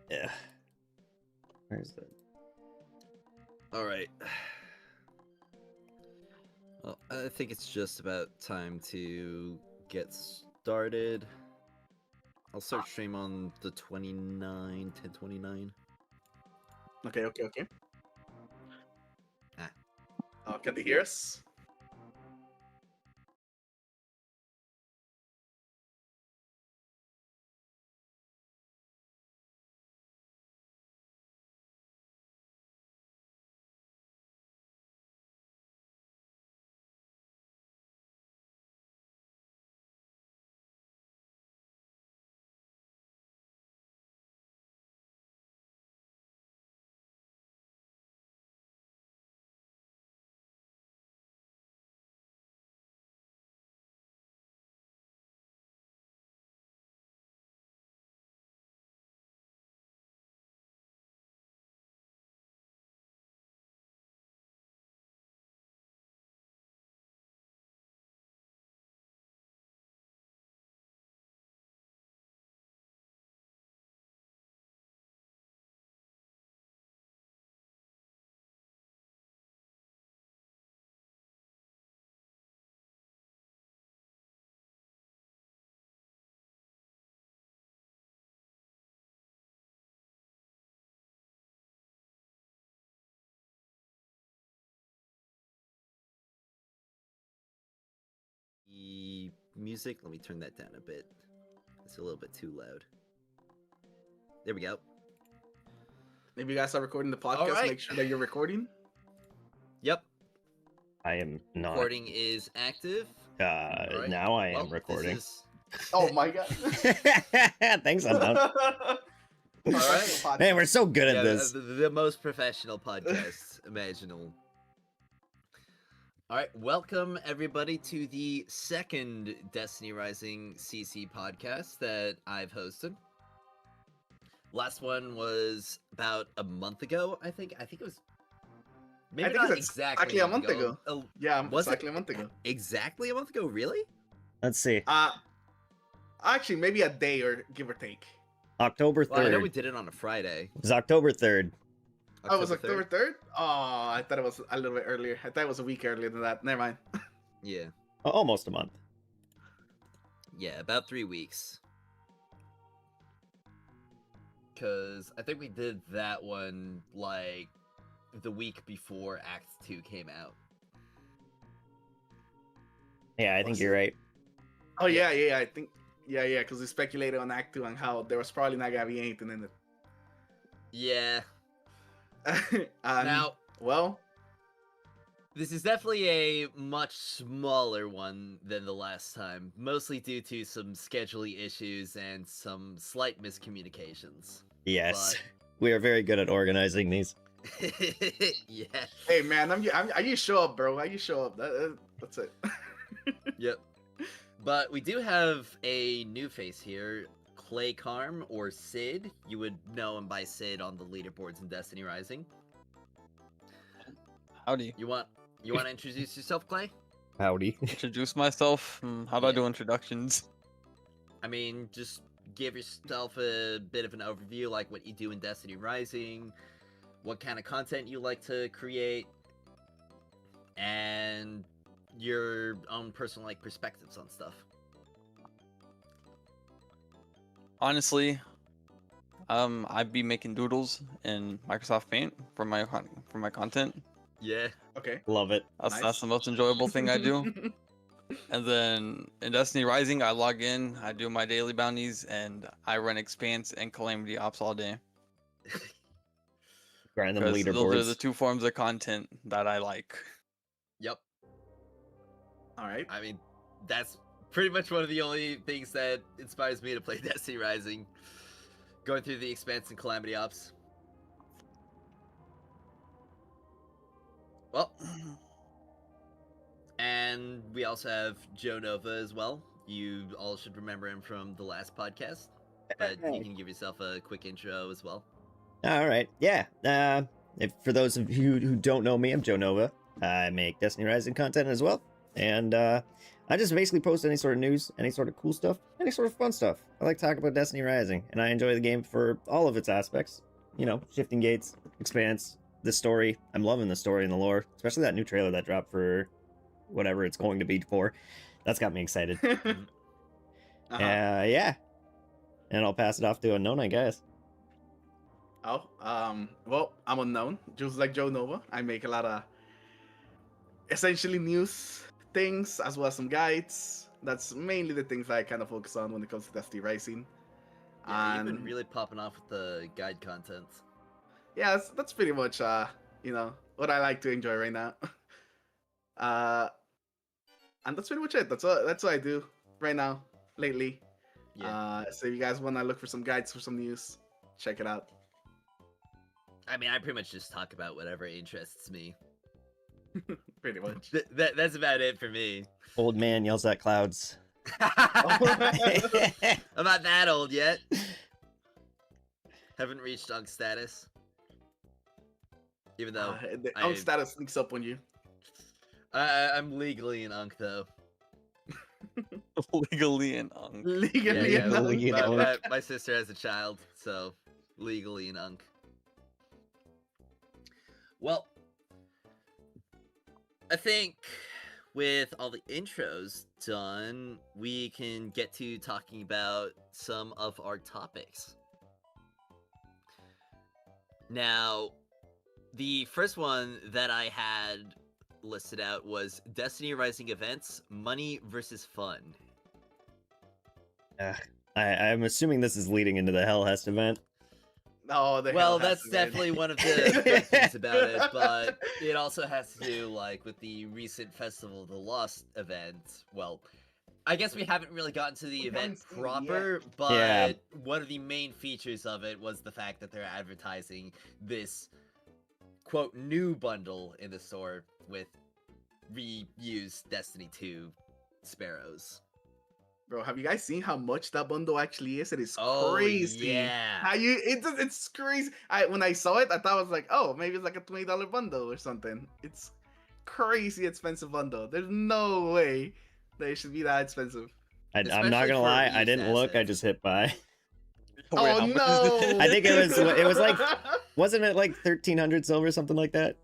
Yeah. Where's the... All right. Well, I think it's just about time to get started. I'll start stream on the 10/29. Okay. Ah. Can they hear us? The music, let me turn that down a bit. It's a little bit too loud. There we go. If you guys are recording the podcast, All right. make sure that you're recording. Yep. I am not. Recording is active. Right. Now I am Well, recording. This Oh my god. Thanks, Unknown. All right. Man, we're so good is at this. the most professional podcast imaginable. All right, welcome everybody to the second Destiny Rising CC podcast that I've hosted. Last one was about a month ago, I think. I think it was maybe not exactly a month ago. Yeah, was exactly a month ago. Exactly a month ago, really? Let's see. Actually, maybe a day or give or take. October 3rd. Well, I know we did it on a Friday. It was October 3rd. Oh, it was October 3rd? Oh, I thought it was a little bit earlier. I thought it was a week earlier than that. Never mind. Yeah. Almost a month. Yeah, about 3 weeks. Because I think we did that one, like, the week before Act 2 came out. Yeah, I think you're right. Oh, yeah, I think... Yeah, because we speculated on Act 2 and how there was probably not gonna be anything in it. Yeah. Now, well, this is definitely a much smaller one than the last time, mostly due to some scheduling issues and some slight miscommunications. Yes, we are very good at organizing these. Yeah. Hey man, I just show up, bro. I just show up. That's it. Yep. But we do have a new face here. Clay Carm, or Sid. You would know him by Sid on the leaderboards in Destiny Rising. Howdy. You want to introduce yourself, Clay? Howdy. Introduce myself? How do I do introductions? I mean, just give yourself a bit of an overview, like what you do in Destiny Rising, what kind of content you like to create, and your own personal perspectives on stuff. Honestly, I'd be making doodles in Microsoft Paint for my content. Yeah. Okay. Love it. That's the most enjoyable thing I do. And then in Destiny Rising, I log in, I do my daily bounties, and I run Expanse and Calamity Ops all day. Grind them Those leaderboards. are the two forms of content that I like. Yep. All right. I mean, that's pretty much one of the only things that inspires me to play Destiny Rising. Going through the Expanse and Calamity Ops. Well, and we also have JoeNova as well. You all should remember him from the last podcast, but you can give yourself a quick intro as well. All right. Yeah. For those of you who don't know me, I'm JoeNova. I make Destiny Rising content as well. And I just basically post any sort of news, any sort of cool stuff, any sort of fun stuff. I like talking about Destiny Rising, and I enjoy the game for all of its aspects. You know, shifting gates, expanse, the story. I'm loving the story and the lore, especially that new trailer that dropped for whatever it's going to be for. That's got me excited. Yeah. And I'll pass it off to Unknown, I guess. Oh, well, I'm Unknown, just like JoeNova. I make a lot of essentially news things as well as some guides. That's mainly the things I kind of focus on when it comes to Destiny Rising. Yeah, you've been And really popping off with the guide content. yeah, that's pretty much what I like to enjoy right now. And that's pretty much it. That's what I do right now lately. Yeah. So if you guys want to look for some guides for some news, check it out. I mean, I pretty much just talk about whatever interests me. Pretty much. That's about it for me. Old man yells at clouds. I'm not that old yet. Haven't reached Unk status. Even though The own status sneaks up on you. I'm legally an Unk though. Legally and Legally Yeah, enough. legally enough. my sister has a child, so legally an Unk. Well, I think with all the intros done, we can get to talking about some of our topics. Now, the first one that I had listed out was Destiny Rising events, money versus fun. I'm assuming this is leading into the Hellhest event. No, Well, that's definitely one of the great things about it, but it also has to do with the recent Festival of the Lost event. Well, I guess we haven't really gotten to the event proper, but Yeah. one of the main features of it was the fact that they're advertising this quote new bundle in the store with reused Destiny 2 sparrows. Bro, have you guys seen how much that bundle actually is? It is Oh, crazy. yeah. It's crazy. When I saw it, I thought it was like, oh, maybe it's like a $20 bundle or something. It's crazy expensive bundle. There's no way that it should be that expensive. I'm Especially not gonna for lie, I reused didn't look. I assets. just hit buy. Oh how much is no! this? I think it was like, wasn't it like 1,300 silver, something like that?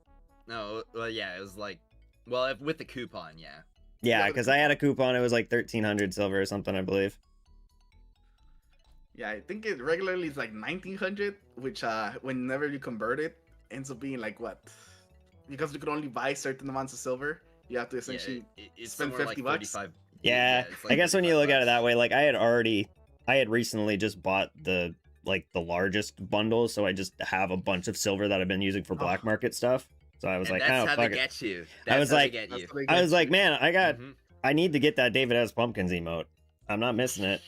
No, well, yeah, it was with the coupon, yeah. Yeah, Yeah, because I had a coupon. It was like 1,300 silver or something, I believe. Yeah, I think it regularly is like 1,900, which whenever you convert it, ends up being like what? Because you could only buy certain amounts of silver, you have to essentially It's spend somewhere 50 like bucks. 35. Yeah, it's I like guess when you 35 look at it that bucks. way, like I had recently just bought the largest bundle, so I just have a bunch of silver that I've been using for black market stuff. So I was And like, that's oh, how fuck they it. get you. I was That's how they like- get you. That's what they I get was like, you. man, Mhm. I need to get that David has pumpkins emote. I'm not missing it.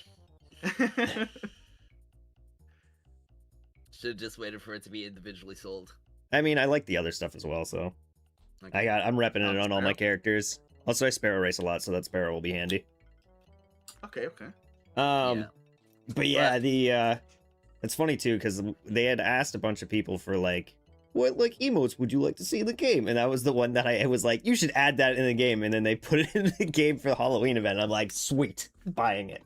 Should have just waited for it to be individually sold. I mean, I like the other stuff as well, so Okay. I'm repping it Oh, on all my Sparrow. characters. Also, I Sparrow race a lot, so that Sparrow will be handy. Okay. Yeah. But yeah, it's funny too because they had asked a bunch of people for like, what like emotes would you like to see in the game, and that was the one that I was like, you should add that in the game, and then they put it in the game for the Halloween event. I'm like, sweet, buying it.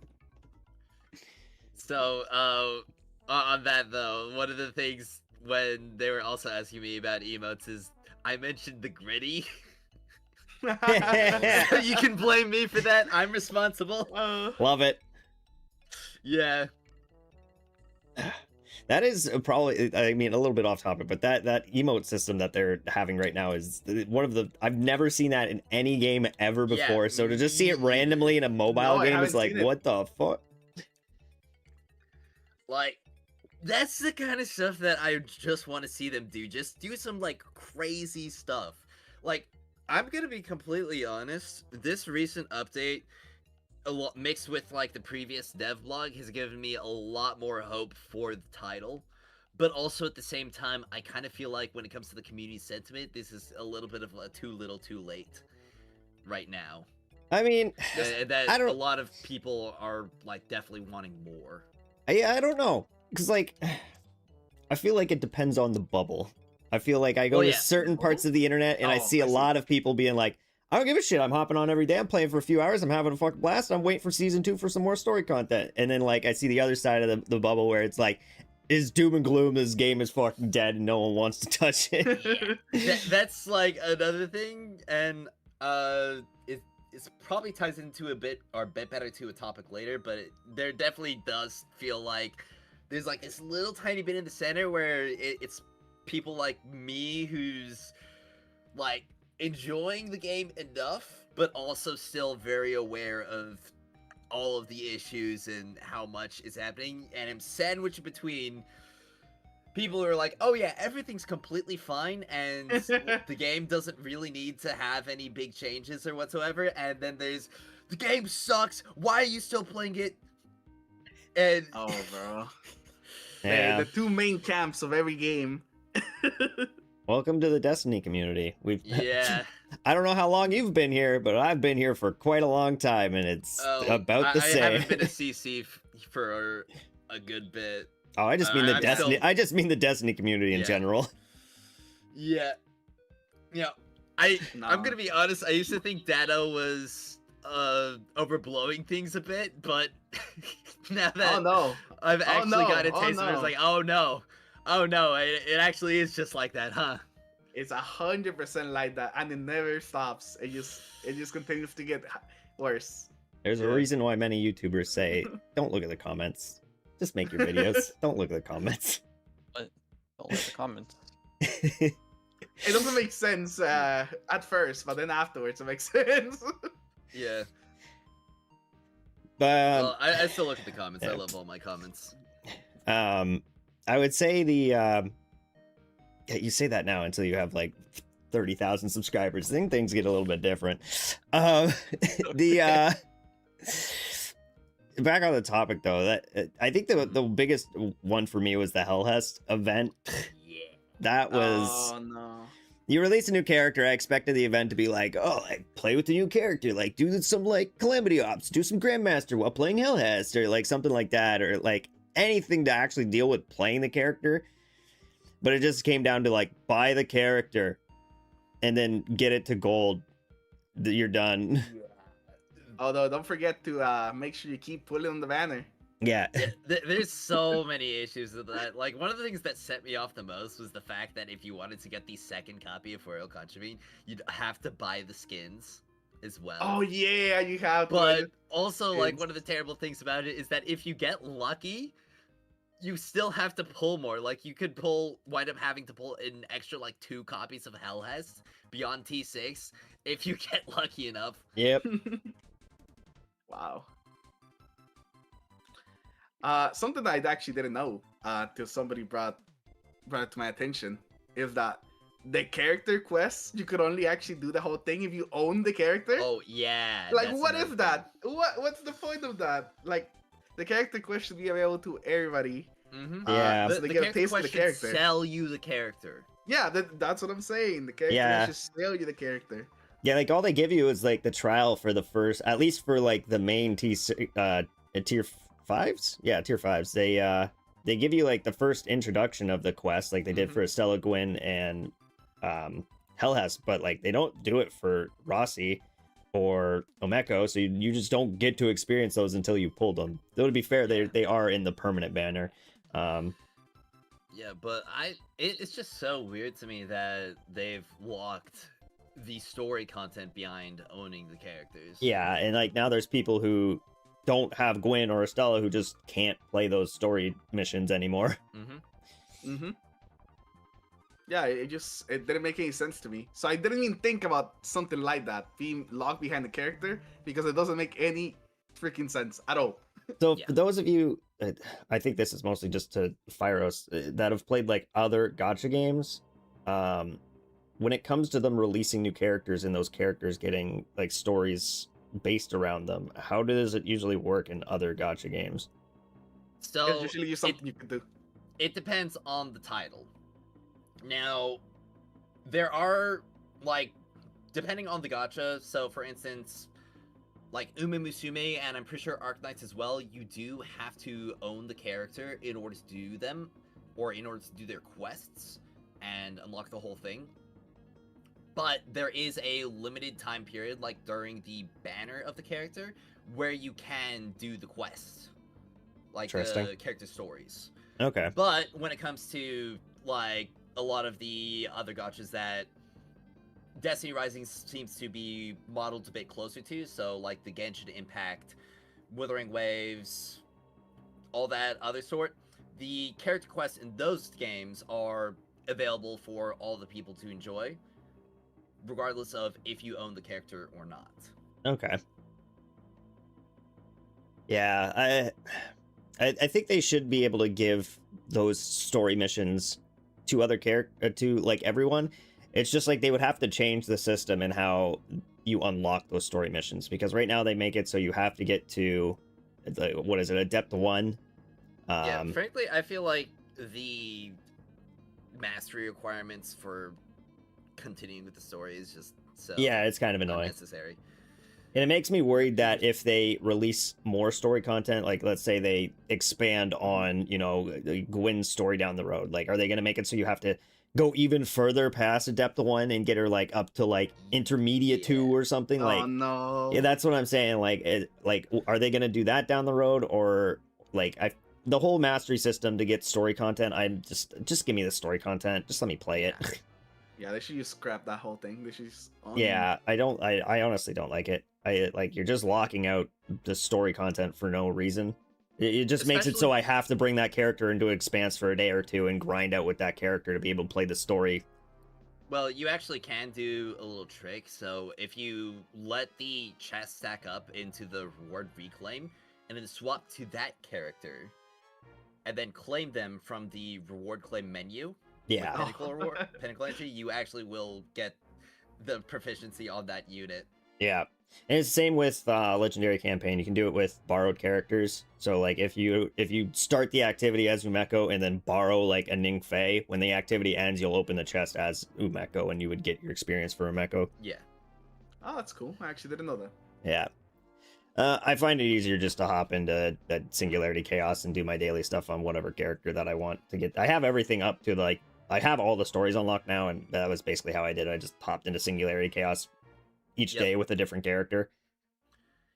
So, on that though, one of the things when they were also asking me about emotes is I mentioned the gritty. So you can blame me for that. I'm responsible. Love it. Yeah. That is probably, I mean, a little bit off topic, but that emote system that they're having right now is one of the, I've never seen that in any game ever Yeah, before. So to just see it randomly in a mobile No, I game is haven't like, seen it. what the fuck? Like, that's the kind of stuff that I just want to see them do. Just do some, like, crazy stuff. Like, I'm gonna be completely honest. This recent update, mixed with, like, the previous devlog, has given me a lot more hope for the title. But also, at the same time, I kind of feel like when it comes to the community sentiment, this is a little bit of a too little too late right now. I mean, And that I don't- a lot of people are, like, definitely wanting more. I don't know. Because, like, I feel like it depends on the bubble. I feel like I go Well, to yeah. certain parts of the internet and I Oh, see a I see. lot of people being like, I don't give a shit. I'm hopping on every day. I'm playing for a few hours. I'm having a fucking blast. I'm waiting for season 2 for some more story content. And then like I see the other side of the bubble where it's like, is doom and gloom. This game is fucking dead and no one wants to touch it. That's like another thing, and it probably ties into a bit better to a topic later, but there definitely does feel like there's like this little tiny bit in the center where it's people like me who's like enjoying the game enough, but also still very aware of all of the issues and how much is happening, and I'm sandwiched between people who are like, oh yeah, everything's completely fine and the game doesn't really need to have any big changes or whatsoever, and then there's, the game sucks, why are you still playing it? And Oh, bro. Yeah. The two main camps of every game. Welcome to the Destiny community. yeah. I don't know how long you've been here, but I've been here for quite a long time, and it's about the same. I haven't been a CC for a good bit. Oh, I just mean the I'm Destiny. still- I just mean the Destiny community in Yeah. general. Yeah. Yeah. I'm gonna be honest, I used to think Dado was overblowing things a bit, but now that Oh no. I've actually no. got a Oh, taste of it, it's no. like, oh no, it actually is just like that, huh? It's 100% like that, and it never stops. It just continues to get worse. There's a Yeah. reason why many YouTubers say, "Don't look at the comments. Just make your videos. Don't look at the comments." Don't look at the comments. It doesn't make sense at first, but then afterwards it makes sense. Yeah. But Well, I still look at the comments. I yeah. love all my comments. I would say yeah, you say that now until you have like 30,000 subscribers. Then things get a little bit different. The back on the topic though, that I think the biggest one for me was the Hellhest event. Yeah. That was Oh no. you release a new character. I expected the event to be like, oh, like play with the new character, like do some like Calamity Ops, do some Grandmaster while playing Hellhest, or like something like that, or like anything to actually deal with playing the character. But it just came down to like buy the character and then get it to gold. You're done. Although don't forget to make sure you keep pulling on the banner. Yeah. There's so many issues with that. Like, one of the things that set me off the most was the fact that if you wanted to get the second copy of Royal Contravene, you'd have to buy the skins as well. Oh yeah, you have. But also, like, skins. one of the terrible things about it is that if you get lucky, you still have to pull more. Like, you could wind up having to pull an extra, like, 2 copies of Hellhest beyond T6 if you get lucky enough. Yep. Wow. Something that I actually didn't know till somebody brought it to my attention is that the character quests, you could only actually do the whole thing if you own the character. Oh, yeah. like, that's what another is that? What's the point of that? Like, the character quest should be available to everybody. thing. Yeah. So they get a taste of the quest should character. sell you the character. Yeah, that's what I'm saying. The character Yeah. should sell you the character. Yeah, like all they give you is like the trial for the first, at least for like the main tier 5s. Yeah, tier 5s. They give you like the first introduction of the quest, like they did for Estella Gwyn and Hellhest, but like they don't do it for Rossi or Omeko, so you just don't get to experience those until you pull them. Though to be fair, they are in the permanent banner. Yeah, but it's just so weird to me that they've locked the story content behind owning the characters. Yeah, and like now there's people who don't have Gwyn or Estella who just can't play those story missions anymore. Yeah, it didn't make any sense to me. So I didn't even think about something like that being locked behind the character because it doesn't make any freaking sense at all. So Yeah. for those of you, I think this is mostly just to Fyros that have played like other gacha games. When it comes to them releasing new characters and those characters getting like stories based around them, how does it usually work in other gacha games? So It's usually something you can do. it depends on the title. Now, there are, like, depending on the gacha, so for instance, like Uma Musume, and I'm pretty sure Arknights as well, you do have to own the character in order to do them, or in order to do their quests, and unlock the whole thing. but there is a limited time period, like during the banner of the character, where you can do the quests, like the character stories. Okay. But when it comes to like a lot of the other gachas that Destiny Rising seems to be modeled a bit closer to, so like the Genshin Impact, Withering Waves, all that other sort, the character quests in those games are available for all the people to enjoy, regardless of if you own the character or not. Okay. Yeah, I think they should be able to give those story missions to other to like everyone. It's just like they would have to change the system and how you unlock those story missions, because right now they make it so you have to get to what is it, Adept 1. Yeah, frankly, I feel like the mastery requirements for continuing with the story is just so yeah, it's kind of annoying. Unnecessary. And it makes me worried that if they release more story content, like let's say they expand on, you know, Gwyn's story down the road, like are they going to make it so you have to go even further past Adept 1 and get her like up to like Intermediate 2 or something? Like, oh no. Yeah, that's what I'm saying. Like, are they going to do that down the road, or like the whole mastery system to get story content? I'm just give me the story content. Just let me play it. Yeah, they should just scrap that whole thing. They should just Yeah, I honestly don't like it. You're just locking out the story content for no reason. It just makes it so I have to bring that character into Expanse for a day or two and grind out with that character to be able to play the story. Well, you actually can do a little trick. So if you let the chest stack up into the reward reclaim, and then swap to that character, and then claim them from the reward claim menu, Yeah. Pinnacle entry, you actually will get the proficiency on that unit. Yeah. And it's the same with Legendary Campaign. You can do it with borrowed characters. So like if you start the activity as Umeko and then borrow like a Ningfei, when the activity ends, you'll open the chest as Umeko and you would get your experience for Umeko. Yeah. Oh, that's cool. I actually didn't know that. Yeah. I find it easier just to hop into that Singularity Chaos and do my daily stuff on whatever character that I want to get. I have everything up to like, I have all the stories unlocked now, and that was basically how I did it. I just hopped into Singularity Chaos each day with a different character.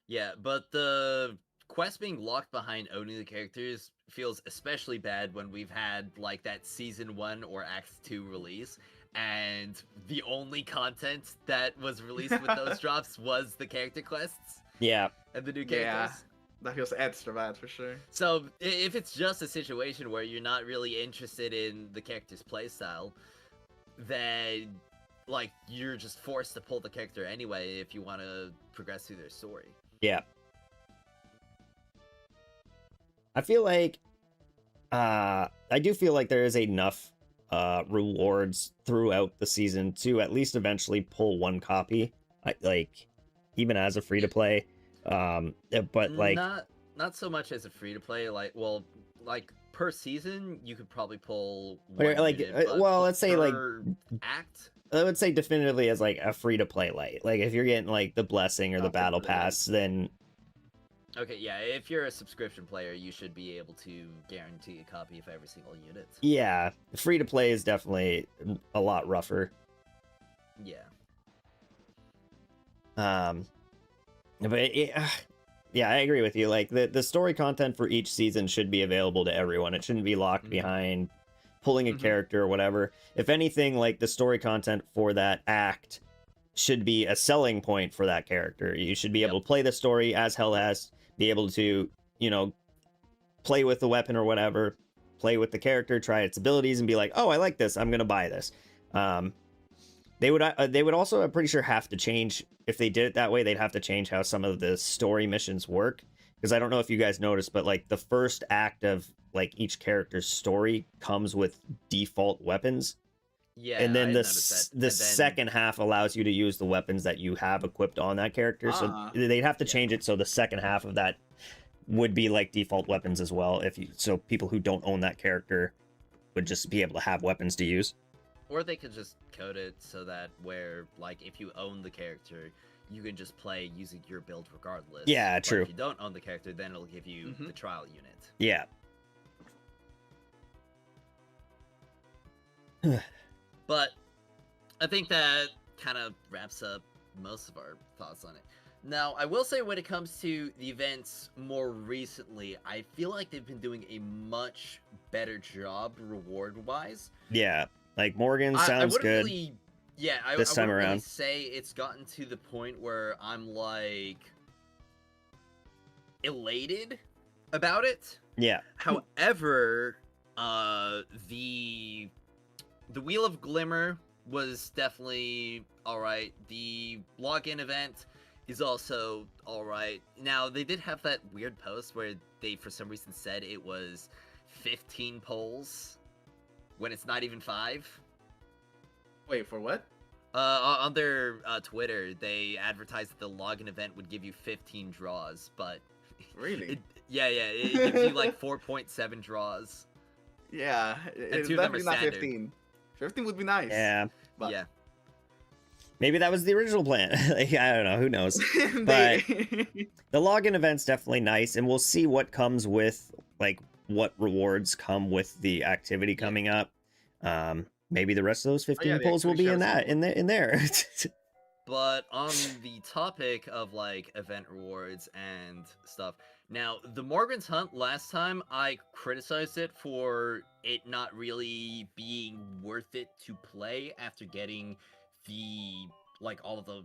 Yeah, but the quest being locked behind owning the characters feels especially bad when we've had like that Season 1 or Act 2 release, and the only content that was released with those drops was the character quests. Yeah. And the new characters. Yeah, that feels extra bad for sure. So if it's just a situation where you're not really interested in the character's playstyle, then like you're just forced to pull the character anyway if you want to progress through their story. Yeah. I feel like I do feel like there is enough rewards throughout the season to at least eventually pull one copy. Like even as a free to play. But like not so much as a free to play, like per season you could probably pull one like unit, let's say like act. I would say definitively as like a free to play light. Like if you're getting like the blessing or the battle pass, then okay, yeah, if you're a subscription player, you should be able to guarantee a copy of every single unit. Yeah, free to play is definitely a lot rougher. Yeah. But yeah, I agree with you. Like the story content for each season should be available to everyone. It shouldn't be locked behind pulling a character or whatever. If anything, like the story content for that act should be a selling point for that character. You should be able to play the story as hell as, be able to, you know, play with the weapon or whatever, play with the character, try its abilities, and be like, oh, I like this, I'm gonna buy this. They would also, I'm pretty sure, have to change, if they did it that way, they'd have to change how some of the story missions work. Because I don't know if you guys noticed, but like the first act of like each character's story comes with default weapons. Yeah, and then the second half allows you to use the weapons that you have equipped on that character. So they'd have to change it so the second half of that would be like default weapons as well. So people who don't own that character would just be able to have weapons to use. Or they could just code it so that where, like, if you own the character, you can just play using your build regardless. Yeah, but true. If you don't own the character, then it'll give you the trial unit. Yeah. But I think that kind of wraps up most of our thoughts on it. Now, I will say when it comes to the events more recently, I feel like they've been doing a much better job reward-wise. Yeah, like Morgan I sounds wouldn't good. really, yeah, I this time wouldn't really around. say it's gotten to the point where I'm like elated about it. Yeah, However, the Wheel of Glimmer was definitely all right. The login event is also all right. Now, they did have that weird post where they, for some reason, said it was 15 polls when it's not even 5. Wait, for what? On their Twitter, they advertised that the login event would give you 15 draws, but Really? it gives you like 4.7 draws. Yeah, it's two of them are definitely not standard. 15. 15 would be nice. yeah. But Yeah. Maybe that was the original plan. Like, I don't know. Who knows? But the login event's definitely nice, and we'll see what comes with, like, what rewards come with the activity coming up. Maybe the rest of those 15 the polls will be activity in shows in there. But on the topic of like event rewards and stuff, now the Morgan's Hunt last time I criticized it for it not really being worth it to play after getting the like all of the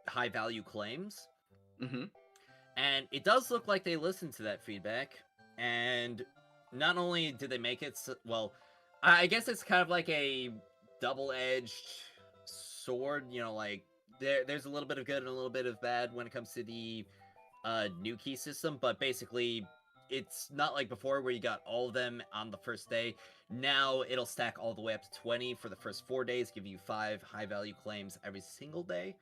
high value claims. Mm-hmm. And it does look like they listened to that feedback, and not only did they make it well, I guess it's kind of like a double-edged sword, you know, like there's a little bit of good and a little bit of bad when it comes to the new key system, but basically it's not like before where you got all of them on the first day. Now it'll stack all the way up to 20 for the first 4 days, give you 5 high value claims every single day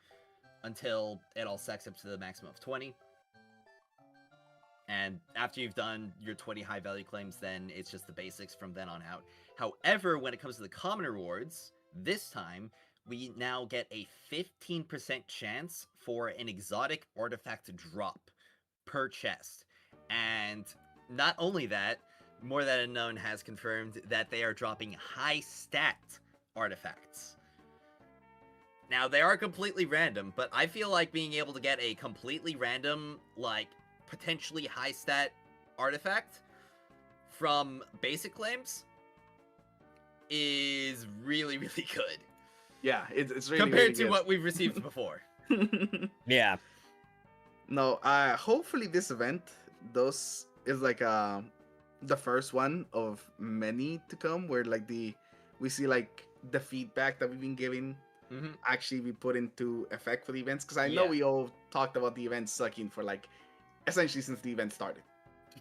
until it all stacks up to the maximum of 20. And after you've done your 20 high value claims, then it's just the basics from then on out. However, when it comes to the common rewards, this time we now get a 15% chance for an exotic artifact to drop per chest. And not only that, More Than Unknown has confirmed that they are dropping high stat artifacts. Now, they are completely random, but I feel like being able to get a completely random, like, potentially high stat artifact from basic claims is really, really good. Yeah, it's really Compared really to good. what we've received before. Yeah. No, hopefully this event is like the first one of many to come, where like we see like the feedback that we've been giving Mhm. actually be put into effect for the events, because I know Yeah. we all talked about the events sucking for like essentially since the event started.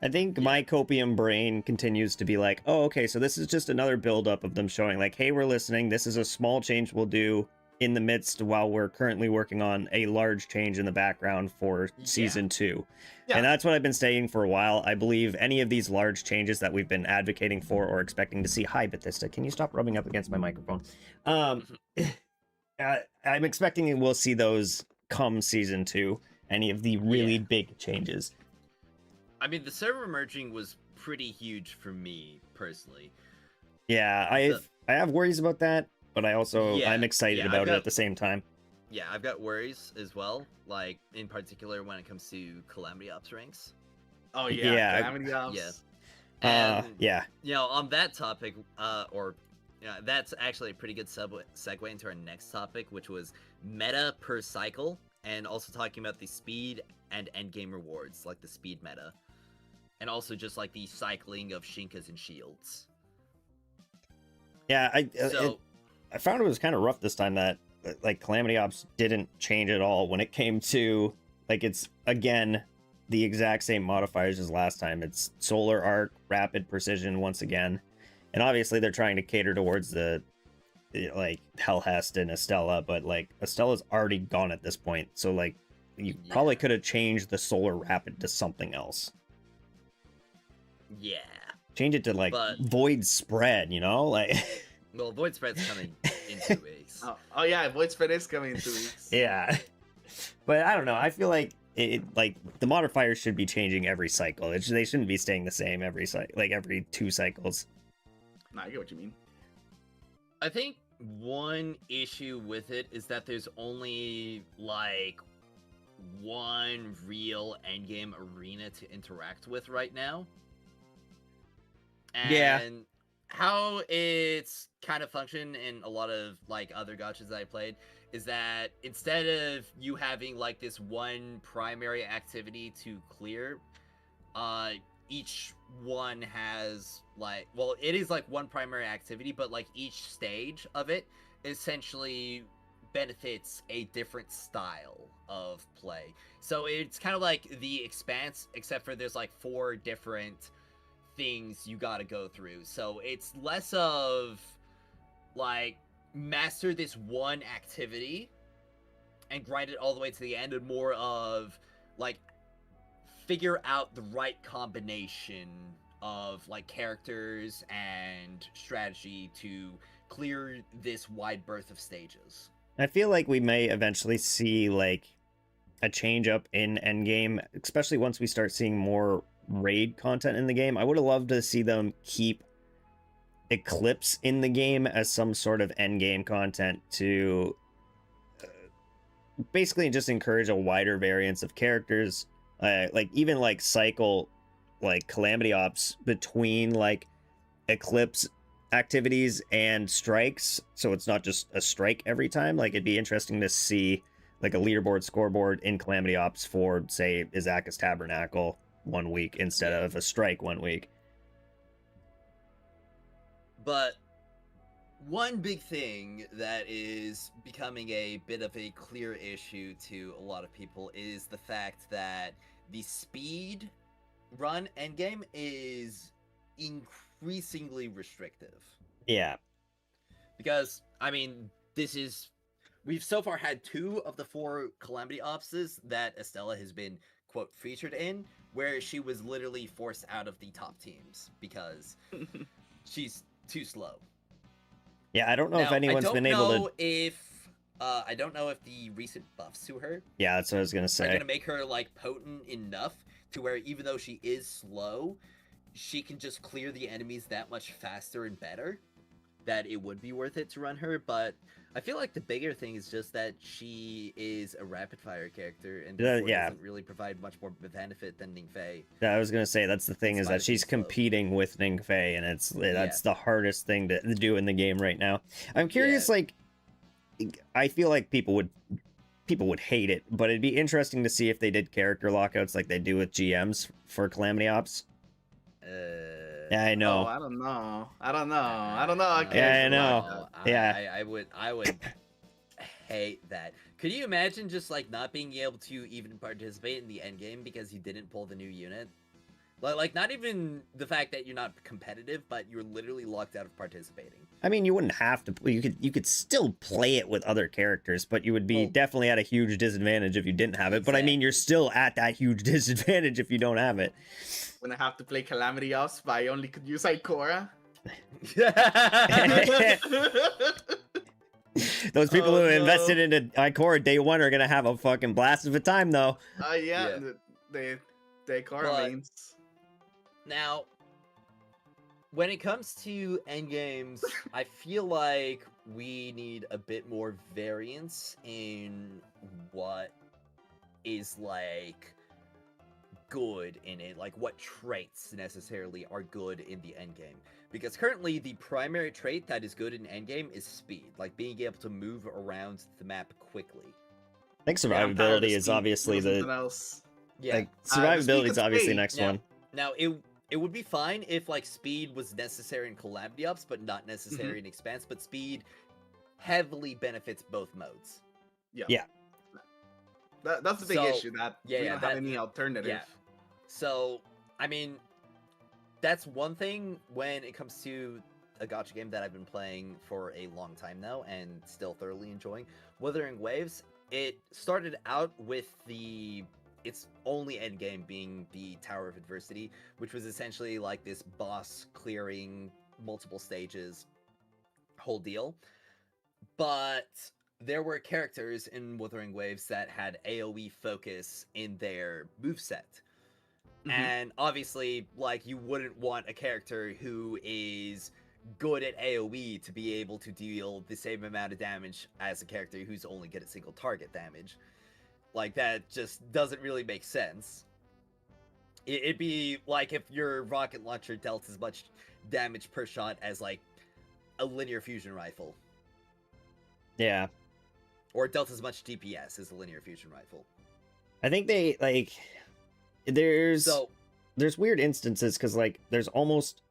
I think Yeah. my copium brain continues to be like, oh, okay, so this is just another buildup of them showing like, hey, we're listening. This is a small change we'll do in the midst while we're currently working on a large change in the background for season 2. Yeah. And that's what I've been saying for a while. I believe any of these large changes that we've been advocating for or expecting to see. Hi, Bethesda, can you stop rubbing up against my microphone? I'm expecting we'll see those come season 2. Any of the really Yeah. big changes. I mean, the server merging was pretty huge for me, personally. Yeah, I have worries about that, but I also Yeah, I'm excited yeah, about I've it got- at the same time. Yeah, I've got worries as well, like, in particular when it comes to Calamity Ops ranks. Oh yeah, Yeah, Calamity Ops. yeah. And, Yeah. you know, on that topic, that's actually a pretty good segue into our next topic, which was meta per cycle, and also talking about the speed and endgame rewards, like the speed meta. And also just like the cycling of Shinkas and shields. Yeah, So, I found it was kind of rough this time that like Calamity Ops didn't change at all when it came to like it's again the exact same modifiers as last time. It's Solar Arc, Rapid Precision once again. And obviously they're trying to cater towards the like Hellhest and Estella, but like Estella's already gone at this point. So like you probably could have changed the Solar Rapid to something else. yeah. Change it to like But- Void Spread, you know? Like Well, Void Spread's coming in 2 weeks. Oh yeah, Void Spread is coming in 2 weeks. yeah. But I don't know. I feel like it like the modifiers should be changing every cycle. They shouldn't be staying the same every every 2 cycles. Nah, I get what you mean. I think one issue with it is that there's only like one real endgame arena to interact with right now. And Yeah. how it's kind of functioned in a lot of like other gachas that I played is that instead of you having like this one primary activity to clear, each one has like, well, it is like one primary activity, but like each stage of it essentially benefits a different style of play. So it's kind of like the Expanse, except for there's like 4 different things you gotta go through. So it's less of like master this one activity and grind it all the way to the end, and more of like figure out the right combination of like characters and strategy to clear this wide berth of stages. I feel like we may eventually see like a change up in endgame, especially once we start seeing more raid content in the game. I would have loved to see them keep Eclipse in the game as some sort of endgame content to basically just encourage a wider variance of characters, like even like cycle like Calamity Ops between like Eclipse activities and strikes, so it's not just a strike every time. Like it'd be interesting to see like a leaderboard scoreboard in Calamity Ops for say Izaka's Tabernacle one week instead of a strike one week. But one big thing that is becoming a bit of a clear issue to a lot of people is the fact that the speed run endgame is increasingly restrictive. Yeah. Because, I mean, we've so far had 2 of the 4 Calamity Opses that Estella has been, quote, featured in, where she was literally forced out of the top teams because she's too slow. Yeah, I don't know if anyone's been able to. I don't know if the recent buffs to her. Yeah, that's what I was gonna say. Are gonna make her like potent enough to where even though she is slow, she can just clear the enemies that much faster and better. That it would be worth it to run her, but I feel like the bigger thing is just that she is a rapid fire character and doesn't really provide much more benefit than Ningfei. Yeah, I was gonna say that's the thing is that she's competing with Ningfei, and that's the hardest thing to do in the game right now. I'm curious, like, I feel like people would hate it, but it'd be interesting to see if they did character lockouts like they do with GMs for Calamity Ops. Yeah, I know. Oh, I don't know. Yeah, I know. I would hate that. Could you imagine just like not being able to even participate in the end game because you didn't pull the new unit? Like not even the fact that you're not competitive, but you're literally locked out of participating. I mean, you wouldn't have to. You could still play it with other characters, but you would be definitely at a huge disadvantage if you didn't have it. But I mean, you're still at that huge disadvantage if you don't have it. When I have to play Calamity Ops, but I only could use Ikora. Those people who invested into Ikora day one are gonna have a fucking blast of a time, though. The Ikora means. Now, when it comes to endgames, I feel like we need a bit more variance in what is like good in it, like what traits necessarily are good in the endgame. Because currently the primary trait that is good in endgame is speed, like being able to move around the map quickly. I think survivability is obviously survivability is obviously the next one. Now it would be fine if like speed was necessary in Calamity Ops, but not necessary in Expanse. But speed heavily benefits both modes. Yeah. That's the big issue that we don't have any alternative. Yeah. So I mean, that's one thing when it comes to a gacha game that I've been playing for a long time now and still thoroughly enjoying. Wuthering Waves. It started out with its only end game being the Tower of Adversity, which was essentially like this boss clearing multiple stages whole deal. But there were characters in Wuthering Waves that had AoE focus in their moveset. And obviously, like, you wouldn't want a character who is good at AoE to be able to deal the same amount of damage as a character who's only good at single target damage. Like, that just doesn't really make sense. It'd be like if your rocket launcher dealt as much damage per shot as, like, a linear fusion rifle. Yeah. Or dealt as much DPS as a linear fusion rifle. I think they, like, there's weird instances, because, like, there's almost,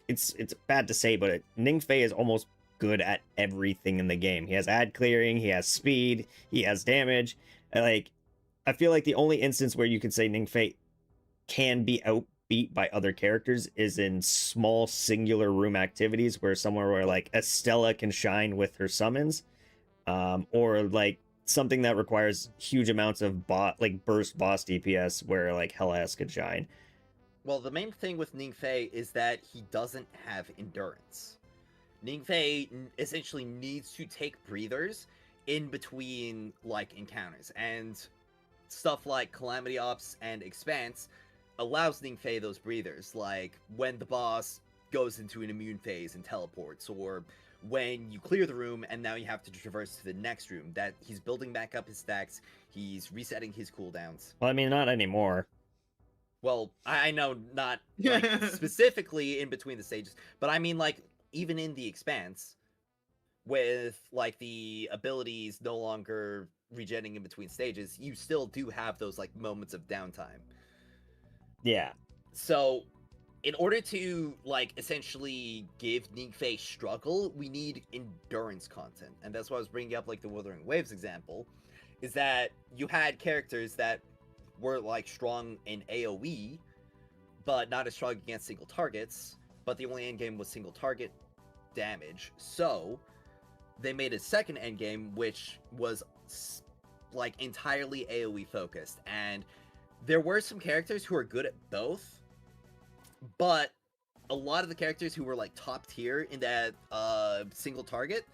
it's bad to say, but Ningfei is almost good at everything in the game. He has ad clearing, he has speed, he has damage. And, like, I feel like the only instance where you could say Ningfei can be outbeat by other characters is in small singular room activities, where somewhere where, like, Estella can shine with her summons, or, like, something that requires huge amounts of burst boss DPS, where, like, Hellas could shine. Well, the main thing with Ningfei is that he doesn't have endurance. Ningfei essentially needs to take breathers in between, like, encounters, and stuff like Calamity Ops and Expanse allows Ningfei those breathers, like when the boss goes into an immune phase and teleports, or when you clear the room and now you have to traverse to the next room, that he's building back up his stacks, he's resetting his cooldowns. Well, I mean, not anymore. Well, I know not, like, specifically in between the stages, but I mean, like, even in the Expanse, with, like, the abilities no longer regenerating in between stages, you still do have those, like, moments of downtime. Yeah. So, in order to, like, essentially give Ningfei struggle, we need endurance content. And that's why I was bringing up, like, the Wuthering Waves example, is that you had characters that were, like, strong in AoE, but not as strong against single targets, but the only endgame was single target damage. So, they made a second endgame, which was, like, entirely AoE focused. And there were some characters who are good at both, but a lot of the characters who were, like, top tier in that single target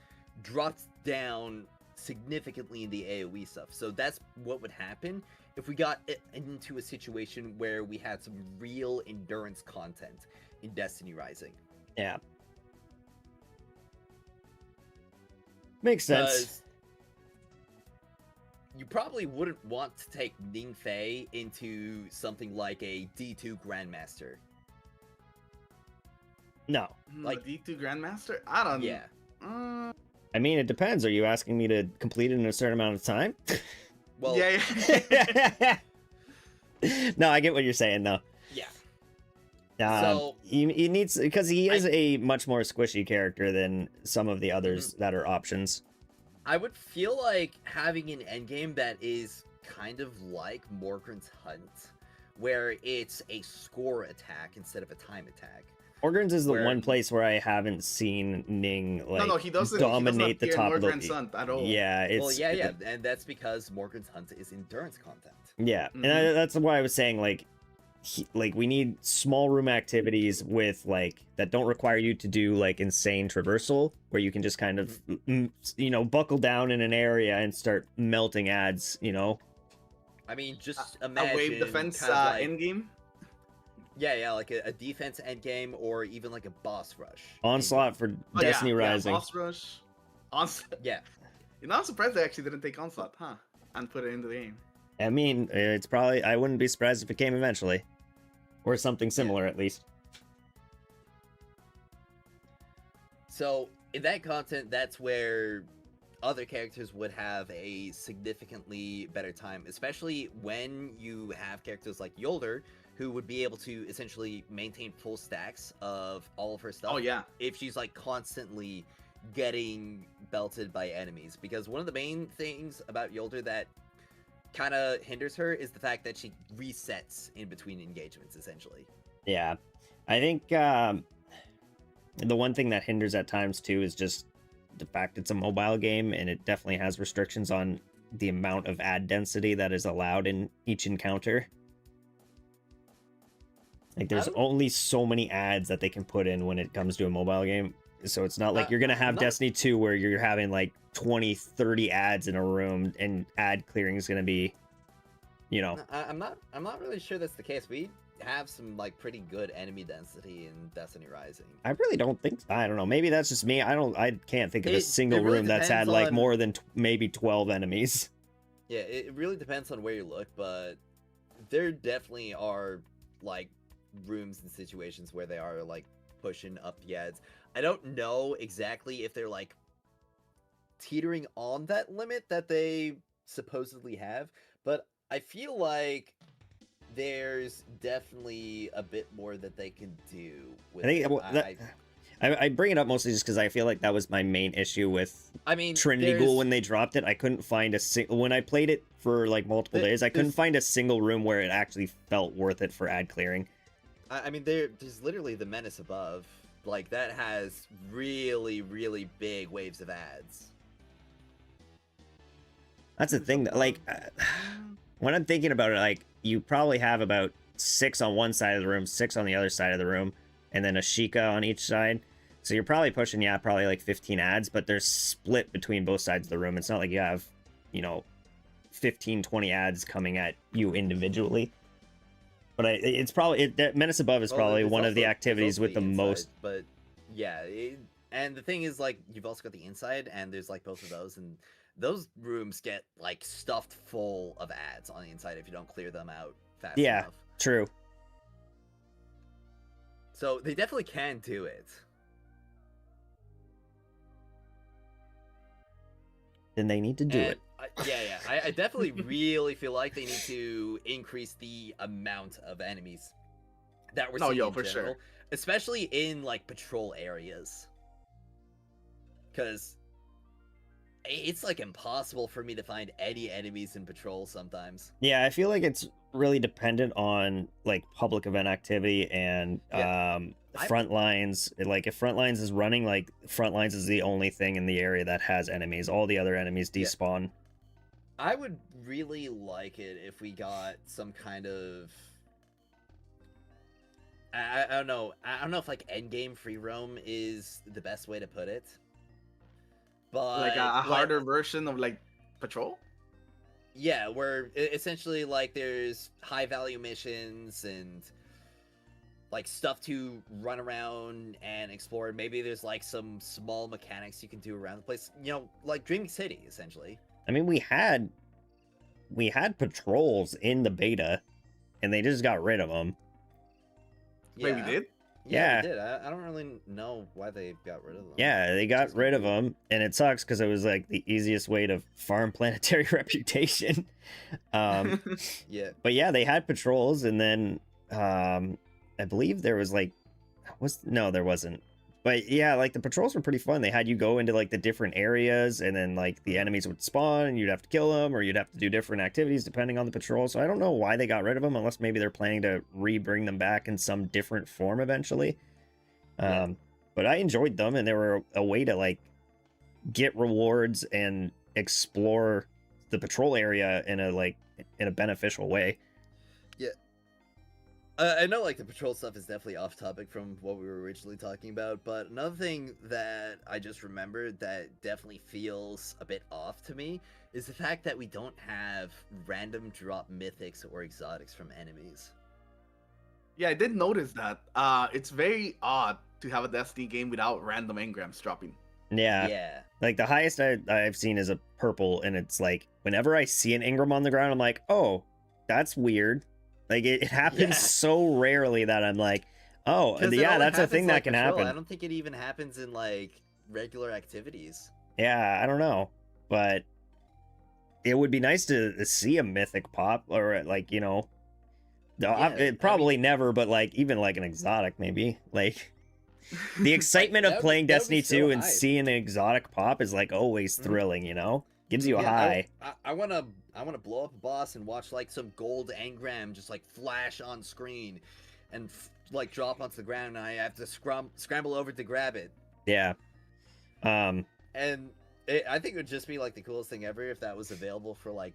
dropped down significantly in the AoE stuff. So that's what would happen if we got into a situation where we had some real endurance content in Destiny Rising. Yeah. Makes sense. You probably wouldn't want to take Ningfei into something like a D2 Grandmaster. No. Like, D2 Grandmaster? I don't know. Yeah. I mean, it depends. Are you asking me to complete it in a certain amount of time? Well, Yeah. No, I get what you're saying, though. yeah. So he needs, because he is a much more squishy character than some of the others that are options. I would feel like having an endgame that is kind of like Morgren's Hunt, where it's a score attack instead of a time attack. Morgren's is the one place where I haven't seen Ning, like, he doesn't dominate the top of the Morgren's Hunt at all. Yeah, it's Well, yeah, and that's because Morgren's Hunt is endurance content. Yeah, and that's why I was saying, like, we need small room activities with, like, that don't require you to do, like, insane traversal, where you can just kind of, buckle down in an area and start melting ads, I mean, just imagine a wave defense kind of like, endgame. Yeah, like a defense endgame, or even like a boss rush. Onslaught for Destiny Rising. Boss rush. Onslaught. Yeah. I'm surprised they actually didn't take Onslaught, huh? And put it into the game. I mean, it's probably, I wouldn't be surprised if it came eventually. Or something similar, at least. So, in that content, that's where other characters would have a significantly better time, especially when you have characters like Yolder, who would be able to essentially maintain full stacks of all of her stuff. Oh, yeah. If she's, like, constantly getting belted by enemies. Because one of the main things about Yolder that kind of hinders her is the fact that she resets in between engagements, essentially. Yeah. I think the one thing that hinders at times, too, is just the fact it's a mobile game, and it definitely has restrictions on the amount of ad density that is allowed in each encounter. Like, there's only so many ads that they can put in when it comes to a mobile game. So it's not like you're going to have Destiny 2 where you're having, like, 20, 30 ads in a room, and ad clearing is going to be, I'm not really sure that's the case. We have some like pretty good enemy density in Destiny Rising. I really don't think. I don't know. Maybe that's just me. I can't think of a single it really room that's had depends like on- more than maybe 12 enemies. Yeah, it really depends on where you look, but there definitely are like rooms and situations where they are like pushing up the ads. I don't know exactly if they're like teetering on that limit that they supposedly have, but I feel like there's definitely a bit more that they can do with I think it. well, I bring it up mostly just because I feel like that was my main issue with I mean, Trinity Ghoul when they dropped it. I couldn't find when I played it for like multiple days. I couldn't there's- find a single room where it actually felt worth it for ad clearing. I mean, there's literally the Menace Above. Like, that has really, really big waves of ads. That's the thing that like when I'm thinking about it, like you probably have about 6 on one side of the room, 6 on the other side of the room, and then a Sheikah on each side. So you're probably pushing, probably like 15 ads, but they're split between both sides of the room. It's not like you have, 15, 20 ads coming at you individually. But it's probably Menace Above is probably there's one of the also- activities there's with the also inside, most. But yeah, and the thing is, like, you've also got the inside, and there's like both of those, and those rooms get like stuffed full of ads on the inside if you don't clear them out fast Yeah. enough. True. So they definitely can do it. Then they need to do And it. I definitely really feel like they need to increase the amount of enemies that we're No, seeing yo, in for general, sure. especially in like patrol areas, because it's like impossible for me to find any enemies in patrol sometimes. Yeah, I feel like it's really dependent on like public event activity and front lines. Like if front lines is running, like front lines is the only thing in the area that has enemies. All the other enemies Yeah. despawn. I would really like it if we got some kind of I don't know. I don't know if like endgame free roam is the best way to put it. But Like a like- harder version of like Patrol. Yeah, where essentially like there's high value missions and like stuff to run around and explore. Maybe there's like some small mechanics you can do around the place. Like Dreaming City essentially. I mean, we had patrols in the beta, and they just got rid of them. Wait, we did? Yeah. we did. I don't really know why they got rid of them. Yeah, they got Just rid of weird. them, and it sucks because it was like the easiest way to farm planetary reputation. Yeah. But yeah, they had patrols, and then I believe there was like no, there wasn't. But yeah, like the patrols were pretty fun. They had you go into like the different areas, and then like the enemies would spawn, and you'd have to kill them, or you'd have to do different activities depending on the patrol. So I don't know why they got rid of them, unless maybe they're planning to bring them back in some different form eventually. Yeah. But I enjoyed them, and they were a way to like get rewards and explore the patrol area in a beneficial way. I know like the patrol stuff is definitely off topic from what we were originally talking about, but another thing that I just remembered that definitely feels a bit off to me is the fact that we don't have random drop mythics or exotics from enemies. Yeah, I did notice that. It's very odd to have a Destiny game without random engrams dropping. Yeah. Like the highest I've seen is a purple, and it's like whenever I see an Ingram on the ground, I'm like, oh, that's weird. Like it happens Yeah. so rarely that I'm like, oh, 'Cause it yeah, only that's a happens, thing like, that can patrol. happen. I don't think it even happens in like regular activities. Yeah, I don't know, but it would be nice to see a mythic pop, or like I probably mean- never, but like even like an exotic maybe. Like the excitement that of would- playing that would Destiny be so 2 and hype. seeing an exotic pop is like always Mhm. thrilling, gives you a Yeah, high. I wanna blow up a boss and watch like some gold engram just like flash on screen, and like drop onto the ground, and I have to scramble over to grab it. Yeah. And I think it would just be like the coolest thing ever if that was available for like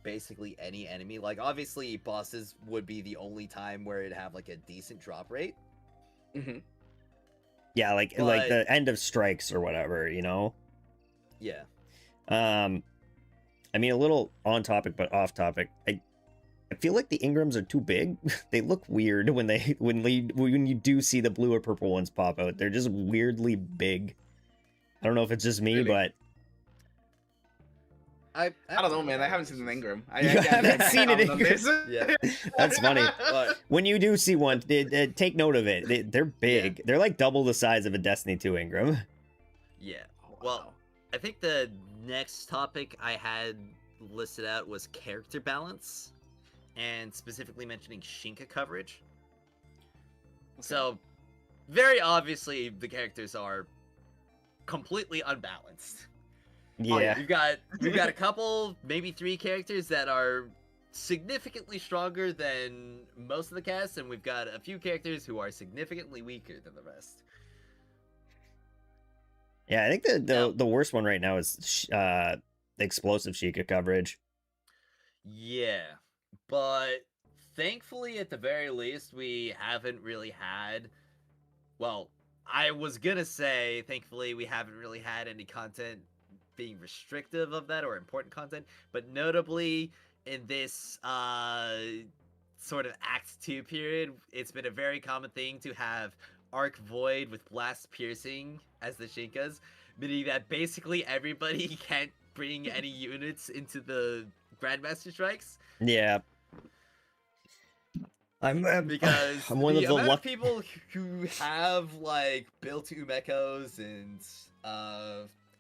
basically any enemy. Like obviously bosses would be the only time where it'd have like a decent drop rate. Mm-hmm. Yeah, like But- the end of strikes or whatever. Yeah. I mean, a little on topic but off topic. I I feel like the Ingrams are too big. They look weird when you do see the blue or purple ones pop out. They're just weirdly big. I don't know if it's just me, Really? but I don't know, man. I haven't seen an Ingram. You haven't seen an on Ingram? this. Yeah. that's funny. But When you do see one, take note of it. They're big. They're like double the size of a Destiny 2 Ingram. yeah. Oh, Well, wow. I think the next topic I had listed out was character balance, and specifically mentioning Shinka coverage. So, very obviously, the characters are completely unbalanced. Yeah. We've got a couple, maybe 3 characters that are significantly stronger than most of the cast, and we've got a few characters who are significantly weaker than the rest. Yeah, I think the worst one right now is the explosive Sheikah coverage. Yeah, but thankfully, at the very least, we haven't really had. Well, I was gonna say, thankfully, we haven't really had any content being restrictive of that or important content, but notably in this sort of Act 2 period, it's been a very common thing to have Arc Void with Blast Piercing as the Shinkas, meaning that basically everybody can't bring any units into the Grandmaster Strikes. Yeah. Because I'm one the of the amount luck. of people who have like built Umekos and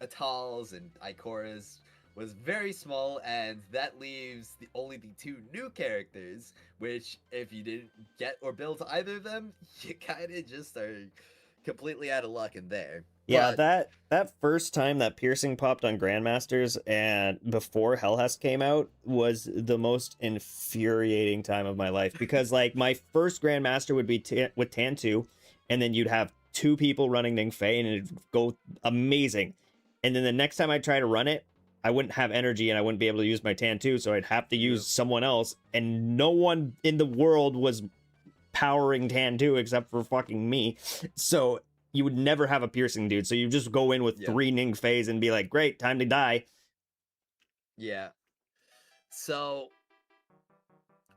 Atals and Ikoras was very small, and that leaves only the 2 new characters, which if you didn't get or build either of them, you kind of just are completely out of luck in there. Yeah, But, that first time that piercing popped on Grandmasters and before Hellhest came out was the most infuriating time of my life, because like my first Grandmaster would be with Tan2, and then you'd have 2 people running Ning Fei and it'd go amazing. And then the next time I try to run it, I wouldn't have energy and I wouldn't be able to use my Tan2, so I'd have to use someone else, and no one in the world was powering Tan2 except for fucking me. So you would never have a piercing dude, so you just go in with 3 Ning Feis and be like, great, time to die. yeah. So,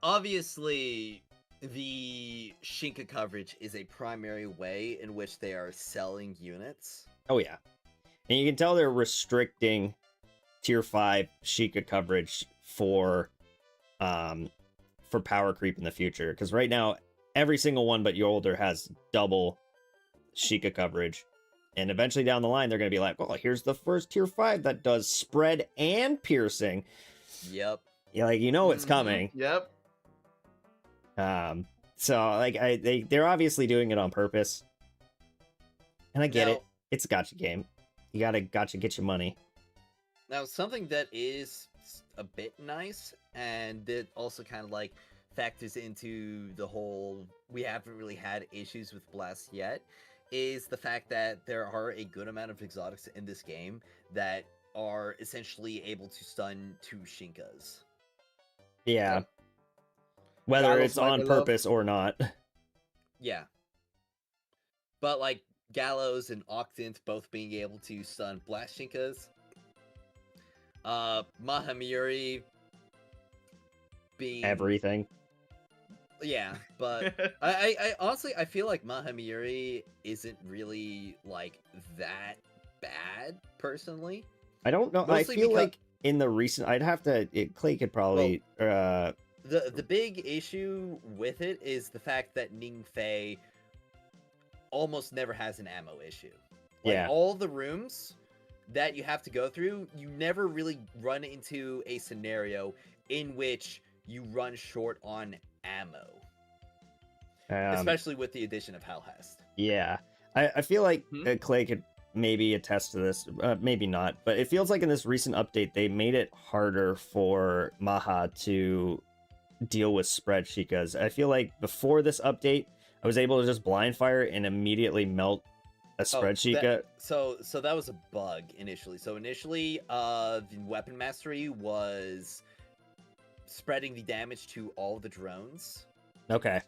obviously, the Shinka coverage is a primary way in which they are selling units. Oh yeah. And you can tell they're restricting tier 5 Sheikah coverage for power creep in the future, because right now every single one but Yolder has double Sheikah coverage, and eventually down the line they're going to be like, oh, here's the first tier 5 that does spread and piercing. Yep. Yeah, like, you know it's coming. Yep. So like they're obviously doing it on purpose, and I get it. It's a gacha game. You gotta gacha get your money. Now, something that is a bit nice, and that also kind of like factors into the whole we haven't really had issues with Blast yet, is the fact that there are a good amount of exotics in this game that are essentially able to stun 2 Shinkas. Yeah. Whether Gallows it's on Sniper Love. purpose or not. Yeah. But like Gallows and Octant both being able to stun Blast Shinkas. Mahamiri being Everything. Yeah, but I honestly I feel like Mahamiri isn't really like that bad personally. I don't know. Mostly I feel because- like in the recent, I'd have to. Clay could probably. The big issue with it is the fact that Ning Fei almost never has an ammo issue. Like, Yeah. all the rooms that you have to go through, you never really run into a scenario in which you run short on ammo, especially with the addition of Hellhest. Yeah, I feel like Hmm? Clay could maybe attest to this, maybe not, but it feels like in this recent update they made it harder for Maha to deal with spread Shikas. I feel like before this update, I was able to just blind fire and immediately melt a spread Shika. So that was a bug initially. So initially, the weapon mastery was spreading the damage to all the drones. Okay.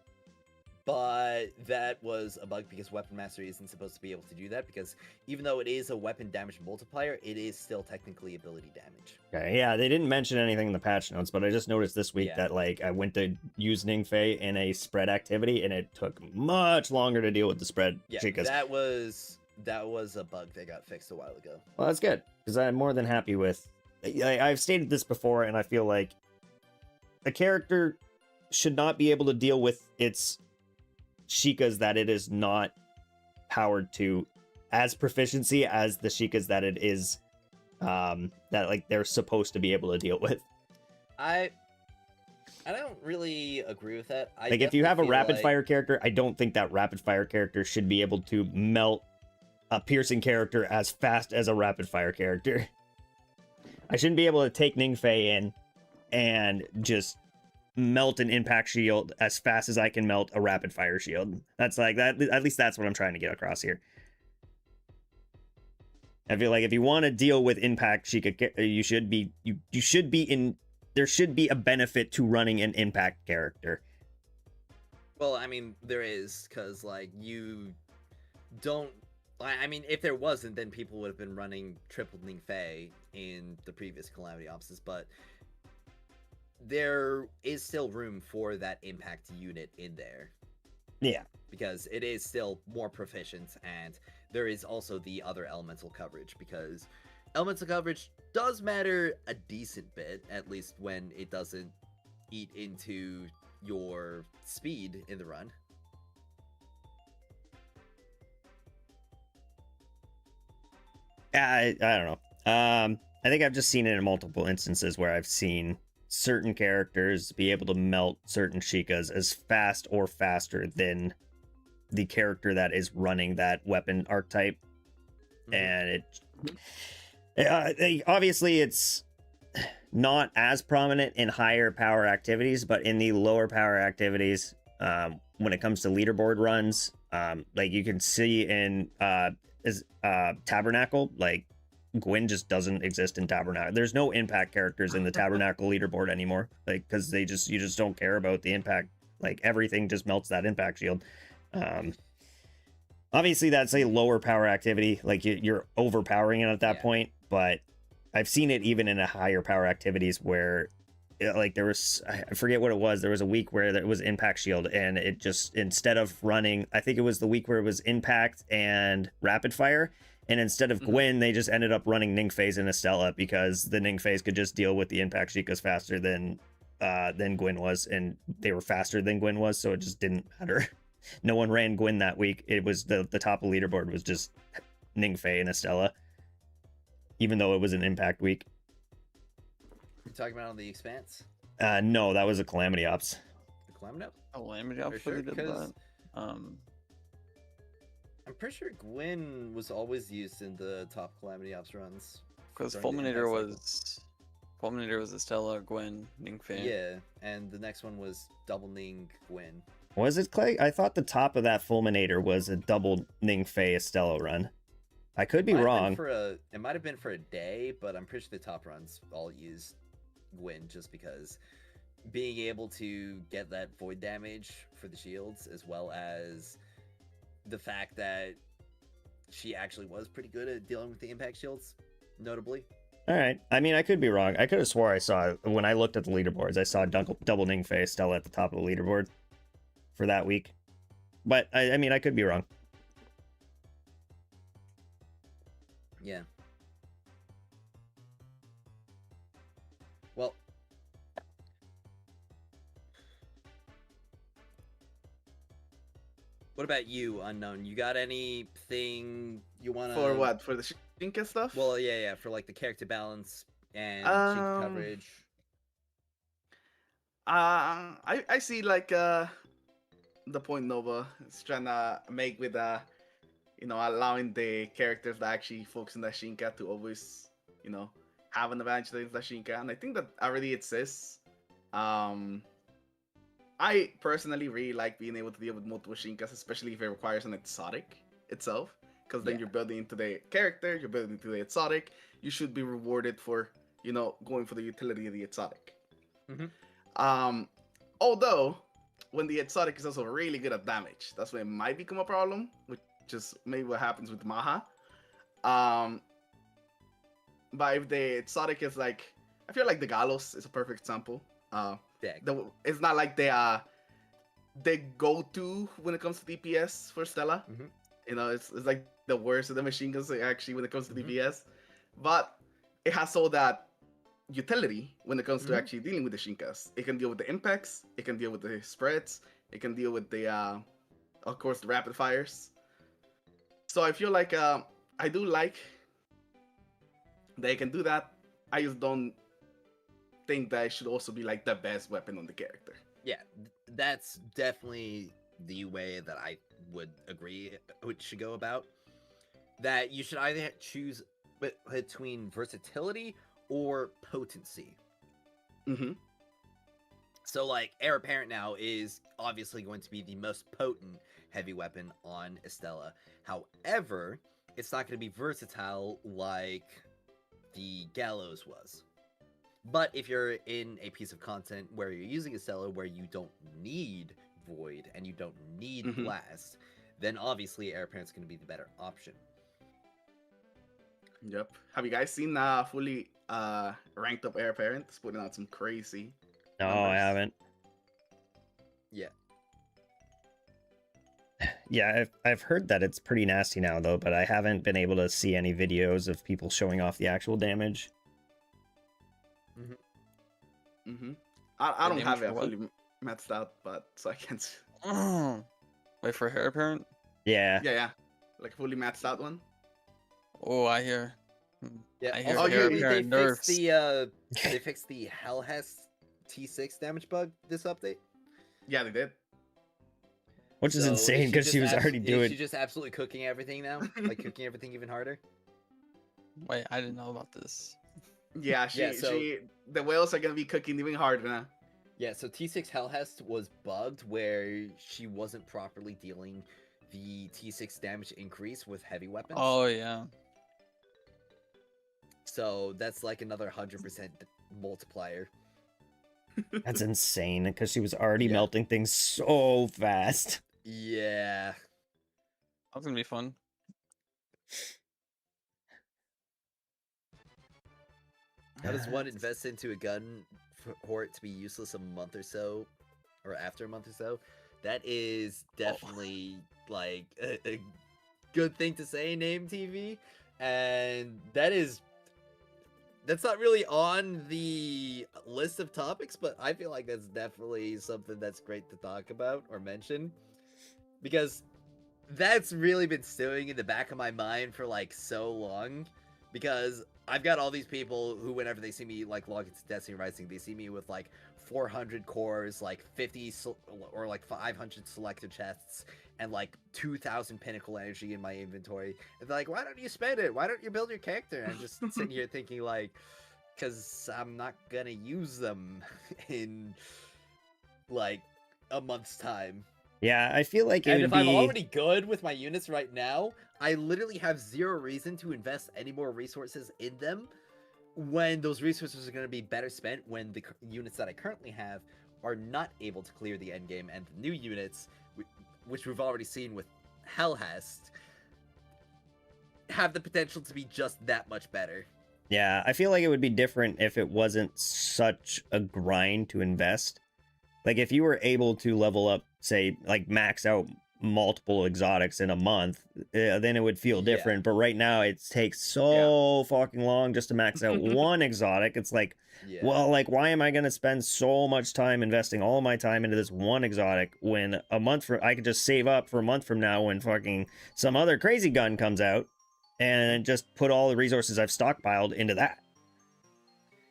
but that was a bug because Weapon Mastery isn't supposed to be able to do that, because even though it is a weapon damage multiplier, it is still technically ability damage. Okay, yeah, they didn't mention anything in the patch notes, but I just noticed this week that like I went to use Ningfei in a spread activity, and it took much longer to deal with the spread. Yeah, Chicas. that was a bug that got fixed a while ago. Well, that's good, because I'm more than happy with... I've stated this before, and I feel like a character should not be able to deal with its Shikas that it is not powered to as proficiency as the Shikas that it is, that like they're supposed to be able to deal with. I don't really agree with that. Like if you have a rapid fire character, I don't think that rapid fire character should be able to melt a piercing character as fast as a rapid fire character. I shouldn't be able to take Ningfei in and just melt an impact shield as fast as I can melt a rapid fire shield. That's like that. At least that's what I'm trying to get across here. I feel like if you want to deal with impact Sheikah, you should be in. There should be a benefit to running an impact character. Well, I mean, there is, because like you don't. I mean, if there wasn't, then people would have been running triple Ningfei in the previous Calamity Opses, but there is still room for that impact unit in there. Yeah. Because it is still more proficient, and there is also the other elemental coverage, because elemental coverage does matter a decent bit, at least when it doesn't eat into your speed in the run. I don't know. I think I've just seen it in multiple instances where I've seen certain characters be able to melt certain Shikas as fast or faster than the character that is running that weapon archetype. And obviously it's not as prominent in higher power activities, but in the lower power activities, when it comes to leaderboard runs, like you can see in Tabernacle, like Gwyn just doesn't exist in Tabernacle. There's no impact characters in the Tabernacle leaderboard anymore, like because you just don't care about the impact. Like everything just melts that impact shield. Obviously that's a lower power activity, like you're overpowering it at that point, but I've seen it even in a higher power activities where like there was, I forget what it was, there was a week where there was impact shield, and it just, instead of running, I think it was the week where it was impact and rapid fire, and instead of Gwyn, they just ended up running Ningfei's and Estella, because the Ningfei's could just deal with the impact Shikas faster than Gwyn was, and they were faster than Gwyn was, so it just didn't matter. No one ran Gwyn that week. It was the top of leaderboard was just Ningfei and Estella, even though it was an impact week. You're talking about on the Expanse? No, that was a Calamity Ops. The Calamity Ops? Calamity Ops Sure, did that. I'm pretty sure Gwyn was always used in the top Calamity Ops runs. Because during the Fulminator impact was Estella, Gwyn, Ningfei. Yeah, and the next one was double Ning Gwyn. Was it, Clay? I thought the top of that Fulminator was a double Ningfei Estella run. I could be wrong. It might have been for a day, but I'm pretty sure the top runs all used Gwyn, just because being able to get that void damage for the shields, as well as the fact that she actually was pretty good at dealing with the impact shields, notably. All right. I mean, I could be wrong. I could have swore I saw, when I looked at the leaderboards, I saw double Ningfei Estella at the top of the leaderboard for that week. But, I mean, I could be wrong. Yeah. Well, what about you, Unknown? You got anything you want to... For what? For the Shinka stuff? Well, yeah, for like the character balance and Shinka coverage. I see like the point Nova is trying to make with allowing the characters that actually focus on the Shinka to always, have an advantage against the Shinka, and I think that already exists. I personally really like being able to deal with multiple Shinkas, especially if it requires an exotic itself, because then you're building into the character, you're building into the exotic, you should be rewarded for, going for the utility of the exotic. Although, when the exotic is also really good at damage. That's when it might become a problem, which is maybe what happens with Maha. But if the exotic is like, I feel like the Galos is a perfect example. It's not like they are the go-to when it comes to DPS for Stella. Mm-hmm. You know, it's like the worst of the machine guns actually when it comes to Mm-hmm. DPS. But it has all that utility when it comes to Mhm. actually dealing with the Shinkas. It can deal with the impacts, it can deal with the spreads, it can deal with the of course the rapid fires. So I feel like I do like they can do that. I just don't think that it should also be like the best weapon on the character. Yeah, that's definitely the way that I would agree it should go about. That you should either choose between versatility or potency. Mm-hmm. So, like, Heir Apparent now is obviously going to be the most potent heavy weapon on Estella. However, it's not going to be versatile like the Gallows was. But if you're in a piece of content where you're using Estella where you don't need Void and you don't need Mhm. Blast, then obviously Heir Apparent's going to be the better option. Yep. Have you guys seen fully ranked up Heir Apparent? It's putting out some crazy. No, I numbers. haven't. Yeah. Yeah, I've heard that it's pretty nasty now though, but I haven't been able to see any videos of people showing off the actual damage. Mm-hmm. I don't damage have for it what? fully maxed out, but so I can't. Wait for Hair Parent? Yeah. Yeah, like fully maxed out one. Oh, I hear. Yeah. I hear Also, Heir they Apparent fixed nerfs. they fixed the Hellhest T6 damage bug this update. Yeah, they did. Which is So insane because she was already Is doing. she just absolutely cooking everything now? Like cooking everything even harder? Wait, I didn't know about this. Yeah, the whales are gonna be cooking even harder now. Yeah, so T6 Hellhest was bugged where she wasn't properly dealing the T6 damage increase with heavy weapons. Oh, yeah. So that's like another 100% multiplier. That's insane because she was already Yeah. melting things so fast. Yeah. That's gonna be fun. How does one invest into a gun for it to be useless a month or so, or after a month or so? That is definitely like a good thing to say, Name TV, and that's not really on the list of topics, but I feel like that's definitely something that's great to talk about or mention, because that's really been stewing in the back of my mind for like so long, because I've got all these people who, whenever they see me like log into Destiny Rising, they see me with like 400 cores, like 50 or like 500 selector chests, and like 2,000 pinnacle energy in my inventory. And they're like, "Why don't you spend it? Why don't you build your character?" And I'm just sitting here thinking like, because I'm not gonna use them in like a month's time. Yeah, I feel like it And would if be. I'm already good with my units right now, I literally have zero reason to invest any more resources in them when those resources are going to be better spent when the units that I currently have are not able to clear the endgame, and the new units, which we've already seen with Hellhest, have the potential to be just that much better. Yeah, I feel like it would be different if it wasn't such a grind to invest. Like if you were able to level up, say, like max out multiple exotics in a month, then it would feel Yeah. different. But right now it takes so fucking long just to max out one exotic. It's like, Yeah. well, like why am I going to spend so much time investing all my time into this one exotic when a month from I could just save up for a month from now when fucking some other crazy gun comes out and just put all the resources I've stockpiled into that.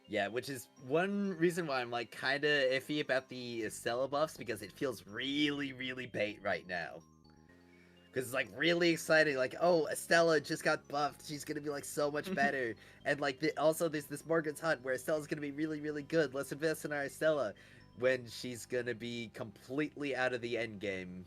Yeah, which is one reason why I'm like kind of iffy about the Estella buffs, because it feels really, really bait right now. Because it's like really exciting, like, oh, Estella just got buffed, she's gonna be like so much better. And like also there's this Morgan's Hunt where Estella's gonna be really, really good. Let's invest in our Estella, when she's gonna be completely out of the end game.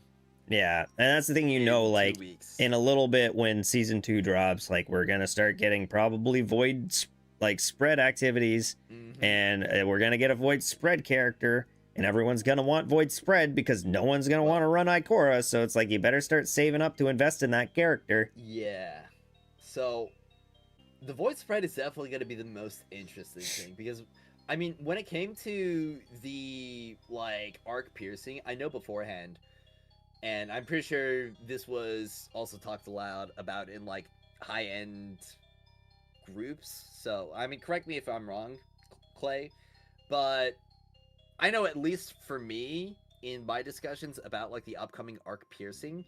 Yeah, and that's the thing, you in know, 2 like weeks. in a little bit when season 2 drops, like we're gonna start getting probably void like spread activities, Mhm. and we're gonna get a void spread character, and everyone's gonna want Void Spread because no one's gonna want to run Ikora, so it's like you better start saving up to invest in that character. Yeah. So the Void Spread is definitely going to be the most interesting thing because, I mean, when it came to the like arc piercing, I know beforehand, and I'm pretty sure this was also talked aloud about in like high end groups. So I mean, correct me if I'm wrong, Clay, but I know at least for me in my discussions about like the upcoming arc piercing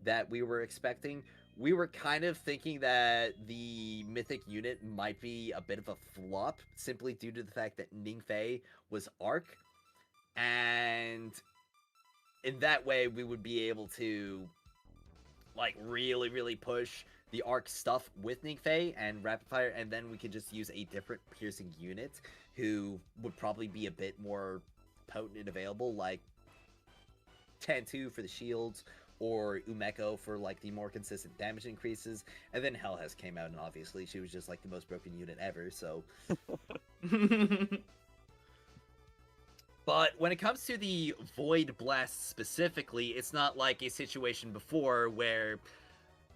that we were expecting, we were kind of thinking that the mythic unit might be a bit of a flop simply due to the fact that Ningfei was arc, and in that way we would be able to like really push the arc stuff with Ningfei and rapid fire, and then we could just use a different piercing unit who would probably be a bit more potent and available, like Tantu for the shields or Umeko for like the more consistent damage increases, and then Hellhest came out, and obviously she was just like the most broken unit ever, so but when it comes to the Void Blast specifically, it's not like a situation before where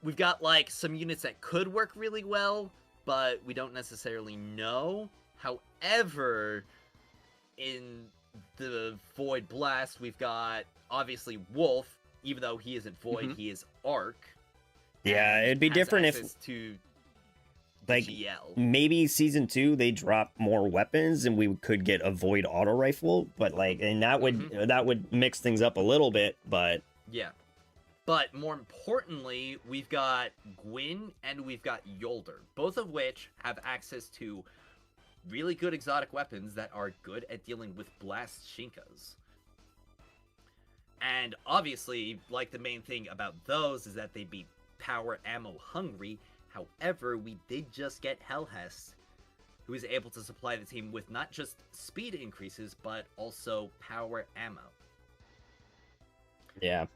we've got like some units that could work really well, but we don't necessarily know. However, in the Void Blast, we've got obviously Wolf, even though he isn't Void, he is Arc. Yeah, and it'd be has different if access to like GL. maybe season 2 they drop more weapons and we could get a Void auto rifle, but like, and that would mix things up a little bit, but Yeah. But more importantly, we've got Gwyn and we've got Yolder, both of which have access to really good exotic weapons that are good at dealing with blast Shinkas. And obviously, like, the main thing about those is that they'd be power ammo hungry. However, we did just get Hellhest, who is able to supply the team with not just speed increases, but also power ammo. yeah.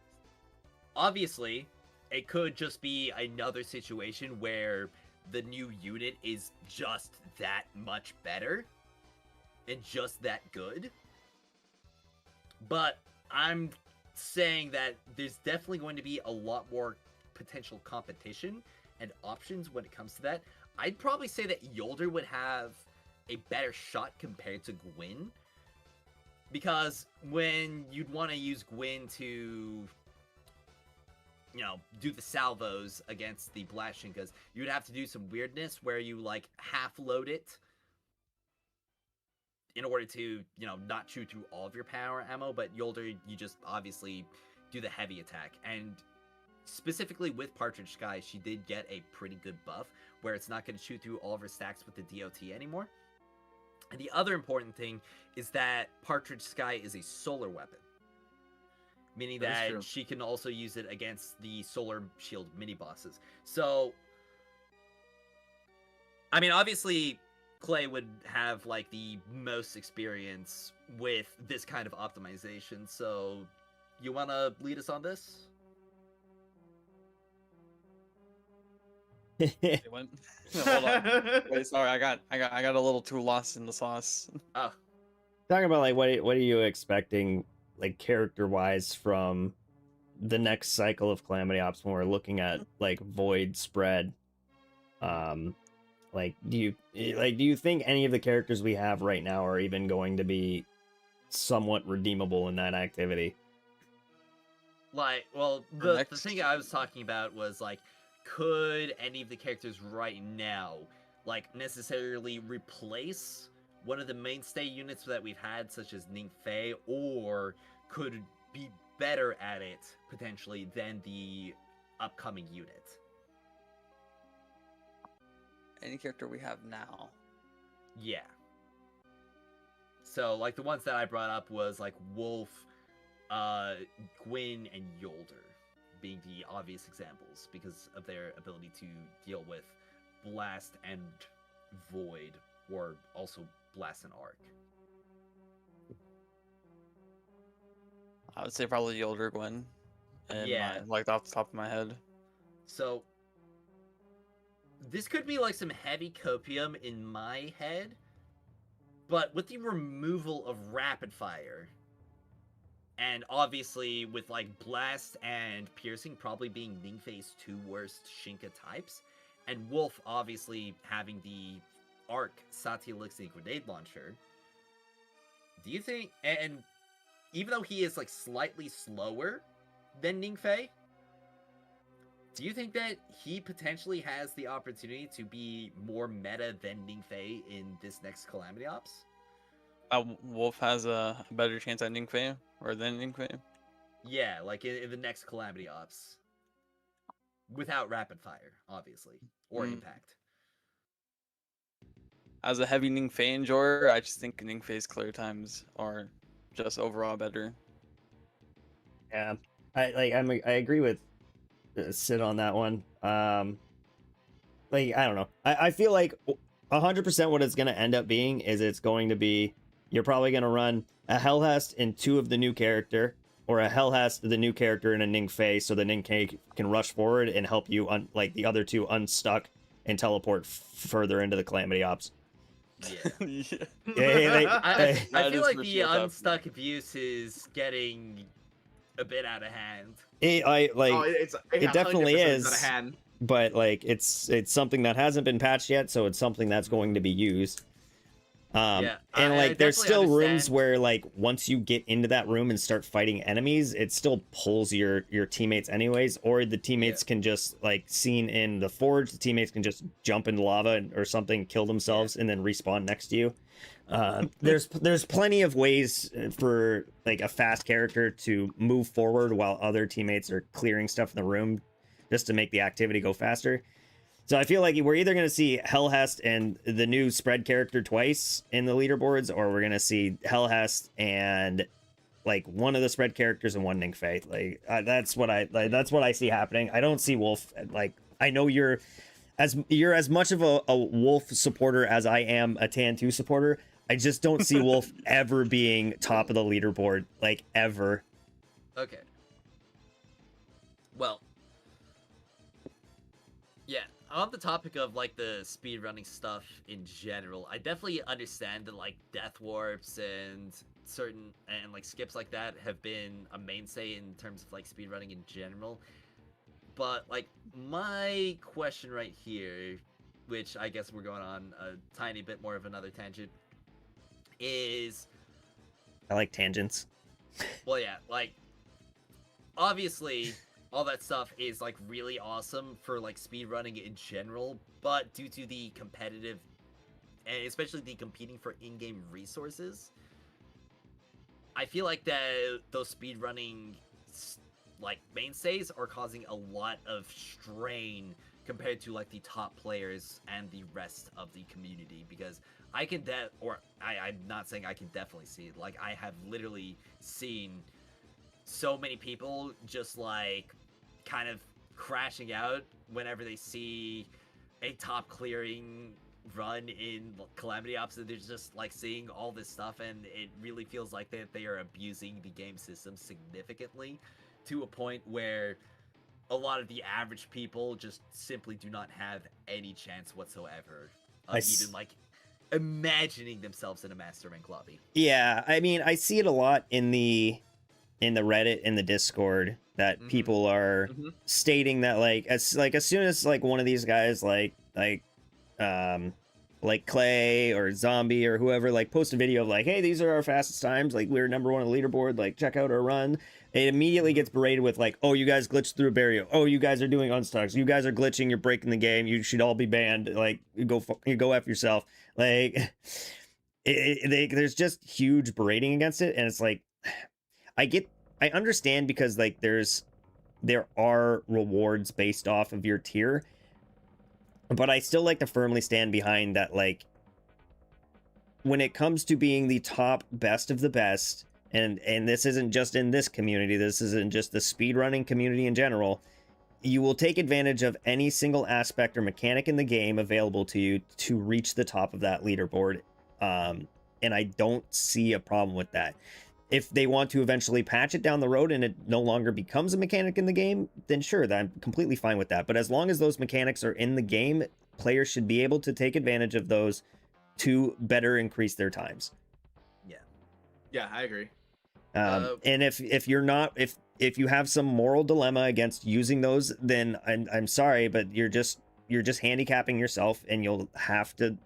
Obviously, it could just be another situation where the new unit is just that much better and just that good. But I'm saying that there's definitely going to be a lot more potential competition and options when it comes to that. I'd probably say that Yolder would have a better shot compared to Gwyn, because when you'd want to use Gwyn to, you know, do the salvos against the Blashinkas, you would have to do some weirdness where you like half load it in order to, you know, not chew through all of your power ammo. But Yolder, you just obviously do the heavy attack. And specifically with Partridge Sky, she did get a pretty good buff where it's not going to chew through all of her stacks with the DOT anymore. And the other important thing is that Partridge Sky is a solar weapon, meaning that she can also use it against the Solar Shield mini-bosses. So, I mean, obviously, Clay would have, like, the most experience with this kind of optimization, so you want to lead us on this? Hold on. Wait, sorry, I got a little too lost in the sauce. Oh. Talking about like what are you expecting like character wise from the next cycle of Calamity Ops when we're looking at like Void Spread? Like do you think any of the characters we have right now are even going to be somewhat redeemable in that activity? Like, well, the thing I was talking about was like, could any of the characters right now like necessarily replace one of the mainstay units that we've had, such as Ningfei, or could be better at it potentially than the upcoming unit? Any character we have now. Yeah. So like the ones that I brought up was like Wolf, Gwyn, and Yolder being the obvious examples because of their ability to deal with Blast and Void, or also Blast and Arc. I would say probably Yolder Gwyn. And Yeah. like off the top of my head. So this could be like some heavy copium in my head, but with the removal of rapid fire, And obviously, with like Blast and Piercing probably being Ningfei's 2 worst Shinka types, and Wolf obviously having the Arc Sati Elixir Grenade Launcher, do you think, and even though he is like slightly slower than Ningfei, do you think that he potentially has the opportunity to be more meta than Ningfei in this next Calamity Ops? Wolf has a better chance at Ningfei or than Ningfei. Yeah, like in the next Calamity Ops. Without Rapid Fire, obviously. Or Impact. As a heavy Ningfei enjoyer, I just think Ningfei's clear times are just overall better. Yeah, I agree with Sid on that one. Like, I don't know. I feel like 100% what it's going to end up being is it's going to be, you're probably going to run a Hellhast and 2 of the new character, or a Hellhast, the new character, and a Ningfei, so the Ningfei can rush forward and help you, like the other 2 unstuck and teleport further into the Calamity Ops. Yeah. Yeah, I feel like the unstuck abuse is getting a bit out of hand. It definitely is. Out of hand. But like it's something that hasn't been patched yet, so it's something that's going to be used. And like there's still rooms where like once you get into that room and start fighting enemies, it still pulls your teammates anyways, or the teammates can just, like seen in the Forge, the teammates can just jump into lava or something, kill themselves, and then respawn next to you. There's plenty of ways for like a fast character to move forward while other teammates are clearing stuff in the room, just to make the activity go faster. So I feel like we're either going to see Hellhast and the new spread character twice in the leaderboards, or we're going to see Hellhast and like one of the spread characters and one Ningfei. Like that's what I see happening. I don't see Wolf. Like, I know you're as much of a Wolf supporter as I am a Tan 2 supporter. I just don't see Wolf ever being top of the leaderboard, like ever. Okay. Well, yeah, on the topic of like the speedrunning stuff in general, I definitely understand that like death warps and certain and like skips like that have been a mainstay in terms of like speedrunning in general. But like my question right here, which I guess we're going on a tiny bit more of another tangent, is I like tangents. Well, yeah, like obviously all that stuff is like really awesome for like speedrunning in general, but due to the competitive and especially the competing for in-game resources, I feel like that those speedrunning like mainstays are causing a lot of strain compared to like the top players and the rest of the community, because I'm not saying I can definitely see it. Like, I have literally seen so many people just like kind of crashing out whenever they see a top clearing run in Calamity Ops, and they're just like seeing all this stuff, and it really feels like that they are abusing the game system significantly to a point where a lot of the average people just simply do not have any chance whatsoever of even like imagining themselves in a master rank lobby. Yeah, I mean, I see it a lot in the Reddit, in the Discord, that people are stating that like as soon as like one of these guys like Clay or Zombie or whoever like post a video of like, hey, these are our fastest times, like we're number 1 on the leaderboard, like check out our run, it immediately gets berated with like, oh, you guys glitched through a barrier, oh, you guys are doing unstucks, you guys are glitching, you're breaking the game, you should all be banned, like you go F yourself. Like there's just huge berating against it, and it's like I understand, because like there are rewards based off of your tier, but I still like to firmly stand behind that, like when it comes to being the top best of the best, and this isn't just in this community, this isn't just the speedrunning community in general, you will take advantage of any single aspect or mechanic in the game available to you to reach the top of that leaderboard. And I don't see a problem with that. If they want to eventually patch it down the road and it no longer becomes a mechanic in the game, then sure, I'm completely fine with that. But as long as those mechanics are in the game, players should be able to take advantage of those to better increase their times. Yeah, I agree. And if you're not, if you have some moral dilemma against using those, then I'm sorry, but you're just handicapping yourself, and you'll have to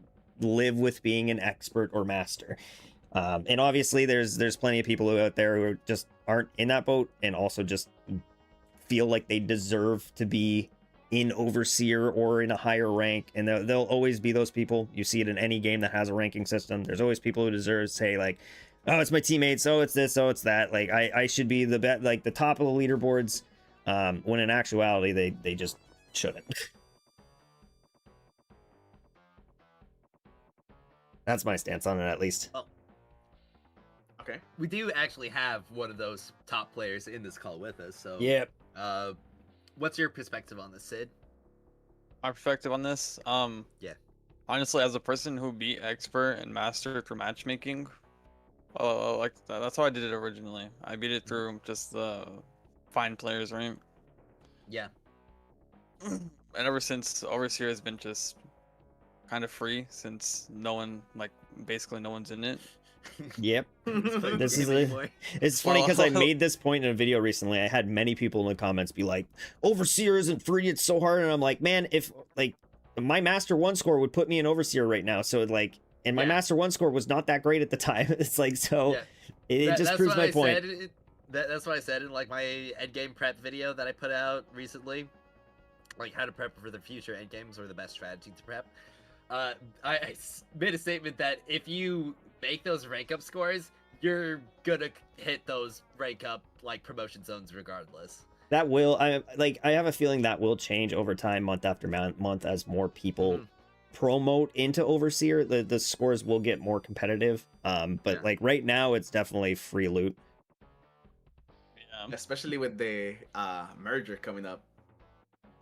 live with being an expert or master. And obviously there's plenty of people out there who just aren't in that boat, and also just feel like they deserve to be in overseer or in a higher rank, and there'll always be those people. You see it in any game that has a ranking system. There's always people who deserve to say like, oh, it's my teammates, oh, it's this, oh, it's that, like I should be the like the top of the leaderboards, when in actuality they just shouldn't. That's my stance on it, at least. Oh, Okay. we do actually have one of those top players in this call with us. So Yep. What's your perspective on this, Sid? My perspective on this, Yeah. honestly, as a person who beat expert and master through matchmaking, like that's how I did it originally. I beat it through just the fine players, right? Yeah. And ever since, overseer has been just kind of free, since no one, like basically no one's in it. Yep. This is a... It's funny because I Well- made this point in a video recently. I had many people in the comments be like, overseer isn't free, it's so hard. And I'm like, man, if like my master 1 score would put me in overseer right now. So like, and my Yeah. master 1 score was not that great at the time. It's like, so Yeah. it just proves my point. That's what I said in like my endgame prep video that I put out recently, like how to prep for the future endgames or the best strategy to prep. I made a statement that if you make those rank up scores, you're gonna hit those rank up like promotion zones regardless. That will, I have a feeling that will change over time, month after month, as more people promote into overseer. The scores will get more competitive. But Yeah. like right now, it's definitely free loot. Yeah. Especially with the merger coming up.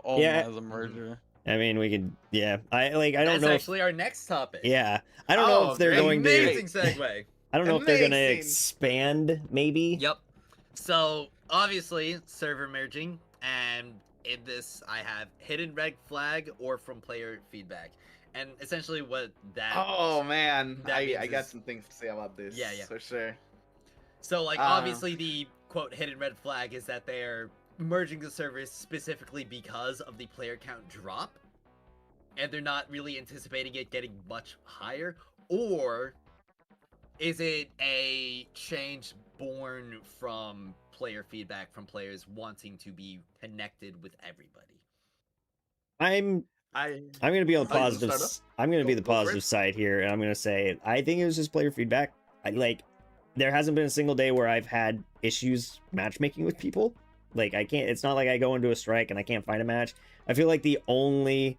Oh, Yeah. as a merger. I mean, we could, yeah. I don't That's know. actually our next topic. Yeah, I don't know Oh, if they're great. going to. Amazing segue. I don't know if they're going to Amazing. expand. Maybe. Yep. So obviously server merging, and in this I have hidden red flag or from player feedback, and essentially what that. Oh man, that I means got is- some things to say about this. Yeah, yeah. For sure. So like Uh. obviously the quote hidden red flag is that they're merging the servers specifically because of the player count drop, and they're not really anticipating it getting much higher, or is it a change born from player feedback, from players wanting to be connected with everybody? I'm going to be on the Oh, you wanna positive. start off? I'm going to be Go- the go for positive it. side here, and I'm going to say I think it was just player feedback. There hasn't been a single day where I've had issues matchmaking with people. Like I can't. It's not like I go into a strike and I can't find a match. I feel like the only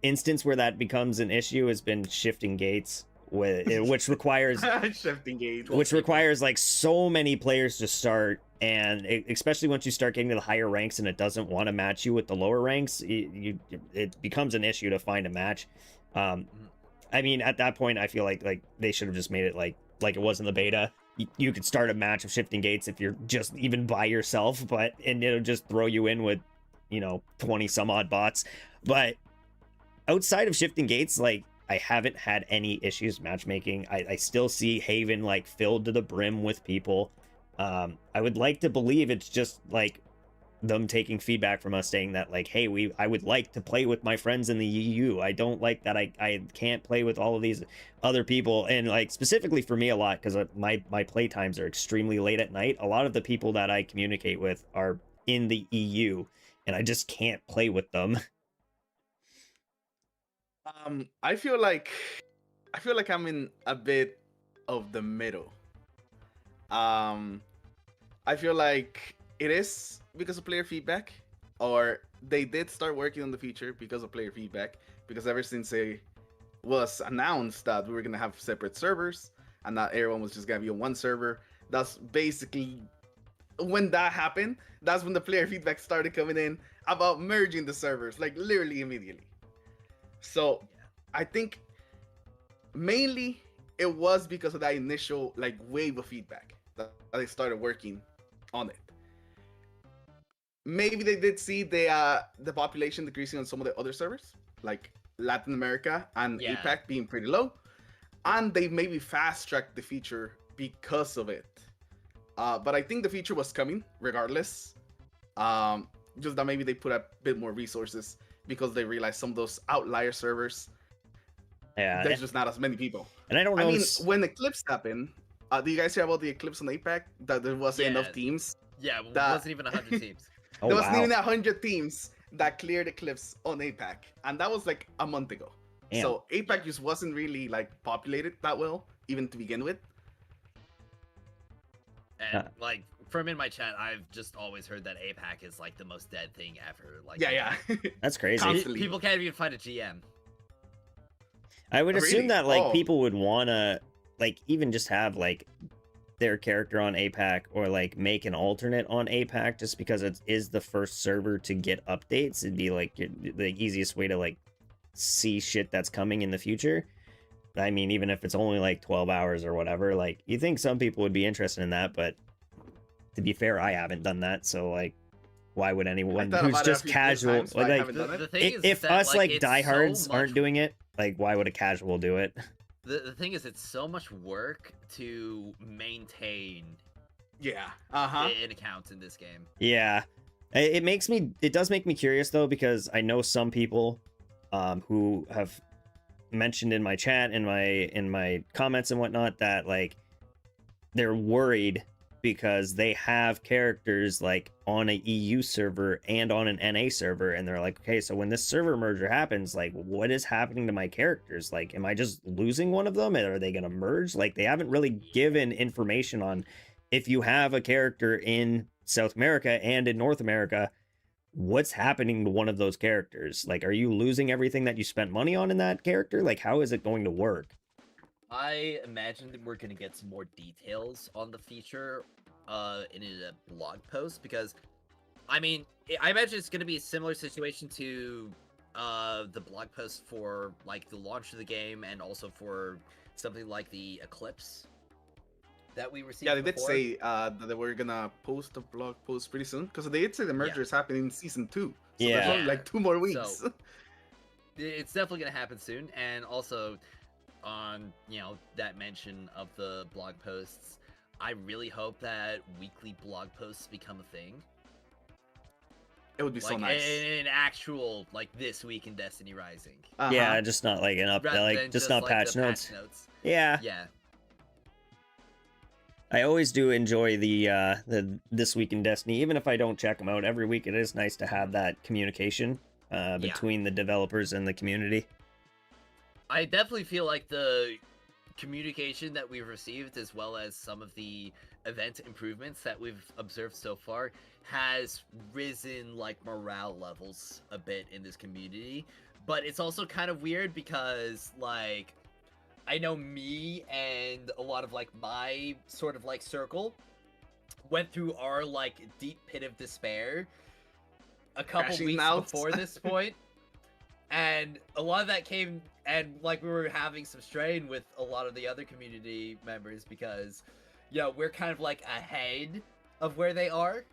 instance where that becomes an issue has been shifting gates, which requires Shifting gauge. like so many players to start, and especially once you start getting to the higher ranks and it doesn't want to match you with the lower ranks, it becomes an issue to find a match. I mean, at that point, I feel like they should have just made it like it was in the beta. You could start a match of shifting gates if you're just even by yourself, and it'll just throw you in with 20 some odd bots. But outside of shifting gates, like I haven't had any issues matchmaking. I still see Haven like filled to the brim with people. I would like to believe it's just like them taking feedback from us saying that like, hey, I would like to play with my friends in the EU. I don't like that I can't play with all of these other people. And like specifically for me a lot, because my play times are extremely late at night. A lot of the people that I communicate with are in the EU, and I just can't play with them. I feel like I'm in a bit of the middle. I feel like it is because of player feedback, or they did start working on the feature because of player feedback, because ever since it was announced that we were gonna have separate servers and not everyone was just gonna be on one server, that's basically when that happened. That's when the player feedback started coming in about merging the servers, like literally immediately. So I think mainly it was because of that initial like wave of feedback that they started working on it. Maybe they did see the population decreasing on some of the other servers, like Latin America and Yeah. APAC being pretty low, and they maybe fast tracked the feature because of it. But I think the feature was coming regardless. Just that maybe they put a bit more resources because they realized some of those outlier servers, Yeah, there's just not as many people. and I don't know. I mean, when Eclipse happened, do you guys hear about the Eclipse on APAC? That there wasn't enough teams. Yeah, it That- wasn't even 100 teams. Oh, There wasn't wow. even 100 teams that cleared Eclipse on APAC, and that was like a month ago. Damn. So APAC just wasn't really like populated that well, even to begin with. And like from in my chat, I've just always heard that APAC is like the most dead thing ever. Like Yeah. That's crazy. Constantly. People can't even find a GM. I would assume Really? that like Oh. people would wanna like even just have like their character on APAC or like make an alternate on APAC just because it is the first server to get updates. It'd be like the easiest way to like see shit that's coming in the future. I mean, even if it's only like 12 hours or whatever, like you think some people would be interested in that, but to be fair, I haven't done that, so like why would anyone thought who's about it a just few casual times, but I like haven't done it. The thing is if that, us like it's diehards so aren't much- doing it, like why would a casual do it? The thing is, it's so much work to maintain Yeah. Uh-huh. an account in this game. Yeah, it does make me curious though, because I know some people who have mentioned in my chat, in my comments and whatnot, that like they're worried because they have characters like on a EU server and on an NA server, and they're like, okay, so when this server merger happens, like what is happening to my characters? Like, am I just losing one of them, and are they gonna merge? Like, they haven't really given information on if you have a character in South America and in North America, what's happening to one of those characters? Like, are you losing everything that you spent money on in that character? Like, how is it going to work? I imagine that we're gonna get some more details on the feature in a blog post, because I mean, I imagine it's gonna be a similar situation to the blog post for like the launch of the game, and also for something like the Eclipse that we received. Yeah, they did before. say that they were gonna post a blog post pretty soon, because they did say the merger is happening in season 2. So there's Yeah. only like 2 more weeks. So- It's definitely gonna happen soon, and also on that mention of the blog posts, I really hope that weekly blog posts become a thing. It would be so Like nice. an actual like this week in Destiny Rising, Uh-huh. Yeah, just not like an update, rather like than just not like, patch the notes. notes. Yeah, Yeah, I always do enjoy the This Week in Destiny, even if I don't check them out every week. It is nice to have that communication between the developers and the community. I definitely feel like the communication that we've received, as well as some of the event improvements that we've observed so far, has risen like morale levels a bit in this community. But it's also kind of weird because like I know me and a lot of like my sort of like circle went through our like deep pit of despair a couple Crashing weeks out. before this point. And a lot of that came, and like we were having some strain with a lot of the other community members because, we're kind of like ahead of where they are.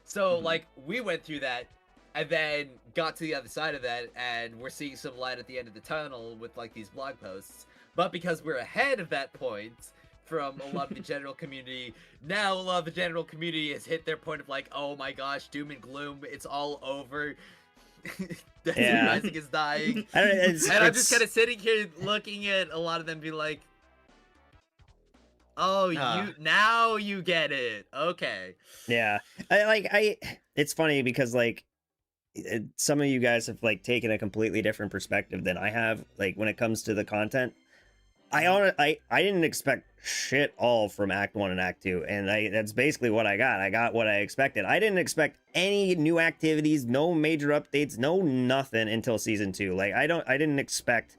So like we went through that and then got to the other side of that, and we're seeing some light at the end of the tunnel with like these blog posts. But because we're ahead of that point from a lot of the general community, now a lot of the general community has hit their point of like, oh my gosh, doom and gloom, it's all over. Destiny Yeah. Rising is dying. I don't, And I'm just kind of sitting here looking at a lot of them be like, oh, now you get it. Okay. yeah. It's funny because like some of you guys have like taken a completely different perspective than I have. Like when it comes to the content, I didn't expect shit all from Act 1 and Act 2, and that's basically what I got. I got what I expected. I didn't expect any new activities, no major updates, no nothing until Season 2. Like I didn't expect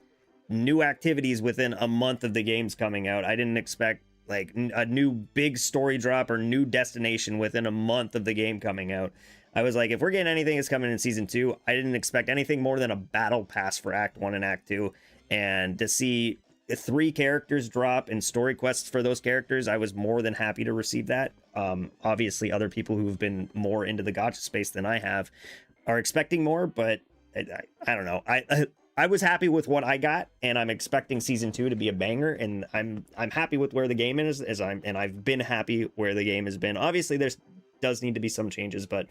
new activities within a month of the game's coming out. I didn't expect like a new big story drop or new destination within a month of the game coming out. I was like, if we're getting anything that's coming in Season 2, I didn't expect anything more than a battle pass for Act 1 and Act 2. And to see 3 characters drop and story quests for those characters, I was more than happy to receive that. Obviously, other people who've been more into the gacha space than I have are expecting more, but I don't know. I was happy with what I got, and I'm expecting season 2 to be a banger, and I'm happy with where the game is, I've been happy where the game has been. Obviously, does need to be some changes, but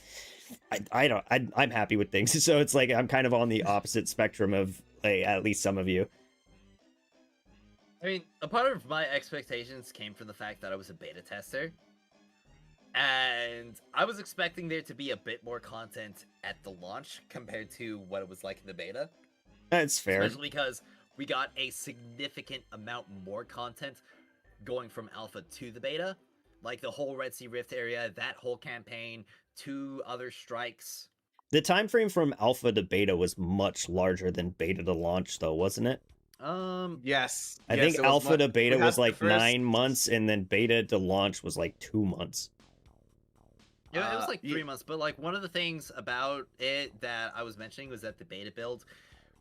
I'm happy with things. So it's like I'm kind of on the opposite spectrum of like, at least some of you. I mean, a part of my expectations came from the fact that I was a beta tester. And I was expecting there to be a bit more content at the launch compared to what it was like in the beta. That's fair. Especially because we got a significant amount more content going from alpha to the beta. Like the whole Red Sea Rift area, that whole campaign, 2 other strikes. The time frame from alpha to beta was much larger than beta to launch, though, wasn't it? Yes. I think alpha to beta was like 9 months, and then beta to launch was like 2 months. Yeah, it was like 3 months, but like one of the things about it that I was mentioning was that the beta build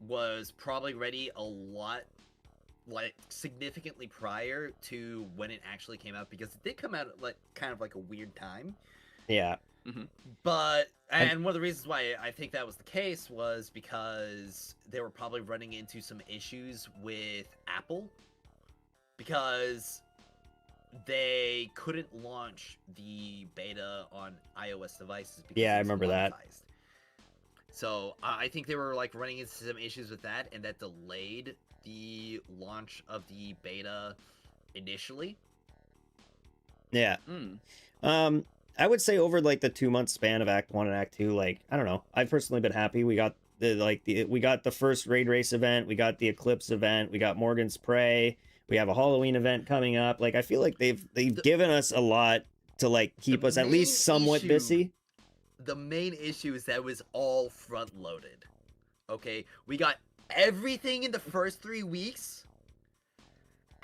was probably ready a lot, like significantly prior to when it actually came out, because it did come out at like kind of like a weird time. Yeah. But and one of the reasons why I think that was the case was because they were probably running into some issues with Apple, because they couldn't launch the beta on iOS devices because Yeah, I it was remember that. monetized. So I think they were like running into some issues with that, and that delayed the launch of the beta initially. Yeah. I would say over like the 2 month span of Act 1 and Act 2, like I don't know, I've personally been happy. We got the first raid race event, we got the Eclipse event, we got Morgan's Prey, we have a Halloween event coming up. Like I feel like they've given us a lot to like keep us at least somewhat busy. The main issue is that it was all front loaded. Okay, we got everything in the first 3 weeks,